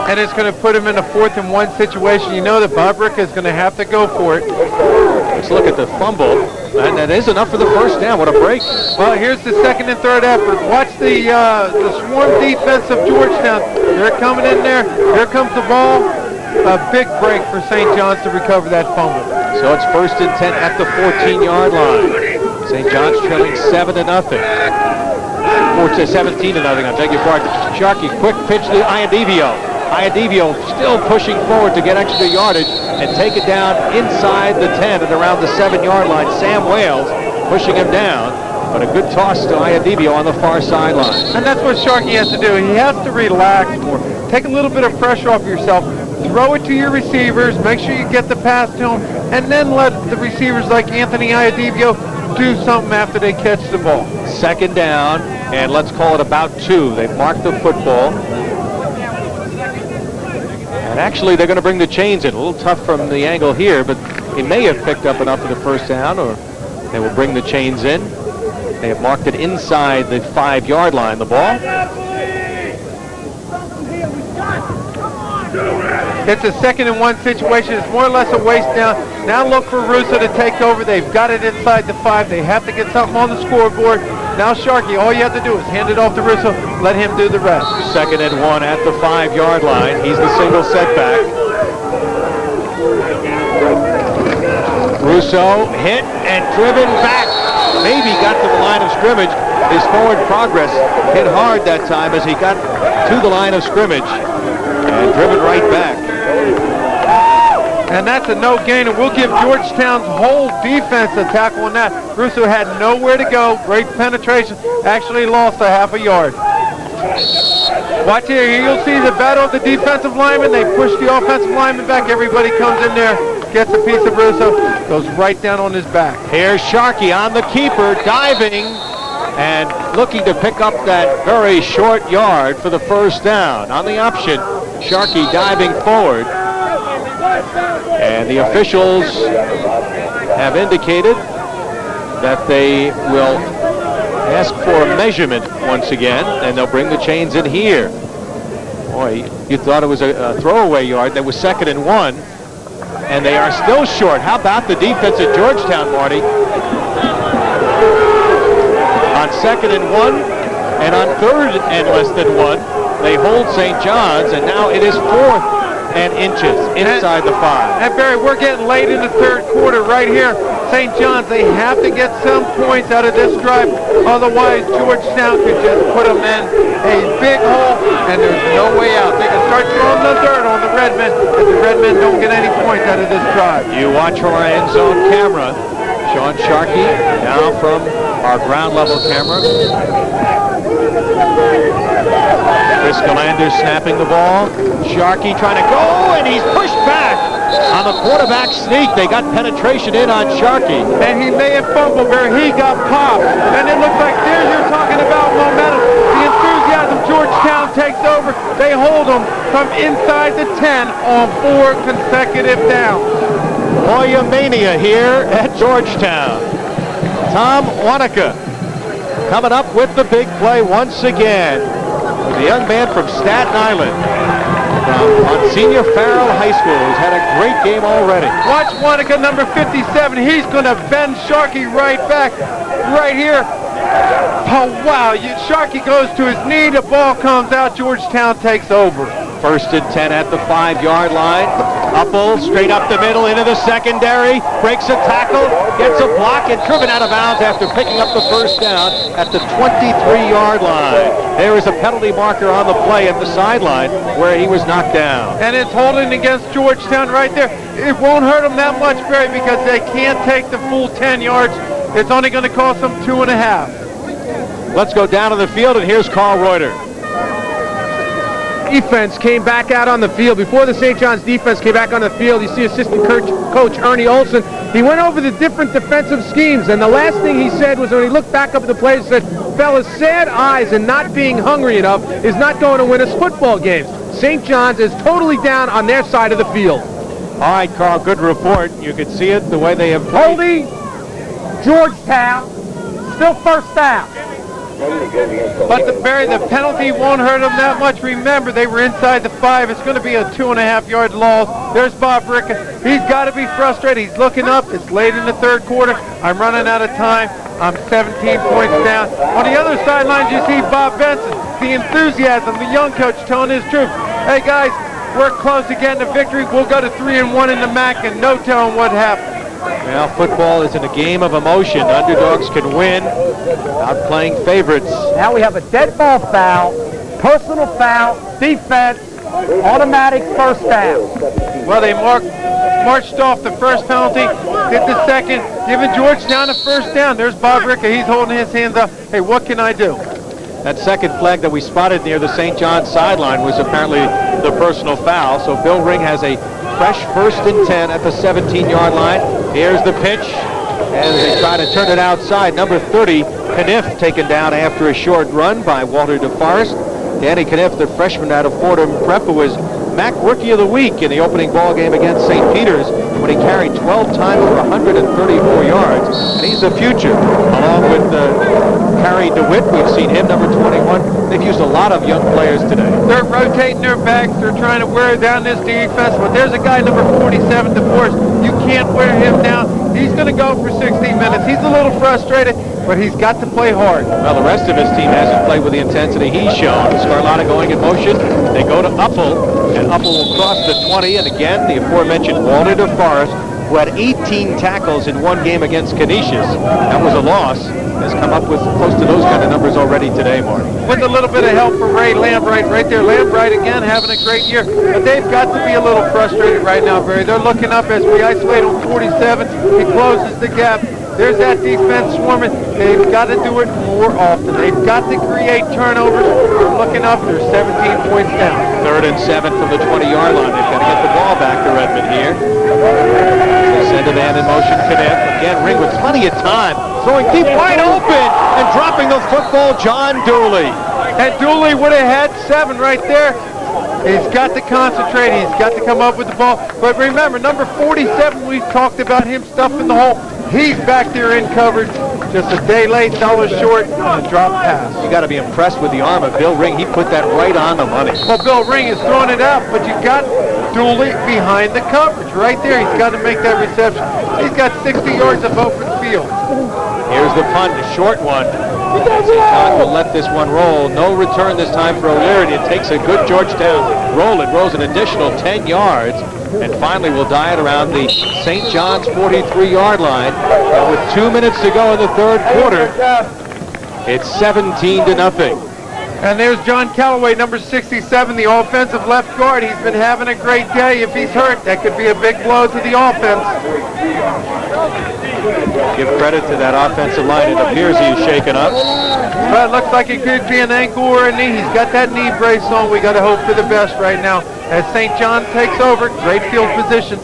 And it's going to put him in a 4th and 1 situation. You know that Bobrick is going to have to go for it.
Let's look at the fumble. And that is enough for the first down. What a break.
Well, here's the 2nd and 3rd effort. Watch the swarm defense of Georgetown. They're coming in there. Here comes the ball. A big break for St. John's to recover that fumble.
So it's 1st and 10 at the 14-yard line. St. John's trailing 7-0. 17-0, I beg your pardon. Sharkey, quick pitch to Iadivio. Iadivio still pushing forward to get extra yardage and take it down inside the 10 at around the 7-yard line. Sam Wales pushing him down, but a good toss to Iadivio on the far sideline.
And that's what Sharkey has to do. He has to relax more. Take a little bit of pressure off yourself. Throw it to your receivers. Make sure you get the pass to them. And then let the receivers like Anthony Iadivio do something after they catch the ball.
2nd down, and let's call it about 2. They've marked the football. And actually, they're going to bring the chains in. A little tough from the angle here, but he may have picked up enough for the first down, or they will bring the chains in. They have marked it inside the 5-yard line, the ball.
It's a 2nd and 1 situation. It's more or less a waste down. Now look for Russo to take over. They've got it inside the 5. They have to get something on the scoreboard. Now Sharkey, all you have to do is hand it off to Russo. Let him do the rest.
2nd and 1 at the 5-yard line. He's the single setback. Russo hit and driven back. Maybe got to the line of scrimmage. His forward progress hit hard that time as he got to the line of scrimmage and driven right back.
And that's a no gainer. We'll give Georgetown's whole defense a tackle on that. Russo had nowhere to go. Great penetration. Actually lost a half a yard. Watch here. Here you'll see the battle of the defensive linemen. They push the offensive lineman back. Everybody comes in there, gets a piece of Russo, goes right down on his back.
Here's Sharkey on the keeper, diving and looking to pick up that very short yard for the first down. On the option, Sharkey diving forward. And the officials have indicated that they will ask for a measurement once again, and they'll bring the chains in here. Boy, you thought it was a throwaway yard. That was 2nd and 1, and they are still short. How about the defense at Georgetown, Marty? On 2nd and 1, and on 3rd and less than 1, they hold St. John's, and now it is 4th and inches inside the 5.
And Barry, we're getting late in the 3rd quarter right here. St. John's, they have to get some points out of this drive. Otherwise, Georgetown could just put them in a big hole, and there's no way out. They can start throwing the dirt on the Redmen if the Redmen don't get any points out of this drive.
You watch from our end zone camera. Sean Sharkey now from our ground level camera. Chris Galander snapping the ball. Sharkey trying to go, and he's pushed back on the quarterback sneak. They got penetration in on Sharkey.
And he may have fumbled where he got popped. And it looks like there you're talking about momentum. The enthusiasm, Georgetown takes over. They hold them from inside the 10 on 4 consecutive downs.
Warrior Mania here at Georgetown. Tom Wanaka coming up with the big play once again. The young man from Staten Island, from Monsignor Farrell High School, who's had a great game already.
Watch Wanaka, number 57. He's going to bend Sharkey right back, right here. Oh, wow. Sharkey goes to his knee. The ball comes out. Georgetown takes over.
1st and 10 at the 5-yard line. Uppel straight up the middle into the secondary. Breaks a tackle. Gets a block and driven out of bounds after picking up the first down at the 23-yard line. There is a penalty marker on the play at the sideline where he was knocked down.
And it's holding against Georgetown right there. It won't hurt them that much, Barry, because they can't take the full 10 yards. It's only going to cost them 2.5.
Let's go down to the field, and here's Carl Reuter.
Defense came back out on the field. Before the St. John's defense came back on the field, you see assistant coach Ernie Olson. He went over the different defensive schemes, and the last thing he said was when he looked back up at the plays, he said, fellas, sad eyes and not being hungry enough is not going to win us football games. St. John's is totally down on their side of the field.
All right, Carl, good report. You can see it the way they have played.
Holding Georgetown, still first down.
But the penalty won't hurt them that much. Remember, they were inside the 5. It's going to be a 2.5-yard loss. There's Bob Ricca. He's got to be frustrated. He's looking up. It's late in the 3rd quarter. I'm running out of time. I'm 17 points down. On the other sidelines, you see Bob Benson. The enthusiasm, the young coach telling his truth. Hey, guys, we're close to getting a victory. We'll go to 3-1 in the MAC and no telling what happened.
Well, football is in a game of emotion. Underdogs can win, outplaying favorites.
Now we have a dead ball foul, personal foul, defense, automatic first down.
Well, they marched off the first penalty, did the second, giving Georgetown a first down. There's Bob Ricca. He's holding his hands up. Hey, what can I do?
That second flag that we spotted near the St. John's sideline was apparently the personal foul. So Bill Ring has a fresh 1st and 10 at the 17-yard line. Here's the pitch as they try to turn it outside. Number 30, Kniff, taken down after a short run by Walter DeForest. Danny Kniff, the freshman out of Fordham Prep, who was MAC Rookie of the Week in the opening ball game against St. Peter's when he carried 12 times for 134 yards. And he's the future, along with Harry DeWitt. We've seen him, number 21. They've used a lot of young players today.
They're rotating their backs. They're trying to wear down this defense. But there's a guy, number 47, DeForest. You can't wear him down. He's going to go for 60 minutes. He's a little frustrated, but he's got to play hard.
Well, the rest of his team hasn't played with the intensity he's shown. Scarlatti going in motion. They go to Uppel, and Uppel will cross the 20. And again, the aforementioned Walter DeForest, who had 18 tackles in one game against Canisius. That was a loss. Has come up with close to those kind of numbers already today, Marty.
With a little bit of help from Ray Lambright right there. Lambright again having a great year. But they've got to be a little frustrated right now, Barry. They're looking up as we isolate on 47. He closes the gap. There's that defense swarming. They've got to do it more often. They've got to create turnovers. They're looking up. They're 17 points down.
3rd and 7 from the 20-yard line. They've got to get the ball back to Redmond here. They send a man in motion. Kniff. Again, Ring with plenty of time. Throwing deep, wide open, and dropping the football, John Dooley.
And Dooley would have had 7 right there. He's got to concentrate. He's got to come up with the ball. But remember, number 47, we've talked about him stuffing the hole. He's back there in coverage. Just a day late, dollar short, and a drop pass.
You got to be impressed with the arm of Bill Ring. He put that right on the money.
Well, Bill Ring is throwing it out, but you got Dooley behind the coverage. Right there, he's got to make that reception. He's got 60 yards of open field.
Here's the punt, a short one. John will let this one roll. No return this time for O'Leary. It takes a good Georgetown roll. It rolls an additional 10 yards. And finally will die at around the St. John's 43-yard line. And with 2 minutes to go in the 3rd quarter, it's 17-0.
And there's John Callaway, number 67, the offensive left guard. He's been having a great day. If he's hurt, that could be a big blow to the offense.
Give credit to that offensive line. It appears he's shaken up.
But it looks like it could be an ankle or a knee. He's got that knee brace on. We got to hope for the best right now. As St. John takes over, great field position.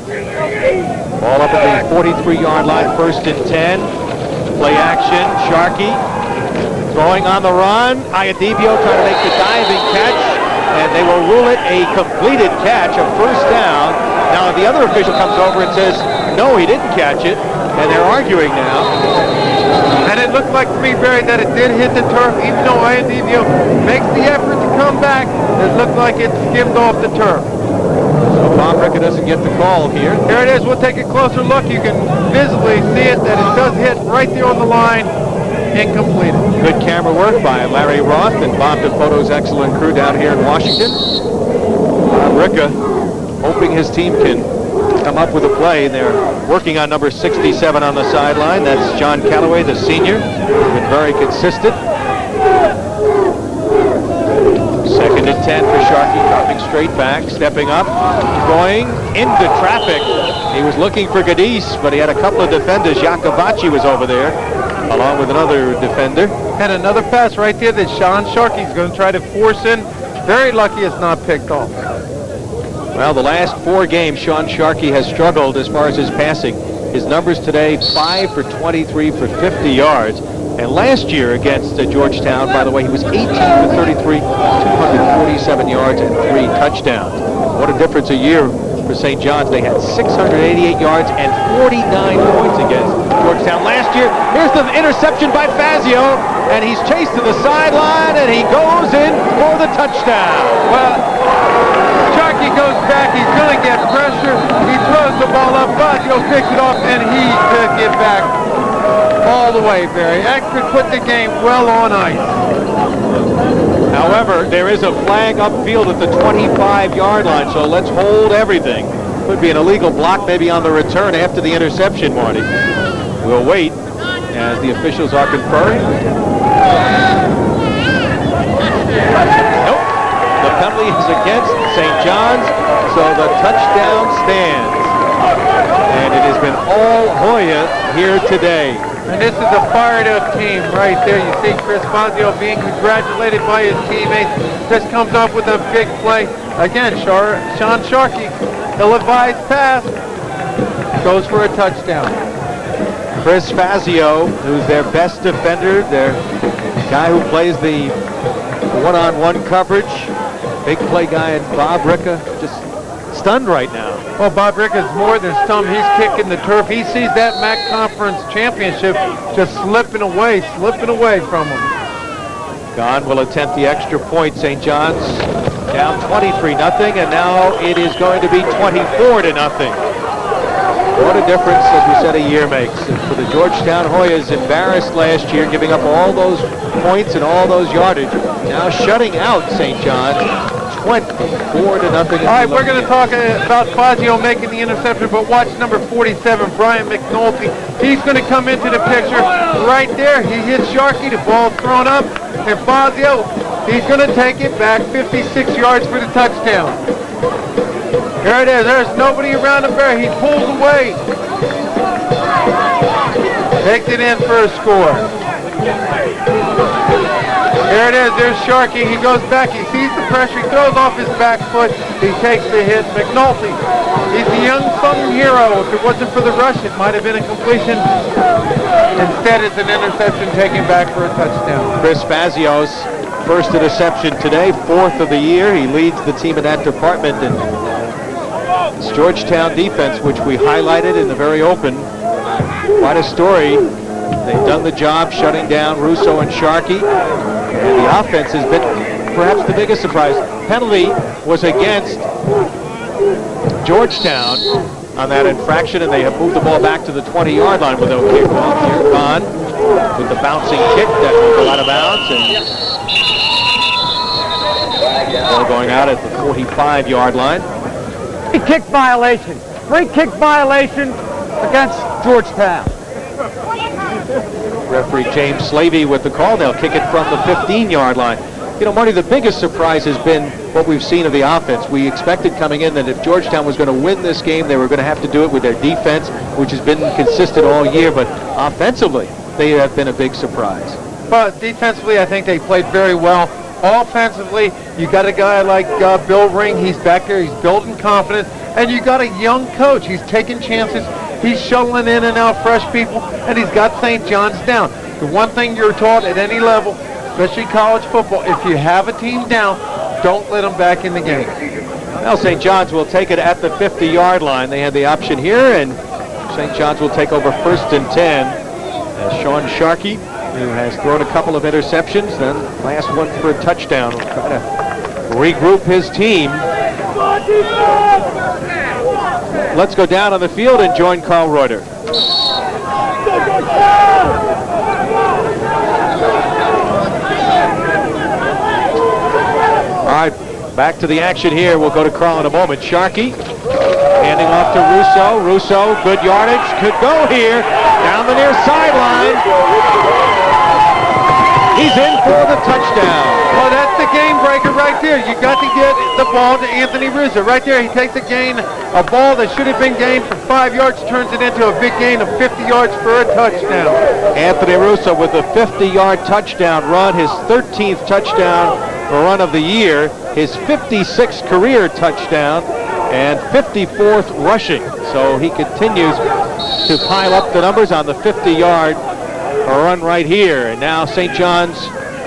Ball up at the 43-yard line, 1st and 10. Play action, Sharkey throwing on the run. Iadibio trying to make the diving catch. and they will rule it a completed catch, a first down. Now the other official comes over and says, no, he didn't catch it, and they're arguing now.
And it looked like to me, Barry, that it did hit the turf, even though Iandivio makes the effort to come back. It looked like it skimmed off the turf.
So Bob Ricca doesn't get the call here.
Here it is. We'll take a closer look. You can visibly see it, that it does hit right there on the line. Incomplete.
Good camera work by Larry Roth and Bob DeFoto's excellent crew down here in Washington. Bob Ricca hoping his team can come up with a play. They're working on number 67 on the sideline. That's John Calloway, the senior. Been very consistent. Second and 10 for Sharkey, dropping straight back, stepping up, going into traffic. He was looking for Gadis, but he had a couple of defenders. Jakubacci was over there, along with another defender.
And another pass right there that Sean Sharkey's going to try to force in. Very lucky it's not picked off.
Well, the last 4 games, Sean Sharkey has struggled as far as his passing. His numbers today, 5 for 23 for 50 yards. And last year against Georgetown, by the way, he was 18 for 33, 247 yards and 3 touchdowns. What a difference a year for St. John's. They had 688 yards and 49 points against Georgetown last year. Here's the interception by Fazio, and he's chased to the sideline, and he goes in for the touchdown.
Well, Sharkey goes back. He's going to get pressure. He throws the ball up. Fazio picks it off, and he took it back all the way, Barry. That could put the game well on ice.
However, there is a flag upfield at the 25-yard line, so let's hold everything. Could be an illegal block maybe on the return after the interception, Marty. We'll wait as the officials are conferring. Nope. The penalty is against St. John's, so the touchdown stands. And it has been all Hoya here today.
And this is a fired-up team right there. You see Chris Fazio being congratulated by his teammates. Just comes up with a big play. Again, Sean Sharkey, ill-advised pass, goes for a touchdown.
Chris Fazio, who's their best defender, their guy who plays the one-on-one coverage, big play guy, and Bob Ricca just stunned right now.
Well, Bob Ricca's more than stunned. He's kicking the turf. He sees that MAC Conference championship just slipping away from him.
Gahn will attempt the extra point. St. John's down 23-0, and now it is going to be 24-0. What a difference, as we said, a year makes. And for the Georgetown Hoyas, embarrassed last year, giving up all those points and all those yardage, now shutting out St. John's. 24-0.
All right, we're going to talk about Fazio making the interception, but watch number 47, Brian McNulty. He's going to come into the picture right there. He hits Sharkey, the ball thrown up, and Fazio, he's going to take it back 56 yards for the touchdown. Here it is. There's nobody around the bear. He pulls away. Takes it in for a score. There it is. There's Sharkey. He goes back. He sees the pressure. He throws off his back foot. He takes the hit. McNulty, he's the unsung hero. If it wasn't for the rush, it might have been a completion. Instead, it's an interception taken back for a touchdown.
Chris Fazio's first interception today, 4th of the year. He leads the team in that department. And this Georgetown defense, which we highlighted in the very open, quite a story. They've done the job shutting down Russo and Sharkey. And the offense has been perhaps the biggest surprise. Penalty was against Georgetown on that infraction, and they have moved the ball back to the 20-yard line with no kickoff. Here, Gahn with the bouncing kick that will go out of bounds, and ball going out at the 45-yard line.
Free kick violation. Free kick violation against Georgetown.
Referee James Slavey with the call. They'll kick it from the 15-yard line. You know, Marty, the biggest surprise has been what we've seen of the offense. We expected coming in that if Georgetown was going to win this game, they were going to have to do it with their defense, which has been consistent all year. But offensively, they have been a big surprise.
But defensively, I think they played very well. Offensively, you got a guy like Bill Ring. He's back there. He's building confidence. And you got a young coach. He's taking chances. He's shuttling in and out fresh people, and he's got St. John's down. The one thing you're taught at any level, especially college football, if you have a team down, Don't let them back in the game.
Well, St. John's will take it at the 50-yard line. They had the option here, and St. John's will take over 1st and 10. As Sean Sharkey, who has thrown a couple of interceptions, then last one for a touchdown, will try to regroup his team. Let's go down on the field and join Carl Reuter. All right, back to the action here. We'll go to Carl in a moment. Sharkey handing off to Russo. Russo, good yardage, could go here. Down the near sideline. He's in for the touchdown.
Well, that's the game breaker right there. You got to get the ball to Anthony Russo. Right there, he takes a gain, a ball that should have been gained for 5 yards, turns it into a big gain of 50 yards for a touchdown.
Anthony Russo with a 50-yard touchdown run, his 13th touchdown run of the year, his 56th career touchdown, and 54th rushing. So he continues to pile up the numbers on the 50-yard run right here. And now St. John's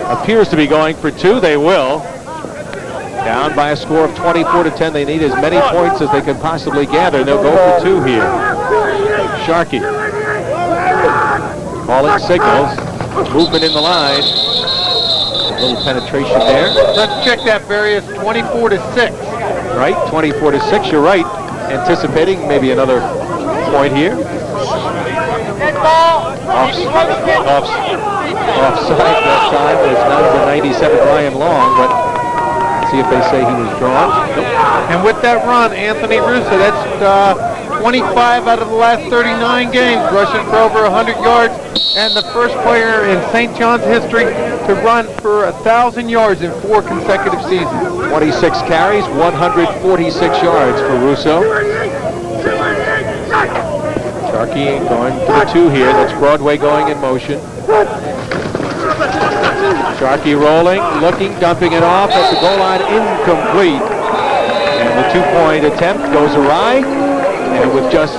appears to be going for 2. They will. Down by a score of 24-10. They need as many points as they can possibly gather. They'll go for 2 here. Sharkey calling signals. Movement in the line. A little penetration there.
Let's check that, Barry. It's 24-6.
Right, 24-6. You're right. Anticipating maybe another point here. Offside that time was number 97 Ryan Long, but let's see if they say he was drawn. Nope.
And with that run, Anthony Russo, that's 25 out of the last 39 games, rushing for over 100 yards, and the first player in St. John's history to run for 1,000 yards in 4 consecutive seasons.
26 carries, 146 yards for Russo. Sharkey going to the 2 here. That's Broadway going in motion. Sharkey rolling, looking, dumping it off at the goal line, incomplete. And the 2-point attempt goes awry. And with just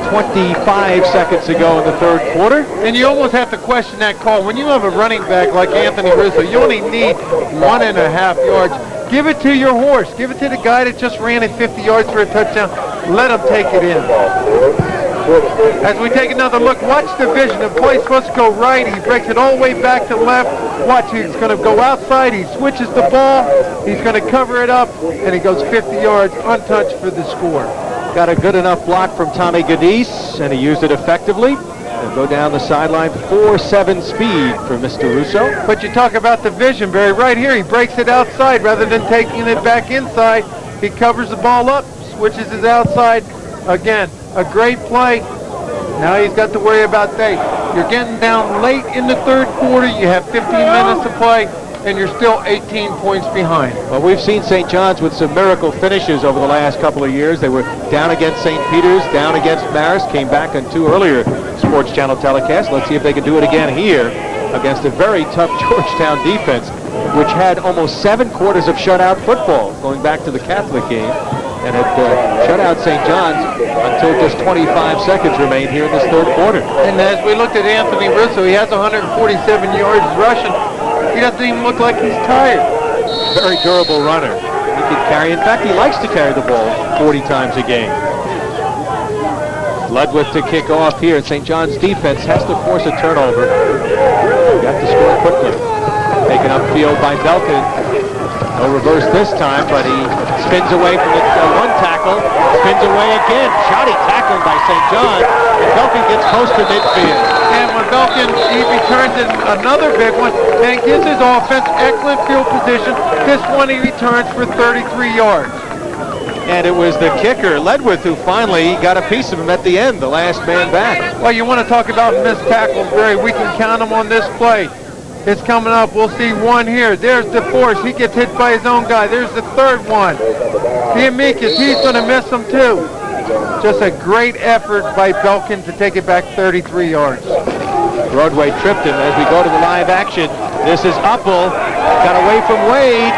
25 seconds to go in the 3rd quarter.
And you almost have to question that call. When you have a running back like Anthony Russo, you only need 1.5 yards. Give it to your horse. Give it to the guy that just ran it 50 yards for a touchdown. Let him take it in. As we take another look, watch the vision. The play's supposed to go right. He breaks it all the way back to left. Watch, he's going to go outside. He switches the ball. He's going to cover it up, and he goes 50 yards untouched for the score.
Got a good enough block from Tommy Gadis, and he used it effectively. And go down the sideline, 4.7 speed for Mr. Russo.
But you talk about the vision, Barry. Right here, he breaks it outside rather than taking it back inside. He covers the ball up, switches it outside. Again, a great play. Now he's got to worry about that. You're getting down late in the 3rd quarter. You have 15 minutes to play, and you're still 18 points behind.
Well, we've seen St. John's with some miracle finishes over the last couple of years. They were down against St. Peter's, down against Marist, came back on 2 earlier Sports Channel telecasts. Let's see if they can do it again here against a very tough Georgetown defense, which had almost 7 quarters of shutout football going back to the Catholic game. And it shut out St. John's until just 25 seconds remained here in this 3rd quarter.
And as we looked at Anthony Russo, he has 147 yards rushing. He doesn't even look like he's tired.
Very durable runner. He can carry. In fact, he likes to carry the ball 40 times a game. Ludwig to kick off here. St. John's defense has to force a turnover. Got to score quickly. Taken upfield by Belkin. No reverse this time, but he spins away from the 1 tackle. Spins away again. Shoddy tackled by St. John. And Belkin gets close to midfield.
And when Belkin, he returns in another big one and gives his offense excellent field position. This one he returns for 33 yards.
And it was the kicker, Ledwith, who finally got a piece of him at the end, the last man back.
Well, you want to talk about missed tackles, Barry. We can count them on this play. It's coming up. We'll see 1 here. There's DeForest. He gets hit by his own guy. There's the 3rd one. The Amicus, he's going to miss them too. Just a great effort by Belkin to take it back 33 yards.
Broadway tripped him as we go to the live action. This is Uppel. Got away from Wade.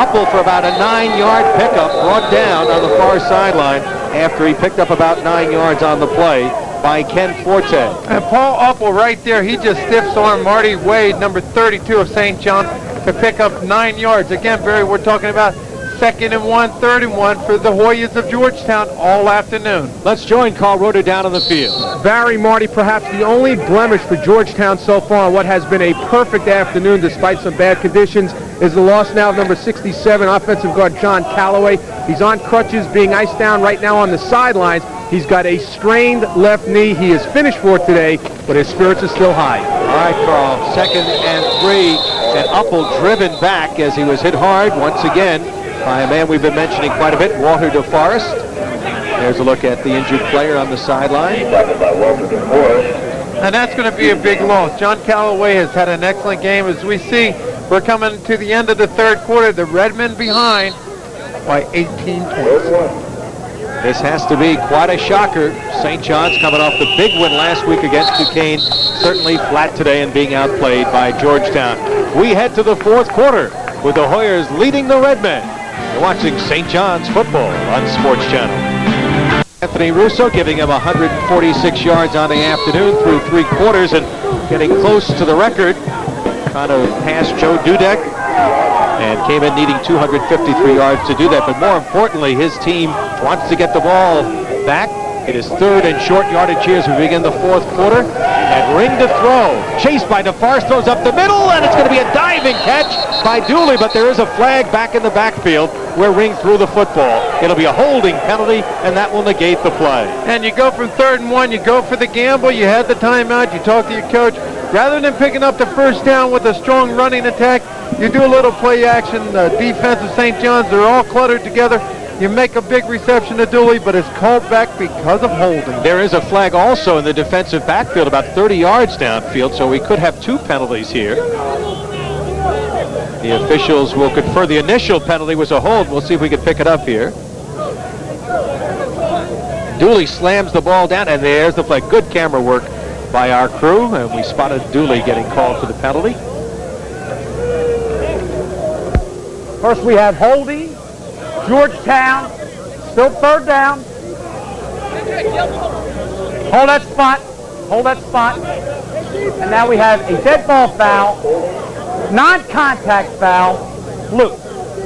Uppel for about a 9-yard pickup, brought down on the far sideline after he picked up about 9 yards on the play. by Ken Forte.
And Paul Uppel right there, he just stiffs arm Marty Wade, number 32 of St. John's, to pick up 9 yards. Again, Barry, we're talking about 2nd and 1, 3rd and 1 for the Hoyas of Georgetown all afternoon.
Let's join Carl Roeder down on the field.
Barry, Marty, perhaps the only blemish for Georgetown so far on what has been a perfect afternoon despite some bad conditions is the loss now of number 67, offensive guard John Calloway. He's on crutches, being iced down right now on the sidelines. He's got a strained left knee. He is finished for today, but his spirits are still high.
All right, Carl, 2nd and 3, and Uppel driven back as he was hit hard once again by a man we've been mentioning quite a bit, Walter DeForest. There's a look at the injured player on the sideline.
And that's going to be a big loss. John Calloway has had an excellent game. As we see, we're coming to the end of the 3rd quarter. The Redmen behind by 18 points.
This has to be quite a shocker. St. John's coming off the big win last week against Duquesne. Certainly flat today and being outplayed by Georgetown. We head to the 4th quarter with the Hoyas leading the Redmen. You're watching St. John's football on Sports Channel. Anthony Russo giving him 146 yards on the afternoon through 3 quarters and getting close to the record. Trying to pass Joe Dudek and came in needing 253 yards to do that. But more importantly, his team wants to get the ball back. It is 3rd and short yardage here as we begin the 4th quarter. And Ring to throw. Chased by DeForest, throws up the middle, and it's going to be a diving catch by Dooley, but there is a flag back in the backfield where Ring threw the football. It'll be a holding penalty, and that will negate the play.
And you go from 3rd and 1, you go for the gamble, you had the timeout, you talk to your coach. Rather than picking up the 1st down with a strong running attack, you do a little play action. The defense of St. John's, they're all cluttered together. You make a big reception to Dooley, but it's called back because of holding.
There is a flag also in the defensive backfield about 30 yards downfield, so we could have 2 penalties here. The officials will confer. The initial penalty was a hold. We'll see if we can pick it up here. Dooley slams the ball down, and there's the flag. Good camera work by our crew, and we spotted Dooley getting called for the penalty.
First we have holding. Georgetown, still 3rd down. Hold that spot. Hold that spot. And now we have a dead ball foul, non-contact foul, blue.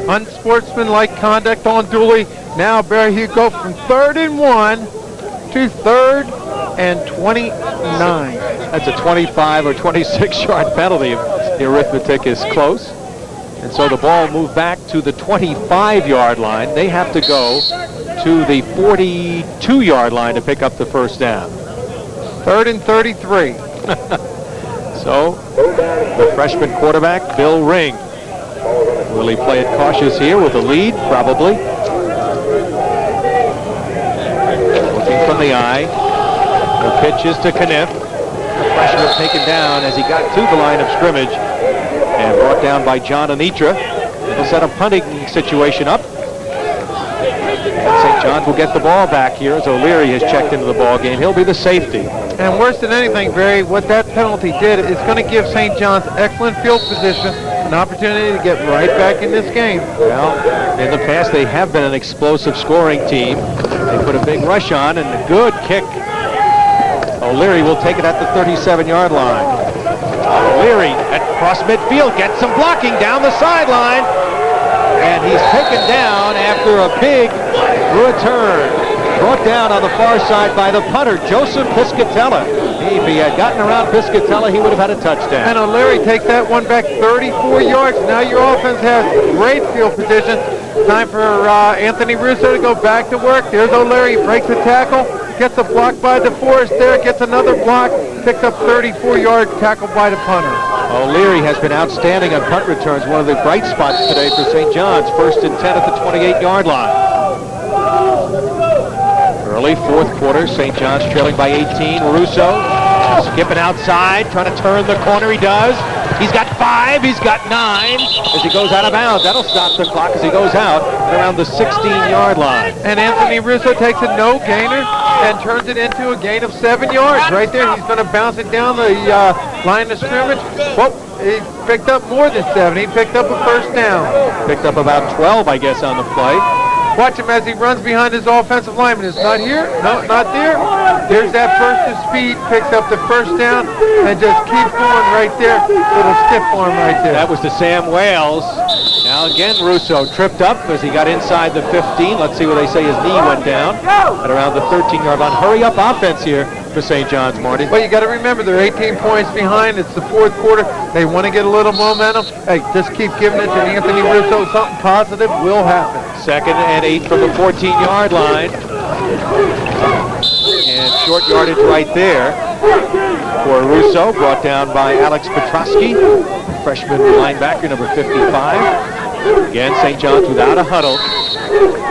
Unsportsmanlike conduct on Dooley. Now Barry, you go from 3rd and 1 to 3rd and 29.
That's a 25 or 26 yard penalty if the arithmetic is close. And so the ball moved back to the 25-yard line. They have to go to the 42-yard line to pick up the 1st down.
3rd and 33.
So the freshman quarterback, Bill Ring. Will he play it cautious here with a lead? Probably. Looking from the eye. The pitch is to Kniff. The freshman taken down as he got to the line of scrimmage. And brought down by John Anitra. It'll set a punting situation up. And St. John's will get the ball back here as O'Leary has checked into the ball game. He'll be the safety.
And worse than anything, Barry, what that penalty did is going to give St. John's excellent field position, an opportunity to get right back in this game.
Well, in the past they have been an explosive scoring team. They put a big rush on and a good kick. O'Leary will take it at the 37-yard line. O'Leary at cross midfield gets some blocking down the sideline, and he's taken down after a big return. Brought down on the far side by the punter, Joseph Piscatella. If he had gotten around Piscatella, he would have had a touchdown.
And O'Leary takes that one back 34 yards. Now your offense has great field position. Time for Anthony Russo to go back to work. There's O'Leary, breaks the tackle, gets a block by DeForest there, gets another block, picks up 34 yards, tackled by the punter.
O'Leary has been outstanding on punt returns, one of the bright spots today for St. John's. 1st and 10 at the 28-yard line. Early 4th quarter, St. John's trailing by 18. Russo skipping outside, trying to turn the corner. He does. He's got 5. He's got 9 as he goes out of bounds. That'll stop the clock as he goes out around the 16-yard line.
And Anthony Russo takes a no-gainer and turns it into a gain of 7 yards. Right there, he's going to bounce it down the line of scrimmage. Well, he picked up more than 7. He picked up a 1st down.
Picked up about 12, I guess, on the play.
Watch him as he runs behind his offensive lineman. It's not here. No, not there. There's that burst of speed, picks up the first down, and just keeps going right there. Little stiff arm right there.
That was to Sam Wales. Now again, Russo tripped up as he got inside the 15. Let's see where they say his knee went down at around the 13-yard line. Hurry up offense here for St. John's, Marty.
Well, you got to remember they're 18 points behind. It's the fourth quarter. They want to get a little momentum. Hey, just keep giving it to Anthony Russo. Something positive will happen.
2nd and 8 from the 14-yard line. And short yardage right there for Russo, brought down by Alex Petrosky, freshman linebacker, number 55. Again, St. John's without a huddle.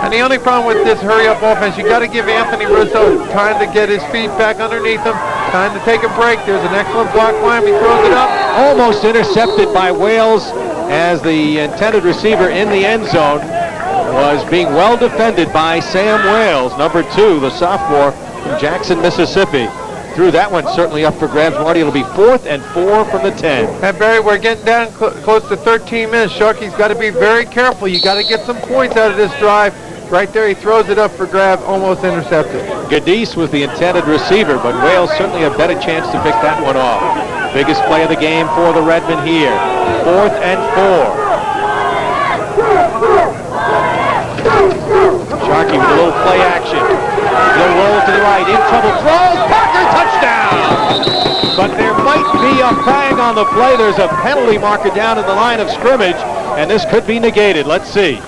And the only problem with this hurry-up offense, you got to give Anthony Russo time to get his feet back underneath him, time to take a break. There's an excellent block by him. He throws it up.
Almost intercepted by Wales as the intended receiver in the end zone was being well defended by Sam Wales, number 2, the sophomore from Jackson, Mississippi. Threw that one certainly up for grabs, Marty. It'll be 4th and 4 from the 10.
And Barry, we're getting down close to 13 minutes. Sharky's got to be very careful. You got to get some points out of this drive. Right there, he throws it up for grab, almost intercepted.
Gadis was the intended receiver, but Wales certainly a better chance to pick that one off. Biggest play of the game for the Redmen here. 4th and 4. Sharkey with a little play action. He'll roll to the right, in trouble, throws, Parker, touchdown! But there might be a flag on the play. There's a penalty marker down in the line of scrimmage, and this could be negated. Let's see.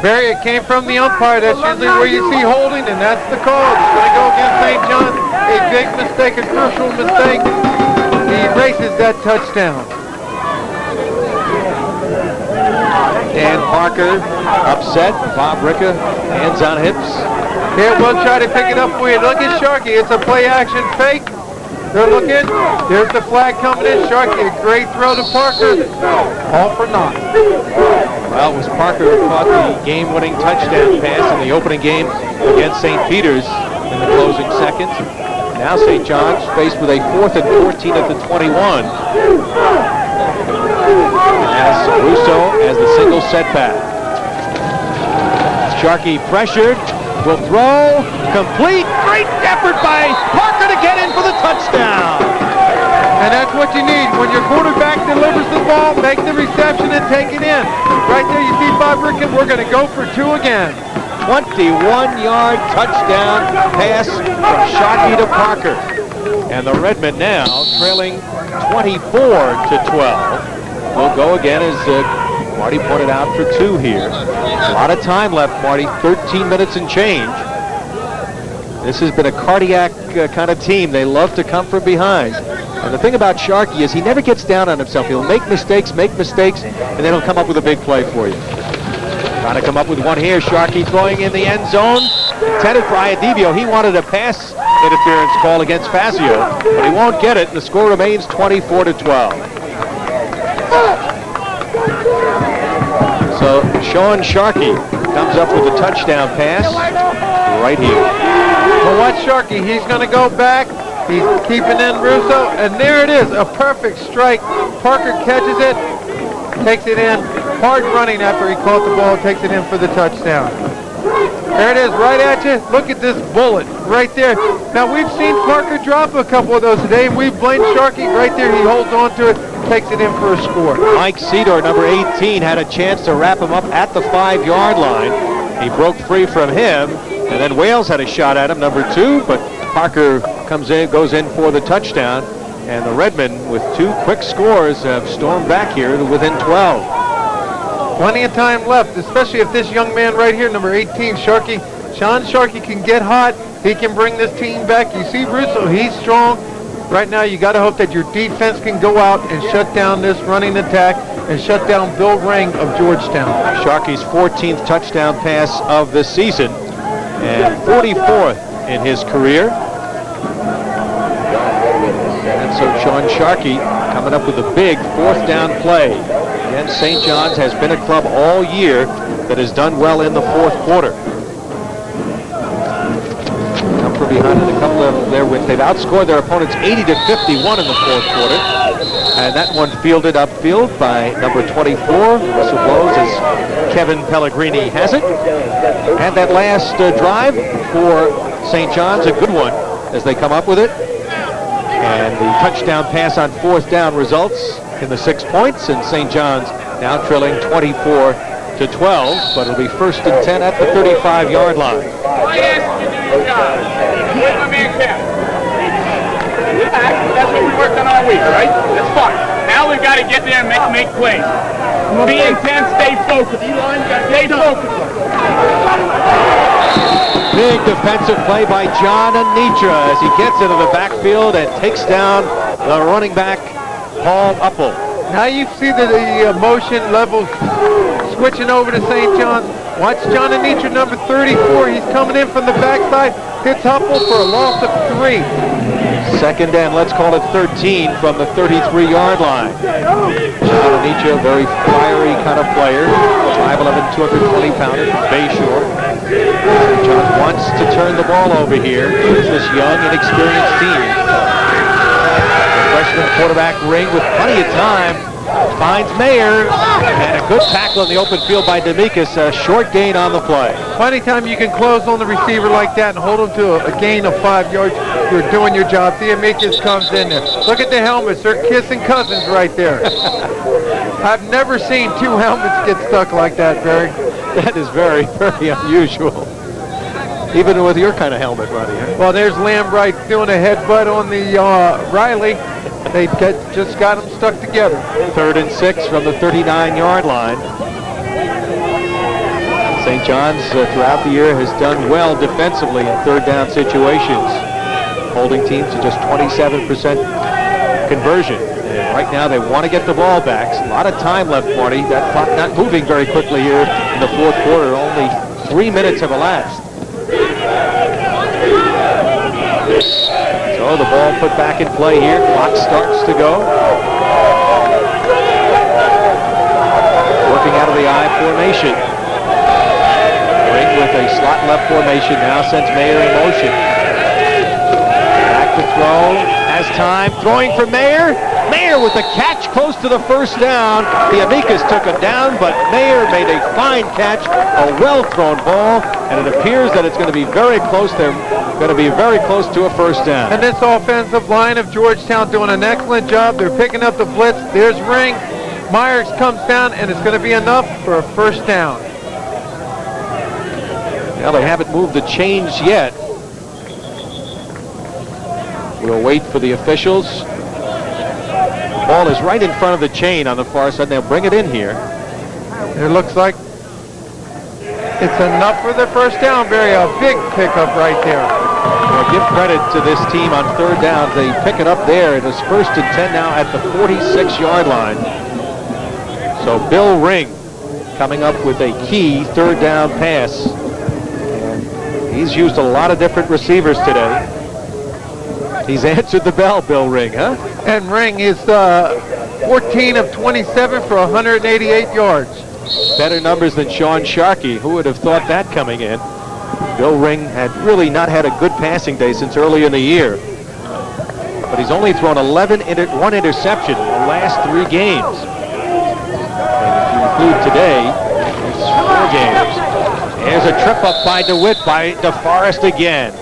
Barry, it came from the umpire. That's usually where you see holding, and that's the call. It's going to go against St. John's. A big mistake, a crucial mistake. He erases that touchdown.
And Parker upset. Bob Ricca, hands on hips.
Here, we'll try to pick it up for you. Look at Sharkey. It's a play action fake. They're looking. There's the flag coming in. Sharkey, a great throw to Parker. All for naught.
Well, it was Parker who caught the game-winning touchdown pass in the opening game against St. Peter's in the closing seconds. Now St. John's faced with a 4th and 14 at the 21. As Russo has the single setback. Sharkey pressured, will throw, complete, great effort by Parker to get in for the touchdown.
And that's what you need. When your quarterback delivers the ball, make the reception and take it in. Right there you see Bob Rickett, we're going to go for 2 again.
21-yard touchdown pass from Sharkey to Parker. And the Redmen now trailing 24-12. We'll go again as Marty pointed out for 2 here. A lot of time left, Marty, 13 minutes and change. This has been a cardiac kind of team. They love to come from behind. And the thing about Sharkey is he never gets down on himself. He'll make mistakes, and then he'll come up with a big play for you. Trying to come up with one here. Sharkey throwing in the end zone. Intended for Iadivio. He wanted a pass interference call against Fazio, but he won't get it, and the score remains 24-12. So Sean Sharkey comes up with a touchdown pass right here.
Well, watch Sharkey. He's going to go back. He's keeping in Russo, and there it is, a perfect strike. Parker catches it, takes it in. Hard running after he caught the ball, takes it in for the touchdown. There it is, right at you. Look at this bullet right there. Now, we've seen Parker drop a couple of those today, and we've blamed Sharkey. Right there, he holds on to it, takes it in for a score.
Mike Cedar, number 18, had a chance to wrap him up at the 5-yard line. He broke free from him, and then Wales had a shot at him, number 2, but Parker goes in for the touchdown, and the Redmen, with 2 quick scores, have stormed back here to within 12.
Plenty of time left, especially if this young man right here, number 18, Sean Sharkey, can get hot. He can bring this team back. You see Russo, he's strong. Right now, you got to hope that your defense can go out and shut down this running attack and shut down Bill Ring of Georgetown.
Sharkey's 14th touchdown pass of the season and 44th in his career. And so Sean Sharkey coming up with a big 4th down play. Again, St. John's has been a club all year that has done well in the 4th quarter. Come from behind in a couple of their wins. They've outscored their opponents 80-51 in the 4th quarter. And that one fielded upfield by number 24. Whistle blows as Kevin Pellegrini has it. And that last drive for St. John's, a good one as they come up with it. And the touchdown pass on 4th down results in the 6 points, and St. John's now trailing 24-12, but it'll be 1st and 10 at the 35-yard line.
I asked you to do your job. Where's my man Cap? That's what we worked on all week, right? That's fine. Now we've got to get there and make plays. Be intense, stay focused. Stay focused.
Big defensive play by John Anitra as he gets into the backfield and takes down the running back, Paul Uppel.
Now you see the motion levels switching over to St. John's. Watch John Anitra, number 34. He's coming in from the backside. Hits Uppel for a loss of 3.
2nd and let's call it 13 from the 33-yard line. John Anitra, very fiery kind of player. 5'11", 220-pounder from Bayshore. St. John wants to turn the ball over here. It's this young, inexperienced team. The freshman quarterback Ring with plenty of time finds Mayer, and a good tackle in the open field by D'Amicis. A short gain on the play.
Anytime you can close on the receiver like that and hold him to a gain of 5 yards, you're doing your job. D'Amicis comes in there. Look at the helmets. They're kissing cousins right there. I've never seen 2 helmets get stuck like that, Barry.
That is very, very unusual. Even with your kind of helmet, Ronnie. Huh?
Well, there's Lambright doing a headbutt on the Riley. They just got them stuck together.
3rd and 6 from the 39-yard line. St. John's throughout the year has done well defensively in 3rd down situations, holding teams to just 27% conversion. And right now they want to get the ball back. A lot of time left, Marty. That clock not moving very quickly here in the 4th quarter. Only 3 minutes have elapsed. So the ball put back in play here. Clock starts to go. Working out of the I formation. Ring with a slot left formation now sends Mayer in motion. Back to throw. Has time. Throwing for Mayer. Mayer with the catch close to the 1st down. The Amicus took him down, but Mayer made a fine catch. A well-thrown ball, and it appears that it's going to be very close. They're going to be very close to a 1st down.
And this offensive line of Georgetown doing an excellent job. They're picking up the blitz. There's Ring. Myers comes down, and it's going to be enough for a 1st down.
Well, they haven't moved the chains yet. We'll wait for the officials. Ball is right in front of the chain on the far side. They'll bring it in here.
It looks like it's enough for the 1st down, Barry. A big pickup right there.
Well, give credit to this team on 3rd down. They pick it up there. It is 1st and 10 now at the 46-yard line. So Bill Ring coming up with a key 3rd down pass. And he's used a lot of different receivers today. He's answered the bell, Bill Ring, huh?
And Ring is 14 of 27 for 188 yards.
Better numbers than Sean Sharkey. Who would have thought that coming in? Bill Ring had really not had a good passing day since early in the year. But he's only thrown 1 interception in the last 3 games. And if you include today, it's 4 games. There's a trip up by DeWitt by DeForest again.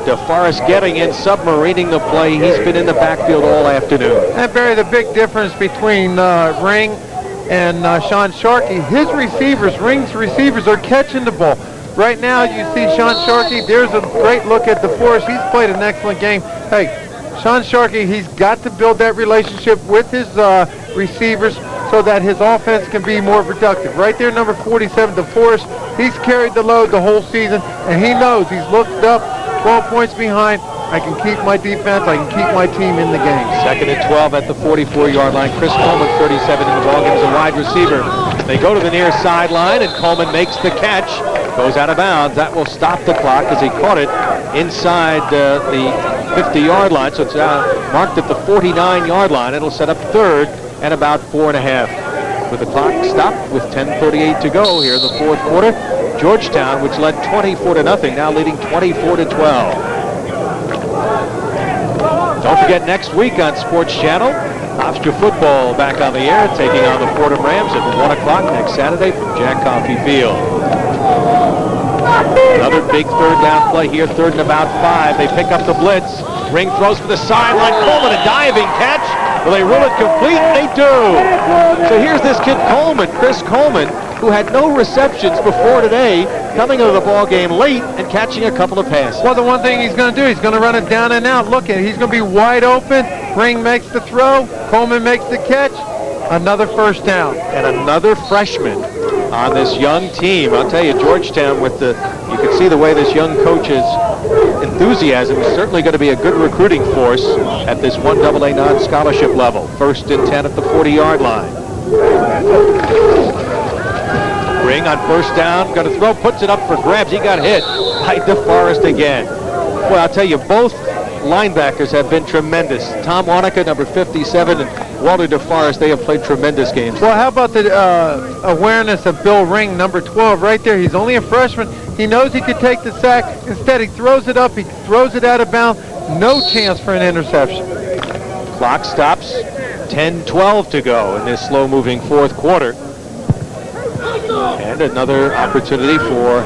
DeForest getting in, submarining the play. He's been in the backfield all afternoon.
And Barry, the big difference between Ring and Sean Sharkey, his receivers, Ring's receivers are catching the ball. Right now you see Sean Sharkey, there's a great look at DeForest. He's played an excellent game. Hey, Sean Sharkey, he's got to build that relationship with his receivers so that his offense can be more productive. Right there, number 47, DeForest, he's carried the load the whole season, and he knows he's looked up, 12 points behind. I can keep my defense. I can keep my team in the game.
2nd and 12 at the 44-yard line. Chris Coleman, 37 in the ballgame, is a wide receiver. They go to the near sideline, and Coleman makes the catch. Goes out of bounds. That will stop the clock as he caught it inside the 50-yard line. So it's marked at the 49-yard line. It'll set up 3rd and about 4.5. With the clock stopped with 10:38 to go here in the 4th quarter. Georgetown, which led 24-0, now leading 24-12. Don't forget, next week on Sports Channel, Hofstra football back on the air, taking on the Fordham Rams at 1 o'clock next Saturday from Jack Coffey Field. Another big third down play here, 3rd and about 5. They pick up the blitz. Ring throws for the sideline. Coleman, a diving catch. Will they rule it complete? They do. So here's this kid Coleman, Chris Coleman, who had no receptions before today, coming into the ball game late and catching a couple of passes.
Well, the one thing he's going to do, he's going to run it down and out. Look at it. He's going to be wide open. Ring makes the throw. Coleman makes the catch. Another first down.
And another freshman on this young team. I'll tell you, Georgetown, with the, you can see the way this young coach's enthusiasm is certainly going to be a good recruiting force at this 1AA non-scholarship level. 1st and 10 at the 40-yard line. Ring on 1st down, going to throw, puts it up for grabs. He got hit by DeForest again. Well, I'll tell you, both linebackers have been tremendous. Tom Wanaka, number 57, and Walter DeForest, they have played tremendous games.
Well, how about the awareness of Bill Ring, number 12, right there. He's only a freshman. He knows he could take the sack. Instead, he throws it up. He throws it out of bounds. No chance for an interception.
Clock stops. 10-12 to go in this slow-moving 4th quarter. And another opportunity for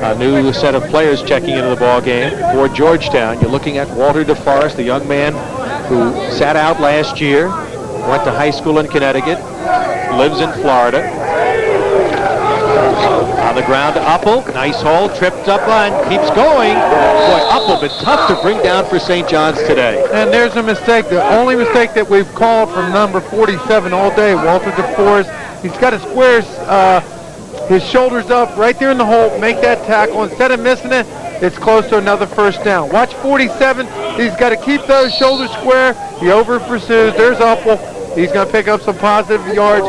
a new set of players checking into the ball game for Georgetown. You're looking at Walter DeForest, the young man who sat out last year, went to high school in Connecticut, lives in Florida. On the ground to Uppel, nice hole, tripped up and keeps going. Boy, Uppel been tough to bring down for St. John's today.
And there's a mistake, the only mistake that we've called from number 47 all day, Walter DeForest. He's got to square his shoulders up right there in the hole, make that tackle. Instead of missing it, it's close to another first down. Watch 47. He's got to keep those shoulders square. He over pursues. There's Uppel. He's going to pick up some positive yards.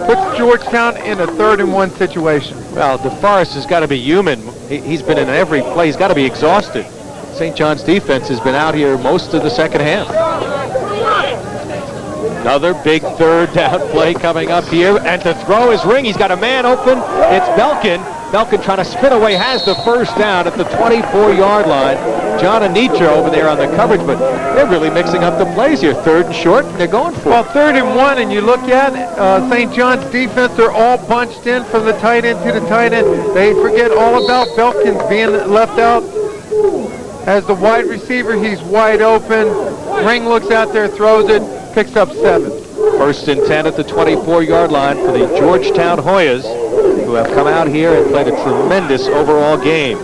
Puts Georgetown in a 3rd and 1 situation.
Well, DeForest has got to be human. He's been in every play. He's got to be exhausted. St. John's defense has been out here most of the second half. Another big 3rd down play coming up here, and to throw is Ring. He's got a man open. It's Belkin. Belkin trying to spin away, has the first down at the 24-yard line. John and Nitra over there on the coverage, but they're really mixing up the plays here. 3rd and short, and they're going for it.
Well, 3rd and 1, and you look at St. John's defense, they're all bunched in from the tight end to the tight end. They forget all about Belkin being left out. As the wide receiver, he's wide open. Ring looks out there, throws it, picks up 7.
1st and 10 at the 24-yard line for the Georgetown Hoyas, who have come out here and played a tremendous overall game.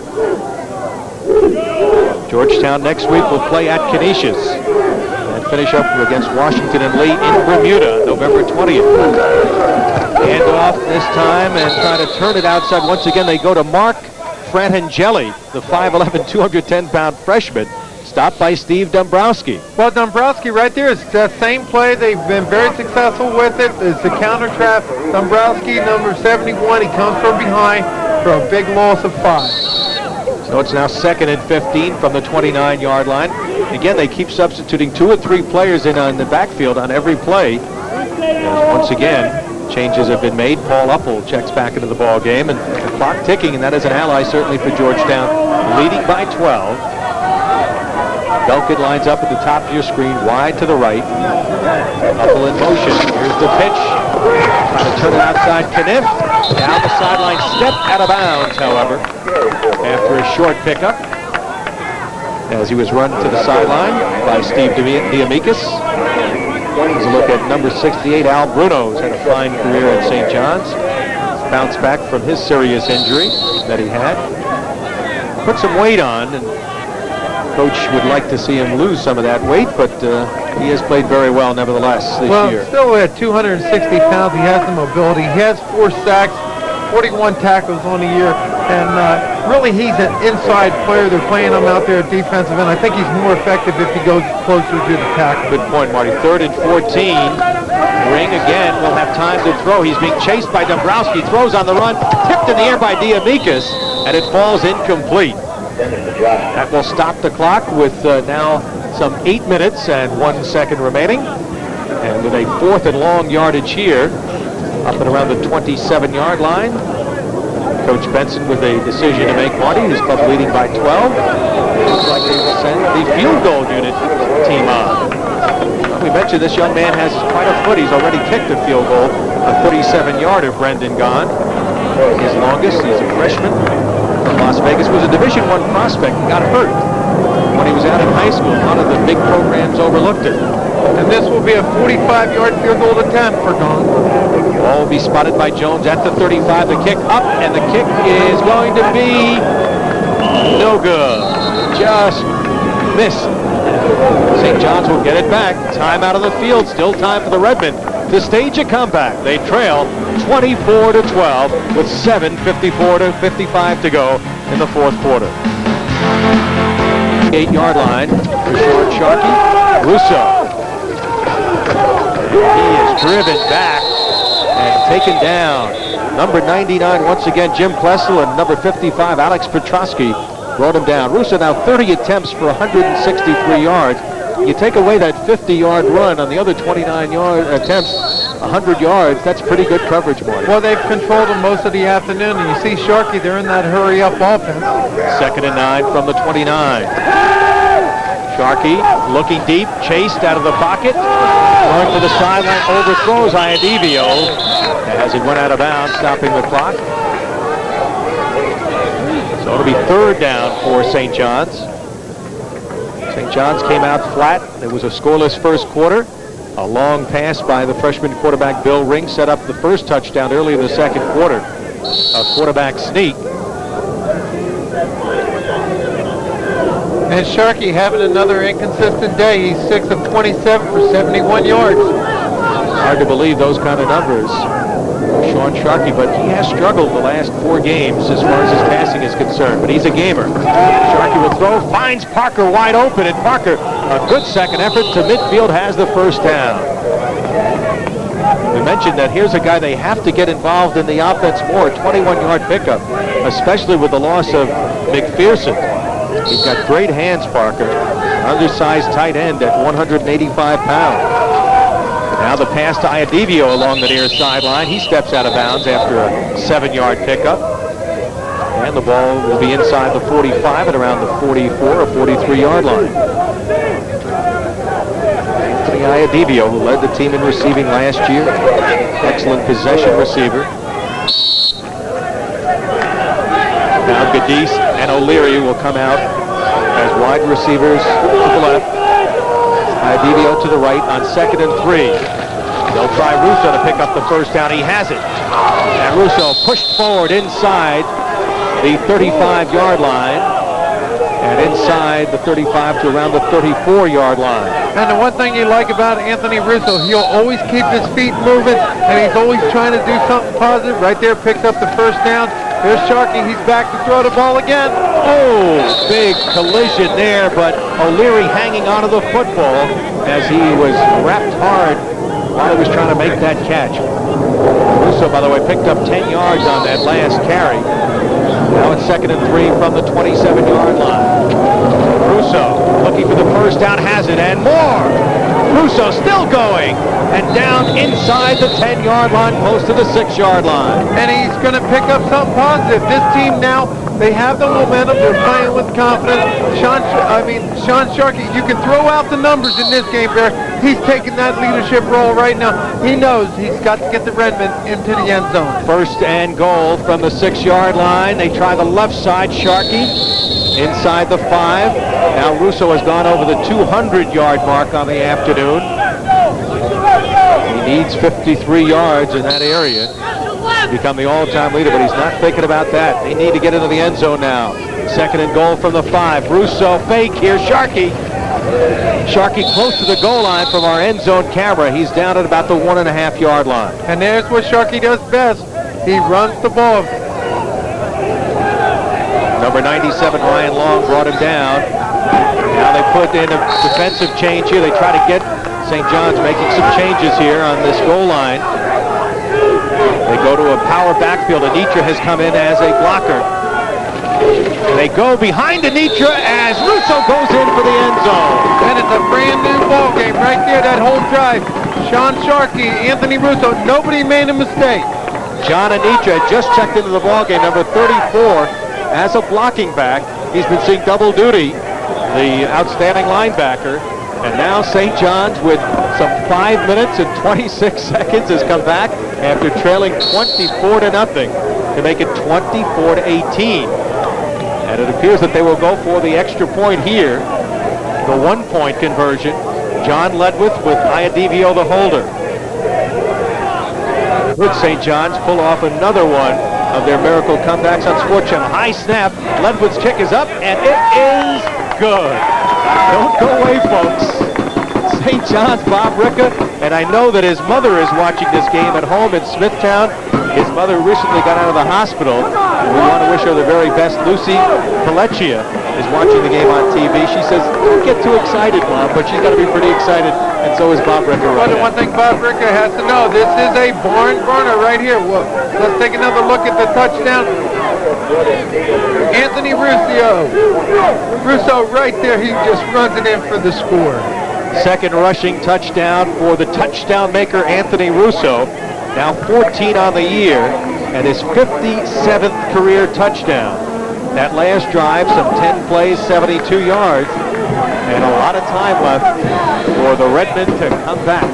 Georgetown next week will play at Canisius and finish up against Washington and Lee in Bermuda, November 20th. Hand off this time and trying to turn it outside. Once again, they go to Mark Frantangeli, the 5'11", 210-pound freshman, stopped by Steve Dombrowski.
Well, Dombrowski right there is that same play. They've been very successful with it. It's the counter trap. Dombrowski, number 71, he comes from behind for a big loss of 5.
So it's now 2nd and 15 from the 29-yard line. Again, they keep substituting 2 or 3 players in on the backfield on every play. And once again, changes have been made. Paul Uppel checks back into the ball game, and the clock ticking, and that is an ally certainly for Georgetown, leading by 12. Belkin lines up at the top of your screen, wide to the right. Uppel in motion. Here's the pitch. Trying to turn it outside. Kniff down the sideline, stepped out of bounds, however, after a short pickup, as he was run to the sideline by Steve Diamikis. Here's a look at number 68, Al Bruno, who's had a fine career at St. John's. Bounced back from his serious injury that he had. Put some weight on, and Coach would like to see him lose some of that weight, but he has played very well nevertheless this year.
Still at 260 pounds, he has the mobility. He has 4 sacks, 41 tackles on the year, and really he's an inside player. They're playing him out there at defensive end. I think he's more effective if he goes closer to the tackle.
Good point, Marty. 3rd and 14. Ring again will have time to throw. He's being chased by Dombrowski. Throws on the run, tipped in the air by Diamikis, and it falls incomplete. That will stop the clock with now some 8 minutes and 1 second remaining. And with a 4th and long yardage here, up and around the 27-yard line. Coach Benson with a decision to make, Marty, his club leading by 12. Looks like they will send the field goal unit team on. Well, we mentioned this young man has quite a foot. He's already kicked a field goal, a 37-yarder, Brendan Gahn. his longest. He's a freshman from Las Vegas. Was a Division I prospect. He got hurt when he was out in high school. A lot of the big programs overlooked it.
And this will be a 45-yard field goal attempt for Gong.
Ball will be spotted by Jones at the 35. The kick up, and the kick is going to be no good. Just missed. St. John's will get it back. Time out of the field. Still time for the Redmen to stage a comeback. They trail 24-12 with 7:54 to 55 to go in the fourth quarter. 8-yard line for Sean Sharkey. Russo. He is driven back and taken down. Number 99 once again, Jim Plessel, and number 55, Alex Petrosky, brought him down. Russo now 30 attempts for 163 yards. You take away that 50-yard run on the other 29-yard attempts, 100 yards, that's pretty good coverage, Marty.
Well, they've controlled him most of the afternoon, and you see Sharkey, they're in that hurry-up offense.
2nd and 9 from the 29. Sharkey looking deep, chased out of the pocket, going to the sideline, overthrows Iadivio as it went out of bounds, stopping the clock. So it'll be 3rd down for St. John's. St. John's came out flat. There was a scoreless first quarter. A long pass by the freshman quarterback Bill Ring set up the first touchdown early in the second quarter. A quarterback sneak.
And Sharkey having another inconsistent day. He's 6 of 27 for 71 yards.
Hard to believe those kind of numbers for Sean Sharkey, but he has struggled the last 4 games as far as his passing is concerned, but he's a gamer. Sharkey will throw, finds Parker wide open, and Parker, a good second effort to midfield, has the first down. We mentioned that here's a guy they have to get involved in the offense more, 21-yard pickup, especially with the loss of McPherson. He's got great hands, Parker. Undersized tight end at 185 pounds. Now the pass to Iadivio along the near sideline. He steps out of bounds after a 7-yard pickup. And the ball will be inside the 45 at around the 44 or 43-yard line. Anthony Iadivio, who led the team in receiving last year. Excellent possession receiver. Now Gadis and O'Leary will come out as wide receivers to the left. Iadivio to the right on 2nd and 3. They'll try Russo to pick up the first down. He has it. And Russo pushed forward inside the 35-yard line and inside the 35 to around the 34-yard line.
And the one thing you like about Anthony Russo, he'll always keep his feet moving, and he's always trying to do something positive. Right there, picked up the first down. There's Sharkey. He's back to throw the ball again.
Oh, big collision there, but O'Leary hanging onto the football as he was wrapped hard while he was trying to make that catch. Russo, by the way, picked up 10 yards on that last carry. Now it's 2nd and 3 from the 27-yard line. Russo looking for the first down, has it, and more. Russo still going, and down inside the 10-yard line, close to the 6-yard line.
And he's going to pick up something positive. This team now, they have the momentum. They're playing with confidence. Sean Sharkey, you can throw out the numbers in this game, Bear. He's taking that leadership role right now. He knows he's got to get the Redmen into the end zone.
1st and goal from the 6-yard line. They try the left side. Sharkey inside the 5. Now Russo has gone over the 200-yard mark on the afternoon. He needs 53 yards in that area to become the all-time leader, but he's not thinking about that. They need to get into the end zone now. 2nd and goal from the 5. Russo fake here. Sharkey close to the goal line from our end zone camera. He's down at about the 1.5-yard line.
And there's what Sharkey does best. He runs the ball.
Number 97, Ryan Long, brought him down. Now they put in a defensive change here. They try to get St. John's making some changes here on this goal line. They go to a power backfield. Anitra has come in as a blocker. They go behind Anitra as Russo goes in for the end zone.
And it's a brand new ball game right there, that whole drive. Sean Sharkey, Anthony Russo, nobody made a mistake.
John Anitra just checked into the ball game, number 34, as a blocking back. He's been seeing double duty, the outstanding linebacker. And now St. John's, with some 5 minutes and 26 seconds, has come back after trailing 24-0 to make it 24-18. And it appears that they will go for the extra point here. The 1-point conversion. John Ledwith with Iadivio the holder. Would St. John's pull off another one of their miracle comebacks on Sportcham? High snap. Ledwith's kick is up, and it is good. Don't go away, folks. St. John's Bob Ricca, and I know that his mother is watching this game at home in Smithtown. His mother recently got out of the hospital. We want to wish her the very best. Lucy Pelleccia is watching the game on TV. She says, don't get too excited, Mom, but she's got to be pretty excited, and so is Bob Ricca.
Well, the one thing Bob Ricca has to know, this is a barn burner right here. Well, let's take another look at the touchdown. Anthony Russo right there, he just runs it in for the score.
Second rushing touchdown for the touchdown maker, Anthony Russo. Now 14 on the year, and his 57th career touchdown. That last drive, some 10 plays, 72 yards, and a lot of time left for the Redmen to come back.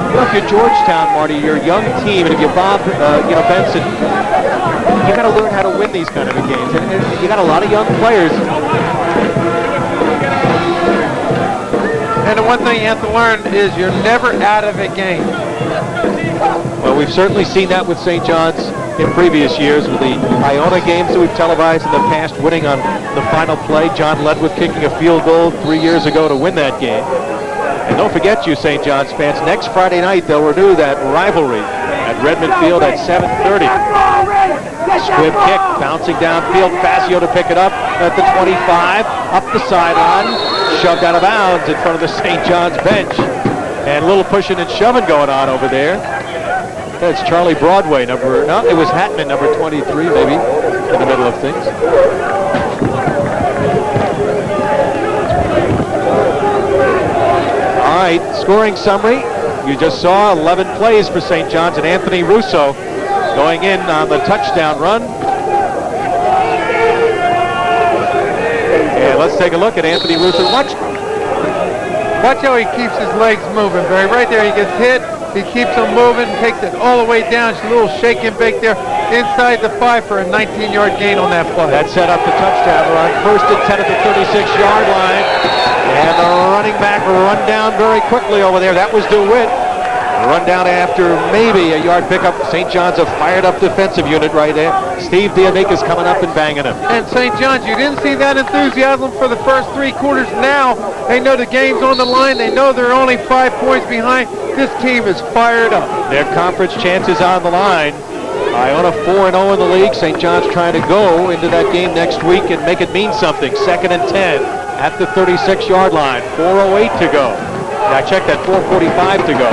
You know, if you're Georgetown, Marty, you're a young team, and if you're Bob, Benson, you got to learn how to win these kind of games. And you got a lot of young players.
And the one thing you have to learn is you're never out of a game.
Well, we've certainly seen that with St. John's in previous years with the Iona games that we've televised in the past, winning on the final play. John Ledwith kicking a field goal 3 years ago to win that game. And don't forget, you St. John's fans, next Friday night they'll renew that rivalry at Redmen Field at 7:30. Squib kick, bouncing downfield, Fazio to pick it up at the 25, up the sideline, shoved out of bounds in front of the St. John's bench. And a little pushing and shoving going on over there. That's Charlie Broadway, it was Hatman, number 23, maybe, in the middle of things. All right, scoring summary. You just saw 11 plays for St. John's, and Anthony Russo going in on the touchdown run. And let's take a look at Anthony Russo. Watch
how he keeps his legs moving, Barry. Right there, he gets hit. He keeps them moving, takes it all the way down. It's a little shake and bake there inside the 5 for a 19-yard gain on that play.
That set up the touchdown run. First and 10 at the 36-yard line. And the running back run down very quickly over there. That was DeWitt. Run down after maybe a yard pickup. St. John's a fired-up defensive unit right there. Steve Diamika's coming up and banging him.
And St. John's, you didn't see that enthusiasm for the first 3 quarters. Now they know the game's on the line. They know they're only 5 points behind. This team is fired up.
Their conference chances on the line. Iona 4-0 in the league. St. John's trying to go into that game next week and make it mean something. 2nd and 10 at the 36-yard line. 4:08 to go. Now check that, 4:45 to go.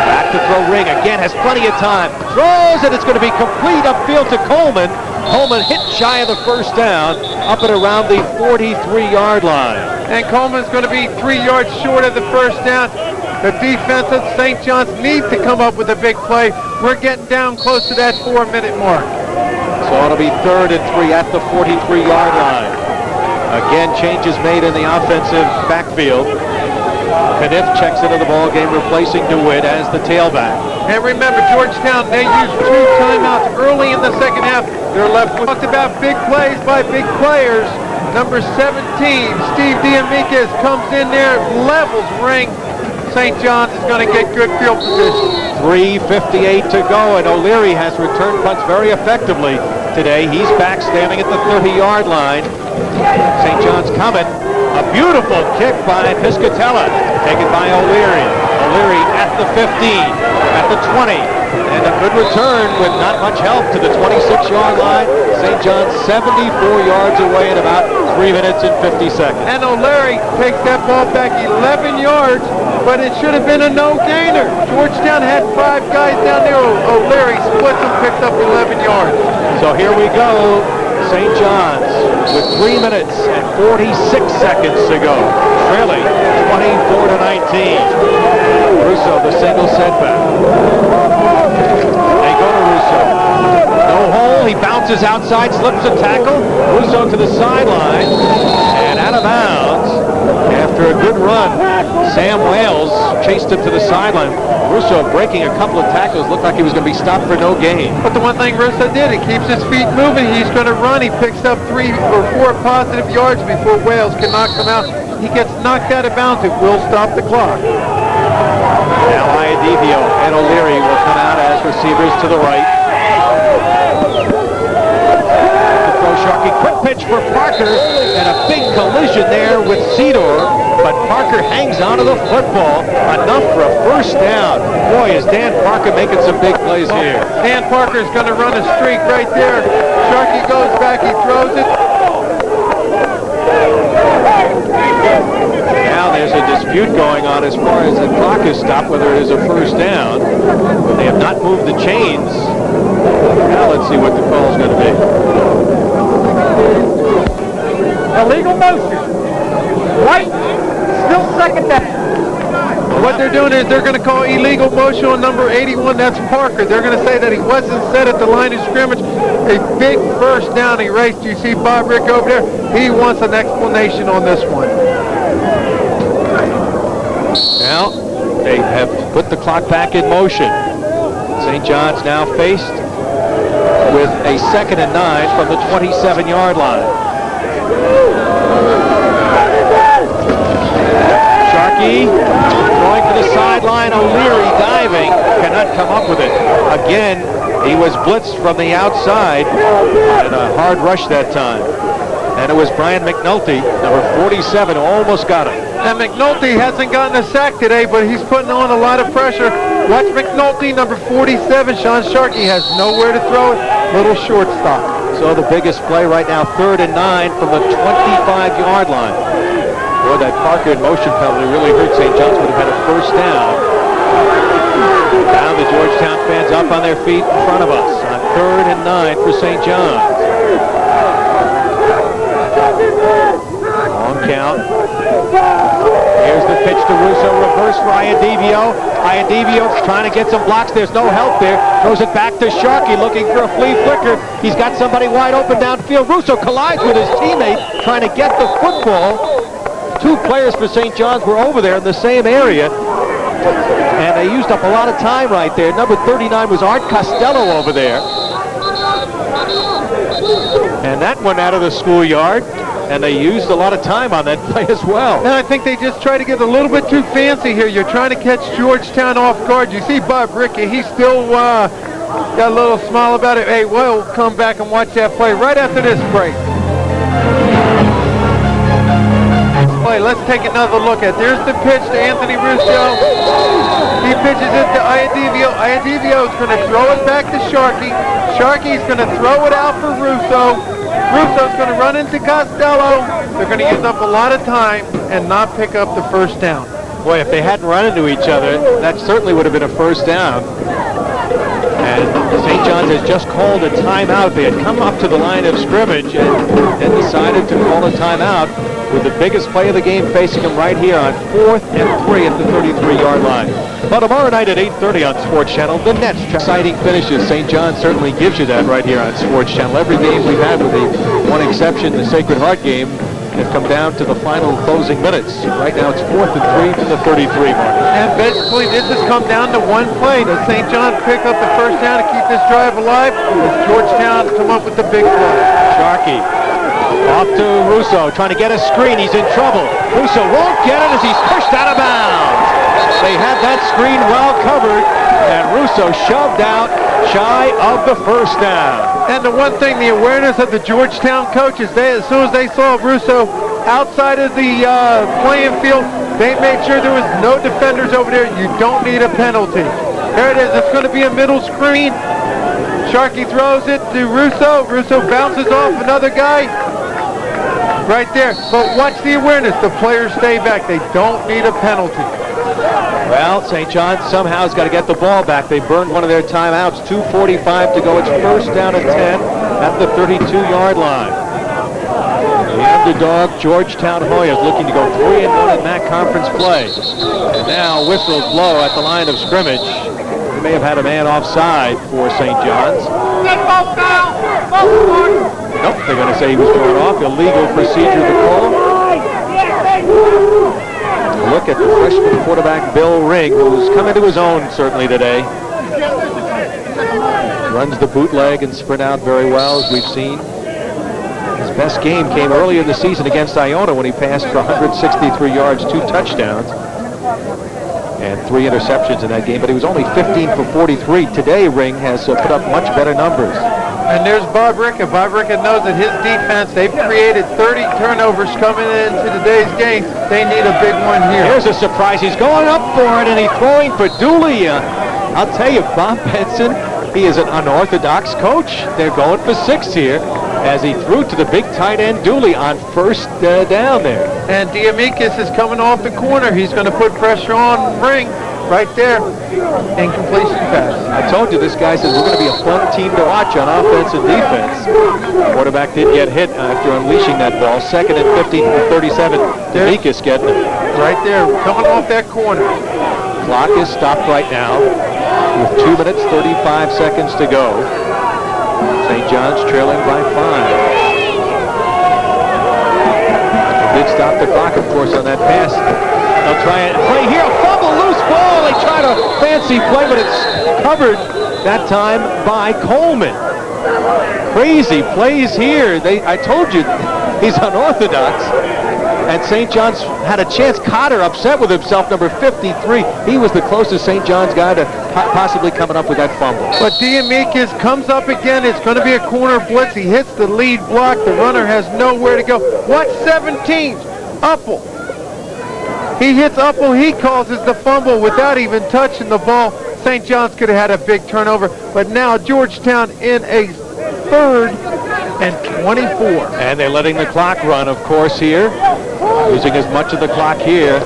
Back to throw Ring. Again, has plenty of time. Throws, and it's going to be complete upfield to Coleman. Coleman hit shy of the first down, up at around the 43-yard line.
And Coleman's going to be 3 yards short of the first down. The defense of St. John's needs to come up with a big play. We're getting down close to that 4-minute mark.
So it'll be 3rd and 3 at the 43-yard line. Again, changes made in the offensive backfield. Kniff checks into the ball game, replacing DeWitt as the tailback.
And remember, Georgetown, they used 2 timeouts early in the second half. They're left with talked about big plays by big players. Number 17, Steve Diamika comes in there, levels Ring. St. John's is going to get good field position.
3:58 to go, and O'Leary has returned punts very effectively today. He's back standing at the 30-yard line. St. John's coming. A beautiful kick by Piscatella, taken by O'Leary. O'Leary at the 15, at the 20, and a good return with not much help to the 26-yard line. St. John's 74 yards away in about 3 minutes and 50 seconds.
And O'Leary takes that ball back 11 yards, but it should have been a no-gainer. Georgetown had 5 guys down there. O'Leary splits them, picks up 11 yards.
So here we go. St. John's with 3 minutes and 46 seconds to go, trailing 24-19. Russo, the single setback. They go to Russo. No hole. He bounces outside, slips a tackle. Russo to the sideline and out of bounds after a good run Sam Wales chased him to the sideline. Russo breaking a couple of tackles, looked like he was going to be stopped for no gain.
But the one thing Russo did, he keeps his feet moving. He's going to run. He picks up 3 or 4 positive yards before Wales can knock him out. He gets knocked out of bounds. It will stop the clock.
Now Iadivio and O'Leary will come out as receivers to the right. Sharkey, quick pitch for Parker, and a big collision there with Cedar, but Parker hangs onto the football, enough for a first down. Boy, is Dan Parker making some big plays here.
Dan Parker's going to run a streak right there. Sharkey goes back, he throws it.
Now there's a dispute going on as far as the clock is stopped, whether it is a first down. They have not moved the chains. Now let's see what the call is going to be.
Illegal motion. Right. Still second down.
What they're doing is they're going to call illegal motion on number 81. That's Parker. They're going to say that he wasn't set at the line of scrimmage. A big first down erase. You see Bob Rick over there? He wants an explanation on this one.
Now they have put the clock back in motion. St. John's now faced with a 2nd and 9 from the 27-yard line. Sharkey going to the sideline. O'Leary diving, cannot come up with it. Again, he was blitzed from the outside and a hard rush that time. And it was Brian McNulty, number 47, who almost got him.
And McNulty hasn't gotten a sack today, but he's putting on a lot of pressure. Watch McNulty, number 47. Sean Sharkey has nowhere to throw it. Little shortstop.
So the biggest play right now, 3rd and 9 from the 25-yard line. Boy, that Parker in motion penalty really hurt St. John's. Would have had a first down. Now the Georgetown fans up on their feet in front of us on 3rd and 9 for St. John's. Long count. Here's the pitch to Russo, reverse for Iadivio. Iadivio trying to get some blocks. There's no help there. Throws it back to Sharkey looking for a flea flicker. He's got somebody wide open downfield. Russo collides with his teammate trying to get the football. 2 players for St. John's were over there in the same area. And they used up a lot of time right there. Number 39 was Art Costello over there. And that went out of the schoolyard. And they used a lot of time on that play as well.
And I think they just try to get a little bit too fancy here. You're trying to catch Georgetown off guard. You see Bob Rickey, he's still got a little smile about it. Hey, we'll come back and watch that play right after this break. Let's take another look at. There's the pitch to Anthony Russo. He pitches it to Iadivio. Iadivio is going to throw it back to Sharkey. Sharkey's going to throw it out for Russo. Russo's going to run into Costello. They're going to use up a lot of time and not pick up the first down.
Boy, if they hadn't run into each other, that certainly would have been a first down. And St. John's has just called a timeout. They had come up to the line of scrimmage and decided to call a timeout with the biggest play of the game facing them right here on 4th and 3 at the 33-yard line. But tomorrow night at 8:30 on Sports Channel, the Nets. Exciting finishes. St. John certainly gives you that right here on Sports Channel. Every game we've had, with the one exception, the Sacred Heart game, have come down to the final closing minutes. Right now it's 4th and 3 from the 33 mark.
And basically this has come down to one play. Does St. John pick up the first down to keep this drive alive? Does Georgetown come up with the big play?
Sharkey off to Russo, trying to get a screen. He's in trouble. Russo won't get it as he's pushed out of bounds. They had that screen well covered, and Russo shoved out shy of the first down.
And the one thing, the awareness of the Georgetown coaches, as soon as they saw Russo outside of the playing field, they made sure there was no defenders over there. You don't need a penalty. There it is. It's going to be a middle screen. Sharkey throws it to Russo. Russo bounces off another guy. Right there. But watch the awareness. The players stay back. They don't need a penalty.
Well, St. John's somehow has got to get the ball back. They burned one of their timeouts. 2:45 to go. It's first down at 10 at the 32-yard line. The underdog, Georgetown Hoyas, looking to go 3-1 in that conference play. And now whistles blow at the line of scrimmage. We may have had a man offside for St. John's. Nope, they're going to say he was thrown off. Illegal procedure to call. a look at the freshman quarterback, Bill Ring, who's come into his own certainly today. Runs the bootleg and sprint out very well, as we've seen. His best game came earlier this season against Iona when he passed for 163 yards, 2 touchdowns, and 3 interceptions in that game. But he was only 15 for 43. Today, Ring has put up much better numbers.
And there's Bob Ricka. Bob Ricka knows that his defense, they've created 30 turnovers coming into today's game. They need a big one here.
Here's a surprise. He's going up for it, and he's throwing for Dooley. I'll tell you, Bob Benson, he is an unorthodox coach. They're going for 6 here as he threw to the big tight end Dooley on first down there.
And Diamikis is coming off the corner. He's going to put pressure on Ring right there. Incompletion pass.
I told you, this guy says we're going to be a fun team to watch on offense and defense. Quarterback did get hit after unleashing that ball. 2nd and 15 from 37. Diamikis getting it.
Right there, coming off that corner.
Clock is stopped right now with 2 minutes, 35 seconds to go. St. John's trailing by 5. They did stop the clock, of course, on that pass. They'll try and play here. A fumble, loose ball. They tried a fancy play, but it's covered that time by Coleman. Crazy plays here. I told you, he's unorthodox. And St. John's had a chance. Cotter upset with himself, number 53. He was the closest St. John's guy to possibly coming up with that fumble.
But Diamikis comes up again. It's going to be a corner blitz. He hits the lead block. The runner has nowhere to go. What 17? Uppel. He hits Uppel. He causes the fumble without even touching the ball. St. John's could have had a big turnover. But now Georgetown in a 3rd and 24.
And they're letting the clock run, of course, here. Using as much of the clock here.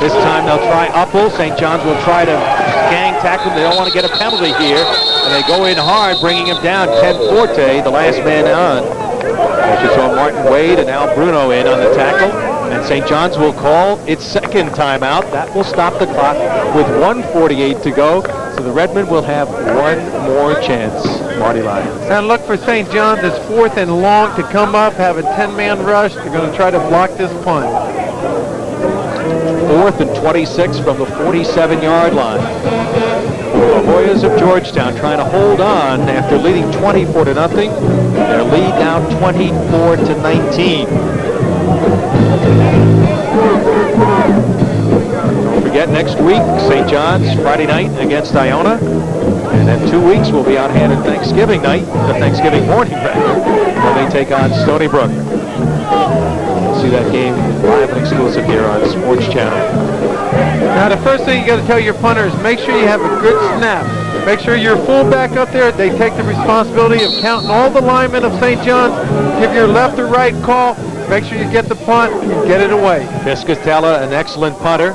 This time they'll try Uppel. St. John's will try to gang tackle him. They don't want to get a penalty here. And they go in hard, bringing him down. Ken Forte, the last man on. As you saw Martin Wade and Al Bruno in on the tackle. And St. John's will call its 2nd timeout. That will stop the clock with 1:48 to go. So the Redmen will have one more chance. Marty Lyons.
And look for St. John's. It's 4th and long to come up, have a 10-man rush. They're going to try to block this punt.
4th and 26 from the 47-yard line. The Hoyas of Georgetown trying to hold on after leading 24-0. Their lead now 24-19. Don't forget, next week, St. John's, Friday night against Iona. And then 2 weeks, we'll be out here on Thanksgiving night, the Thanksgiving morning, when they take on Stony Brook. We'll see that game live and exclusive here on Sports Channel.
Now, the first thing you got to tell your punters, make sure you have a good snap. Make sure your fullback up there, they take the responsibility of counting all the linemen of St. John's. Give your left or right call. Make sure you get the punt and get it away.
Piscatella, an excellent punter.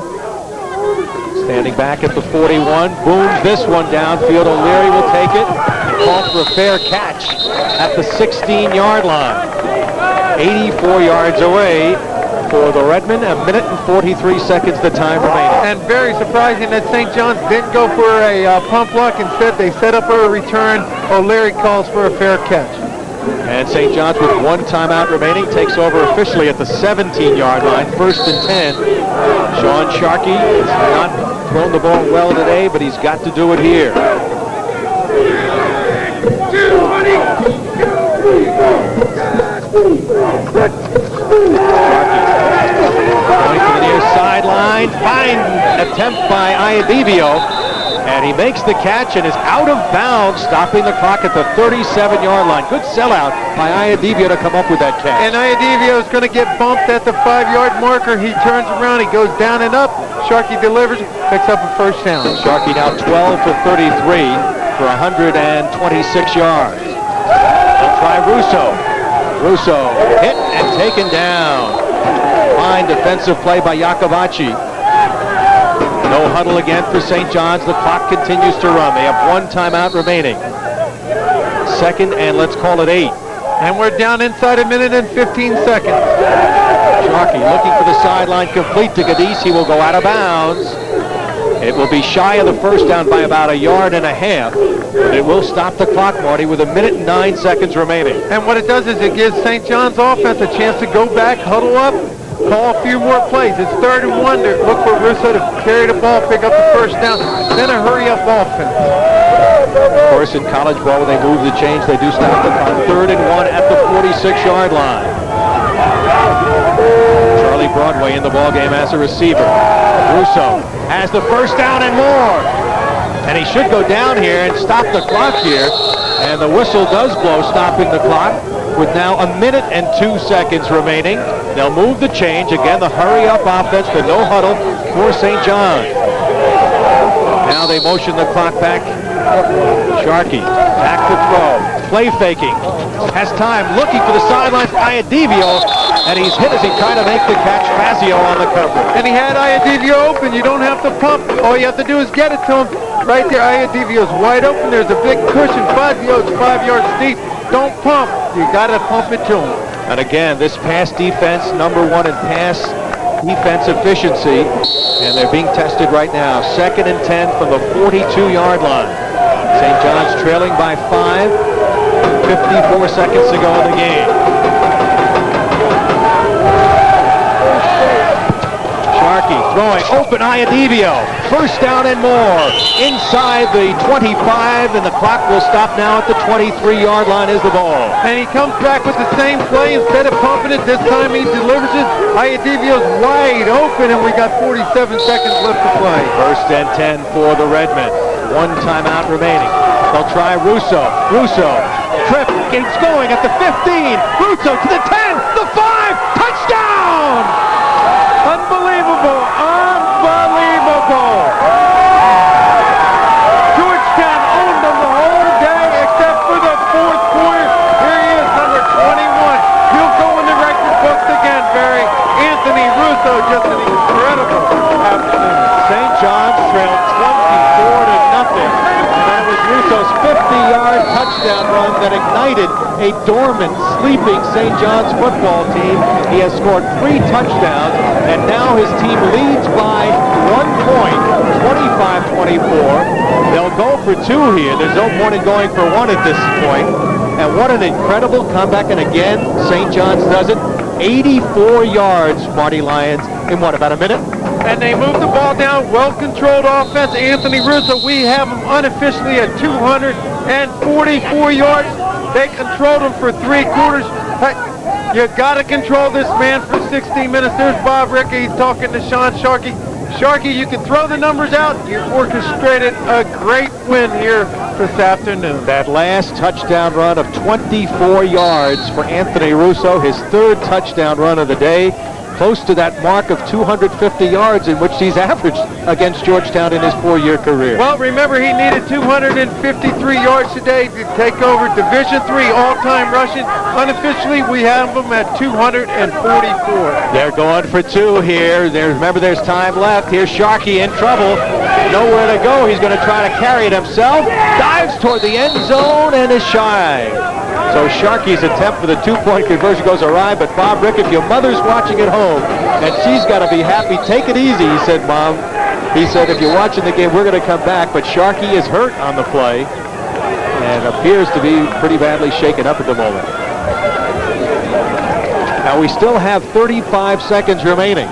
Standing back at the 41, booms this one downfield. O'Leary will take it and call for a fair catch at the 16-yard line. 84 yards away for the Redmen. 1 minute and 43 seconds the time remaining.
And very surprising that St. John's didn't go for a pump block. Instead, they set up a return. O'Leary calls for a fair catch.
And St. John's, with 1 timeout remaining, takes over officially at the 17-yard line. 1st and 10. Sean Sharkey has not thrown the ball well today, but he's got to do it here. Going to the near sideline. Fine attempt by Iadivio. And he makes the catch and is out of bounds, stopping the clock at the 37-yard line. Good sellout by Iadivio to come up with that catch.
And Iadivio is going to get bumped at the 5-yard marker. He turns around, he goes down and up. Sharkey delivers, picks up a 1st down.
Sharkey now 12 for 33 for 126 yards. They'll try Russo. Russo hit and taken down. Fine defensive play by Iacovacci. No huddle again for St. John's. The clock continues to run. They have 1 timeout remaining. 2nd and let's call it 8.
And we're down inside 1 minute and 15 seconds.
Sharkey looking for the sideline, complete to Cadiz. He will go out of bounds. It will be shy of the 1st down by about 1.5 yards. But it will stop the clock, Marty, with 1 minute and 9 seconds remaining.
And what it does is it gives St. John's offense a chance to go back, huddle up, call a few more plays. It's 3rd and 1. Look for Russo to carry the ball, pick up the first down, then a hurry-up offense.
Of course, in college ball, when they move the change, they do stop it on 3rd and 1 at the 46-yard line. Charlie Broadway in the ballgame as a receiver. Russo has the first down and more. And he should go down here and stop the clock here. And the whistle does blow, stopping the clock with now 1 minute and 2 seconds remaining. They'll move the change. Again, the hurry-up offense, the no huddle for St. John. Now they motion the clock back. Sharkey back to throw. Play faking. Has time. Looking for the sidelines. Iadivio. And he's hit as he tried to make the catch. Fazio on the cover.
And he had Iadivio open. You don't have to pump. All you have to do is get it to him. Right there, Iadivio's wide open. There's a big cushion. 5 yards deep. Don't pump. You got to pump it to him.
And again, this pass defense, #1 in pass defense efficiency. And they're being tested right now. 2nd and 10 from the 42-yard line. St. John's trailing by 5. 54 seconds to go in the game. Sharkey throwing open. Iadivio. First down and more. Inside the 25, and the clock will stop now at the 23-yard line is the ball.
And he comes back with the same play. Instead of pumping it, this time he delivers it. Iadivio's wide open, and we got 47 seconds left to play.
1st and 10 for the Redmen. 1 timeout remaining. They'll try Russo. Russo. Trip. It's going at the 15. Russo to the 10. The 5. Touchdown!
Unbelievable. Unbelievable. Georgetown owned them the whole day except for the 4th quarter. Here he is, number 21. He'll go in the record books again, Barry. Anthony Russo, just an incredible afternoon.
St. John's trailed 24-0. And it was Russo's 50-yard touchdown run that ignited a dormant, sleeping St. John's football team. He has scored 3 touchdowns, and now his team leads by 1 point, 25-24. They'll go for 2 here. There's no point in going for 1 at this point. And what an incredible comeback. And again, St. John's does it. 84 yards, Marty Lyons, in what, about a minute?
And they move the ball down. Well-controlled offense. Anthony Russo, we have him unofficially at 244 yards. They controlled him for 3 quarters. Hey, you got to control this man for 16 minutes. There's Bob Rickey. He's talking to Sean Sharkey. Sharkey, you can throw the numbers out. You orchestrated a great win here this afternoon.
That last touchdown run of 24 yards for Anthony Russo, his 3rd touchdown run of the day. Close to that mark of 250 yards in which he's averaged against Georgetown in his 4-year career.
Well, remember, he needed 253 yards today to take over Division III all-time rushing. Unofficially, we have him at 244.
They're going for 2 here. Remember, there's time left. Here's Sharkey in trouble. Nowhere to go. He's going to try to carry it himself. Dives toward the end zone and is shy. So Sharkey's attempt for the 2-point conversion goes awry, but Bob Rick, if your mother's watching at home, and she's got to be happy, take it easy, he said, Mom. He said, if you're watching the game, we're going to come back, but Sharkey is hurt on the play and appears to be pretty badly shaken up at the moment. Now we still have 35 seconds remaining.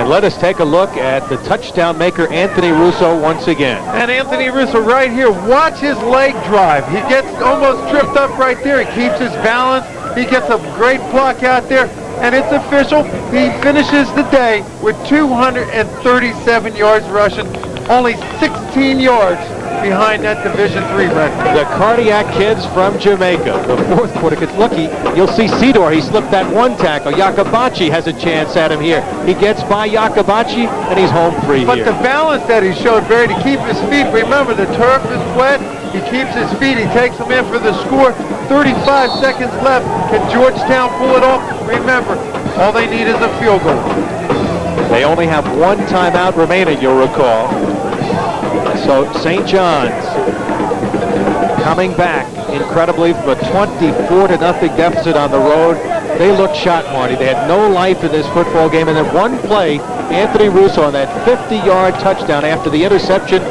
Let us take a look at the touchdown maker, Anthony Russo, once again.
And Anthony Russo right here, watch his leg drive. He gets almost tripped up right there. He keeps his balance. He gets a great block out there, and it's official. He finishes the day with 237 yards rushing, only 16 yards behind that Division III record.
The Cardiac kids from Jamaica. The 4th quarter gets lucky. You'll see Sidor. He slipped that 1 tackle. Yakabachi has a chance at him here. He gets by Yakabachi, and he's home free
but
here.
The balance that he showed, Barry, to keep his feet. Remember, the turf is wet. He keeps his feet. He takes them in for the score. 35 seconds left. Can Georgetown pull it off? Remember, all they need is a field goal.
They only have 1 timeout remaining, you'll recall. So St. John's coming back incredibly from a 24-0 deficit on the road. They looked shot, Marty. They had no life in this football game, and then 1 play Anthony Russo on that 50-yard touchdown after the interception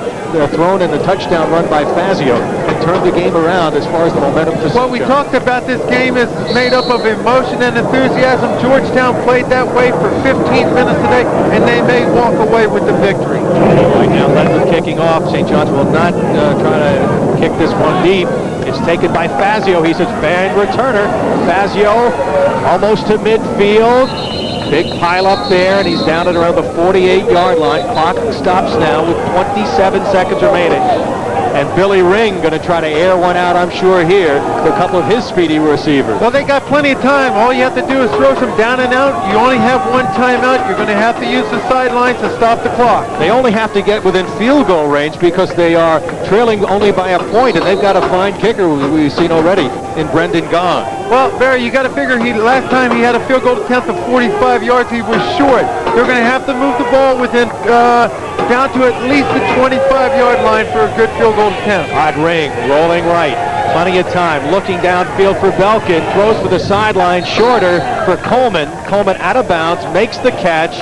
thrown in the touchdown run by Fazio, and turned the game around as far as the momentum to
What we talked about, this game is made up of emotion and enthusiasm. Georgetown played that way for 15 minutes today, and they may walk away with the victory.
Right now, Redmond kicking off. St. John's will not try to kick this one deep. It's taken by Fazio. He's a bang returner. Fazio almost to midfield. Big pile up there, and he's down at around the 48-yard line. Clock stops now with 27 seconds remaining. And Billy Ring going to try to air one out, I'm sure, here to a couple of his speedy receivers.
Well, they got plenty of time. All you have to do is throw some down and out. You only have one timeout. You're going to have to use the sidelines to stop the clock.
They only have to get within field goal range because they are trailing only by a point, and they've got a fine kicker we've seen already in Brendan Gahn.
Well, Barry, you got to figure last time he had a field goal attempt of 45 yards. He was short. They're going to have to move the ball within down to at least the 25-yard line for a good field goal attempt.
Odd Ring rolling right. Plenty of time. Looking downfield for Belkin. Throws for the sideline. Shorter for Coleman. Coleman out of bounds. Makes the catch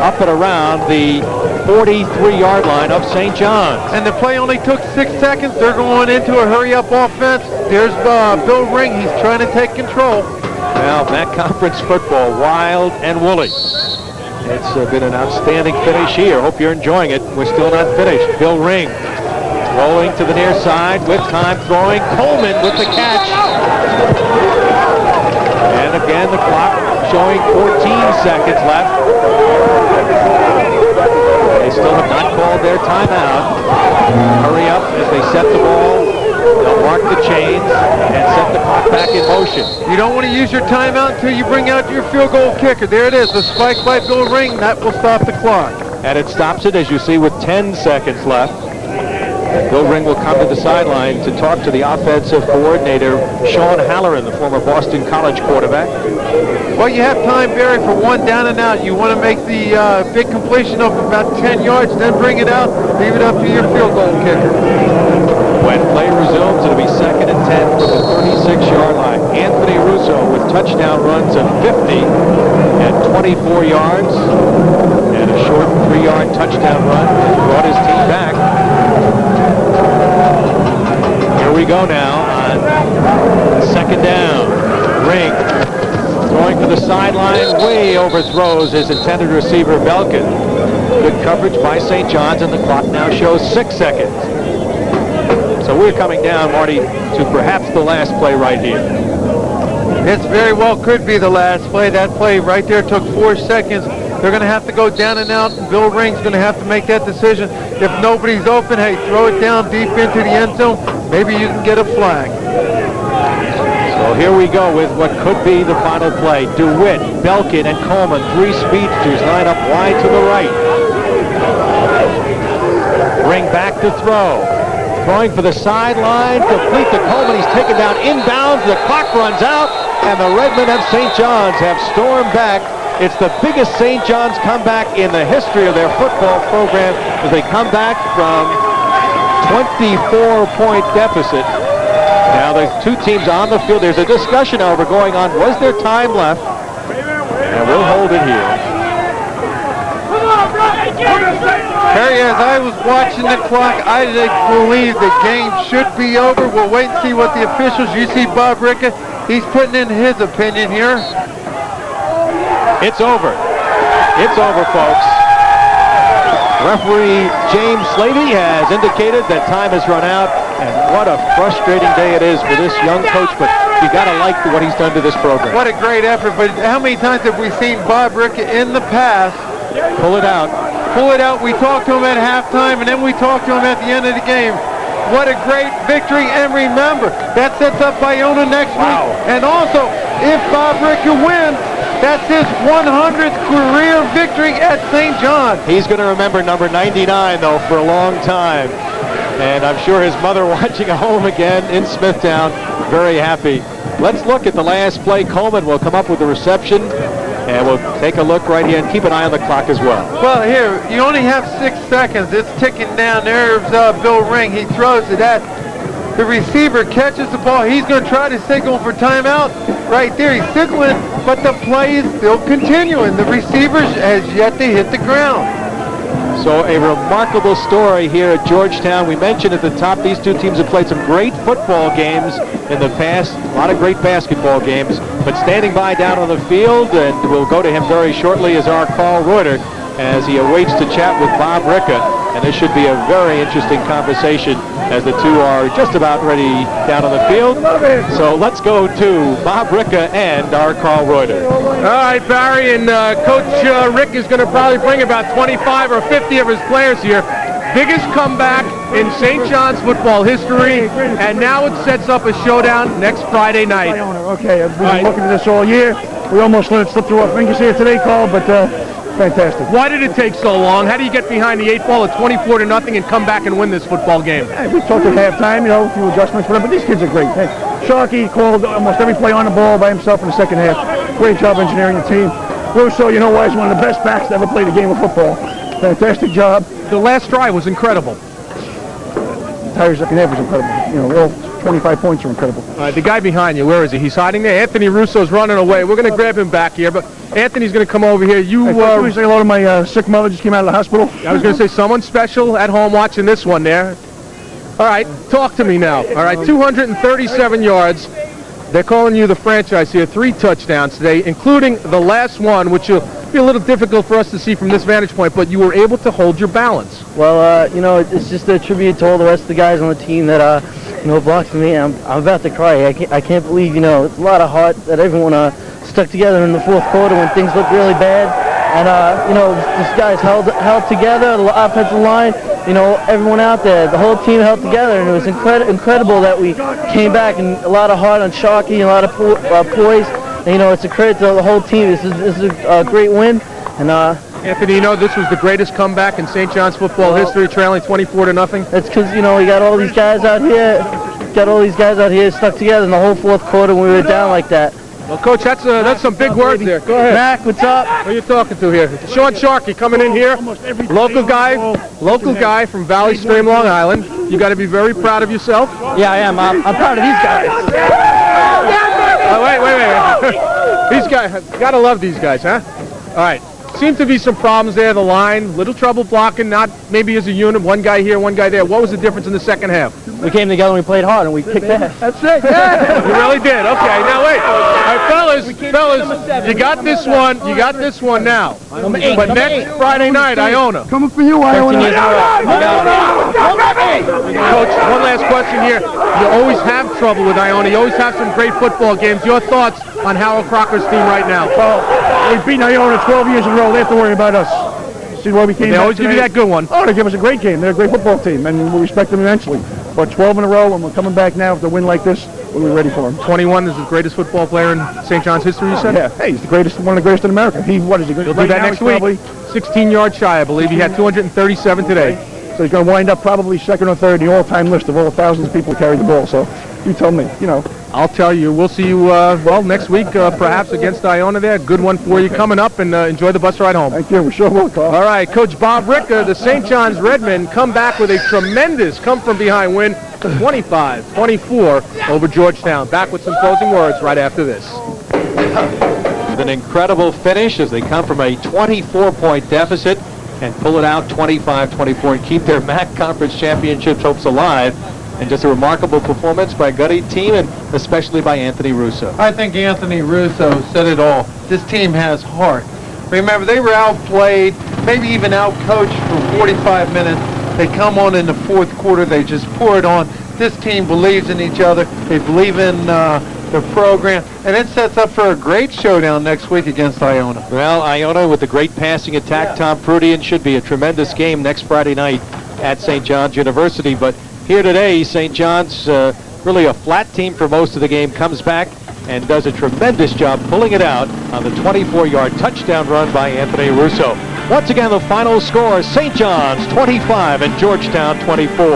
up and around the 43-yard line of St. John's.
And the play only took 6 seconds. They're going into a hurry-up offense. There's Bill Ring. He's trying to take control.
Well, that conference football, wild and woolly. It's been an outstanding finish here. Hope you're enjoying it. We're still not finished. Bill Ring rolling to the near side with time throwing. Coleman with the catch. And again, the clock showing 14 seconds left. They still have not called their timeout. Hurry up as they set the ball. They'll mark the chains and set the clock back in motion.
You don't want to use your timeout until you bring out your field goal kicker. There it is, the spike by Bill Ring. That will stop the clock.
And it stops it, as you see, with 10 seconds left. Bill Ring will come to the sideline to talk to the offensive coordinator, Sean Halloran, the former Boston College quarterback.
Well, you have time, Barry, for one down and out. You want to make the big completion of about 10 yards, then bring it out, leave it up to your field goal kicker.
When play resumes, it'll be 2nd and 10 from the 36-yard line. Anthony Russo with touchdown runs of 50 and 24 yards, and a short 3-yard touchdown run that brought his team back. Here we go now on 2nd down. Ring throwing for the sideline, way overthrows his intended receiver, Belkin. Good coverage by St. John's, and the clock now shows 6 seconds. So we're coming down, Marty, to perhaps the last play right here.
It very well could be the last play. That play right there took 4 seconds. They're going to have to go down and out, and Bill Ring's going to have to make that decision. If nobody's open, hey, throw it down deep into the end zone. Maybe you can get a flag.
So here we go with what could be the final play. DeWitt, Belkin, and Coleman, 3 speedsters line up wide to the right. Ring back to throw. Throwing for the sideline, complete to Coleman. He's taken down inbounds. The clock runs out, and the Redmen of St. John's have stormed back. It's the biggest St. John's comeback in the history of their football program as they come back from 24-point deficit. Now the two teams on the field. There's a discussion, however, going on. Was there time left? And we'll hold it here.
Harry, as I was watching the clock, I didn't believe the game should be over. We'll wait and see what the officials, you see Bob Rickett, he's putting in his opinion here.
It's over. It's over, folks. Referee James Slavey has indicated that time has run out, and what a frustrating day it is for this young coach, but you got to like what he's done to this program.
What a great effort, but how many times have we seen Bob Rickett in the past
pull it out?
Pull it out. We talked to him at halftime, and then we talked to him at the end of the game. What a great victory, and remember, that sets up Iona next week. And also, if Bob Rickett wins, that's his 100th career victory at St. John's.
He's going to remember number 99, though, for a long time. And I'm sure his mother watching at home again in Smithtown, very happy. Let's look at the last play. Coleman will come up with the reception. And we'll take a look right here and keep an eye on the clock as well.
Well, here, you only have 6 seconds. It's ticking down. There's Bill Ring. He throws it at The receiver catches the ball. He's going to try to signal for timeout. Right there, he's signaling, but the play is still continuing. The receiver has yet to hit the ground.
So a remarkable story here at Georgetown. We mentioned at the top these two teams have played some great football games in the past, a lot of great basketball games, but standing by down on the field, and we'll go to him very shortly, is our Carl Reuter as he awaits to chat with Bob Ricca, and this should be a very interesting conversation as the two are just about ready down on the field. So let's go to Bob Ricca and our Carl Reuter.
All right, Barry, and Coach Rick is going to probably bring about 25 or 50 of his players here. Biggest comeback in St. John's football history, and now it sets up a showdown next Friday night.
Okay, we've been looking at this all year. We almost let it slip through our fingers here today, Carl, but fantastic.
Why did it take so long? How do you get behind the 8 ball at 24-0 and come back and win this football game?
Hey, we talked at halftime, you know, a few adjustments for them, but these kids are great. Hey, Sharkey called almost every play on the ball by himself in the second half. Great job engineering the team. Russo, you know why, is one of the best backs to ever play the game of football. Fantastic job.
The last drive was incredible.
The entire second half was incredible. You know, all 25 points are incredible.
All right, the guy behind you, where is he? He's hiding there. Anthony Russo's running away. We're going to grab him back here, but Anthony's going to come over here. You
say hello to my sick mother, just came out of the hospital.
I was going to say someone special at home watching this one there. All right, talk to me now. All right, 237 yards. They're calling you the franchise here. 3 touchdowns today, including the last one, which will be a little difficult for us to see from this vantage point, but you were able to hold your balance.
Well, you know, it's just a tribute to all the rest of the guys on the team that, you know, blocked for me. I'm about to cry. I can't believe, you know, it's a lot of heart that everyone stuck together in the fourth quarter when things looked really bad. And, you know, these guys held together, the offensive line, you know, everyone out there, the whole team held together, and it was incredible that we came back, and a lot of heart on Sharkey, and a lot of poise. And, you know, it's a credit to the whole team. This is a great win. And
Anthony, you know, this was the greatest comeback in St. John's football history, trailing 24-0.
That's because, you know, we got all these guys out here, stuck together in the whole fourth quarter when we were down like that.
Well, Coach, that's some big words there. Go ahead.
Mac, what's up?
Who are you talking to here? Sean Sharkey coming in here. Local guy from Valley Stream, Long Island. You got to be very proud of yourself.
Yeah, I am. I'm proud of these guys.
Oh, wait. These guys, got to love these guys, huh? All right. Seemed to be some problems there, the line. Little trouble blocking, not maybe as a unit. One guy here, one guy there. What was the difference in the second half?
We came together and we played hard and we kicked ass.
That's it, yeah. You really did. Okay, now wait. All right, fellas, you got this one now. But next Friday night, Iona.
Coming for you, Iona.
Coach, one last question here. You always have trouble with Iona. You always have some great football games. Your thoughts on Harold Crocker's team right now?
Well, we've beaten Iona 12 years in a row. They have to worry about us. See why we came
They
back
always give you
today?
that good one.
Oh, they give us a great game. They're a great football team, and we respect them immensely. But 12 in a row, and we're coming back now with a win like this. We're ready for him.
21 is the greatest football player in St. John's history, you said?
Yeah. Hey, he's the greatest, one of the greatest in America. What is he?
He'll do that next week. 16 yards shy, I believe. He had 237 today.
So he's going to wind up probably second or third in the all-time list of all the thousands of people who carried the ball. So you tell me, you know.
I'll tell you. We'll see you, next week, perhaps against Iona there. Good one for you coming up, and enjoy the bus ride home.
Thank you. We sure will, Carl.
All right, Coach Bob Ricca, the St. John's Redmen, come back with a tremendous come-from-behind win, 25-24 over Georgetown. Back with some closing words right after this.
With an incredible finish as they come from a 24-point deficit and pull it out 25-24 and keep their MAC Conference Championships hopes alive. And just a remarkable performance by a gutted team, and especially by Anthony Russo.
I think Anthony Russo said it all. This team has heart. Remember, they were outplayed, maybe even outcoached for 45 minutes. They come on in the fourth quarter. They just pour it on. This team believes in each other. They believe in the program, and it sets up for a great showdown next week against Iona.
Well, Iona with the great passing attack, Tom Prudian, should be a tremendous game next Friday night at St. John's University. But here today, St. John's, really a flat team for most of the game, comes back and does a tremendous job pulling it out on the 24-yard touchdown run by Anthony Russo. Once again, the final score, St. John's 25 and Georgetown 24.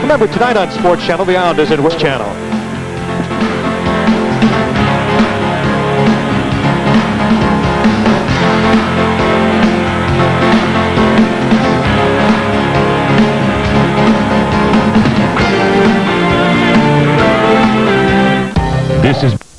Remember, tonight on Sports Channel, the Islanders and West Channel.
is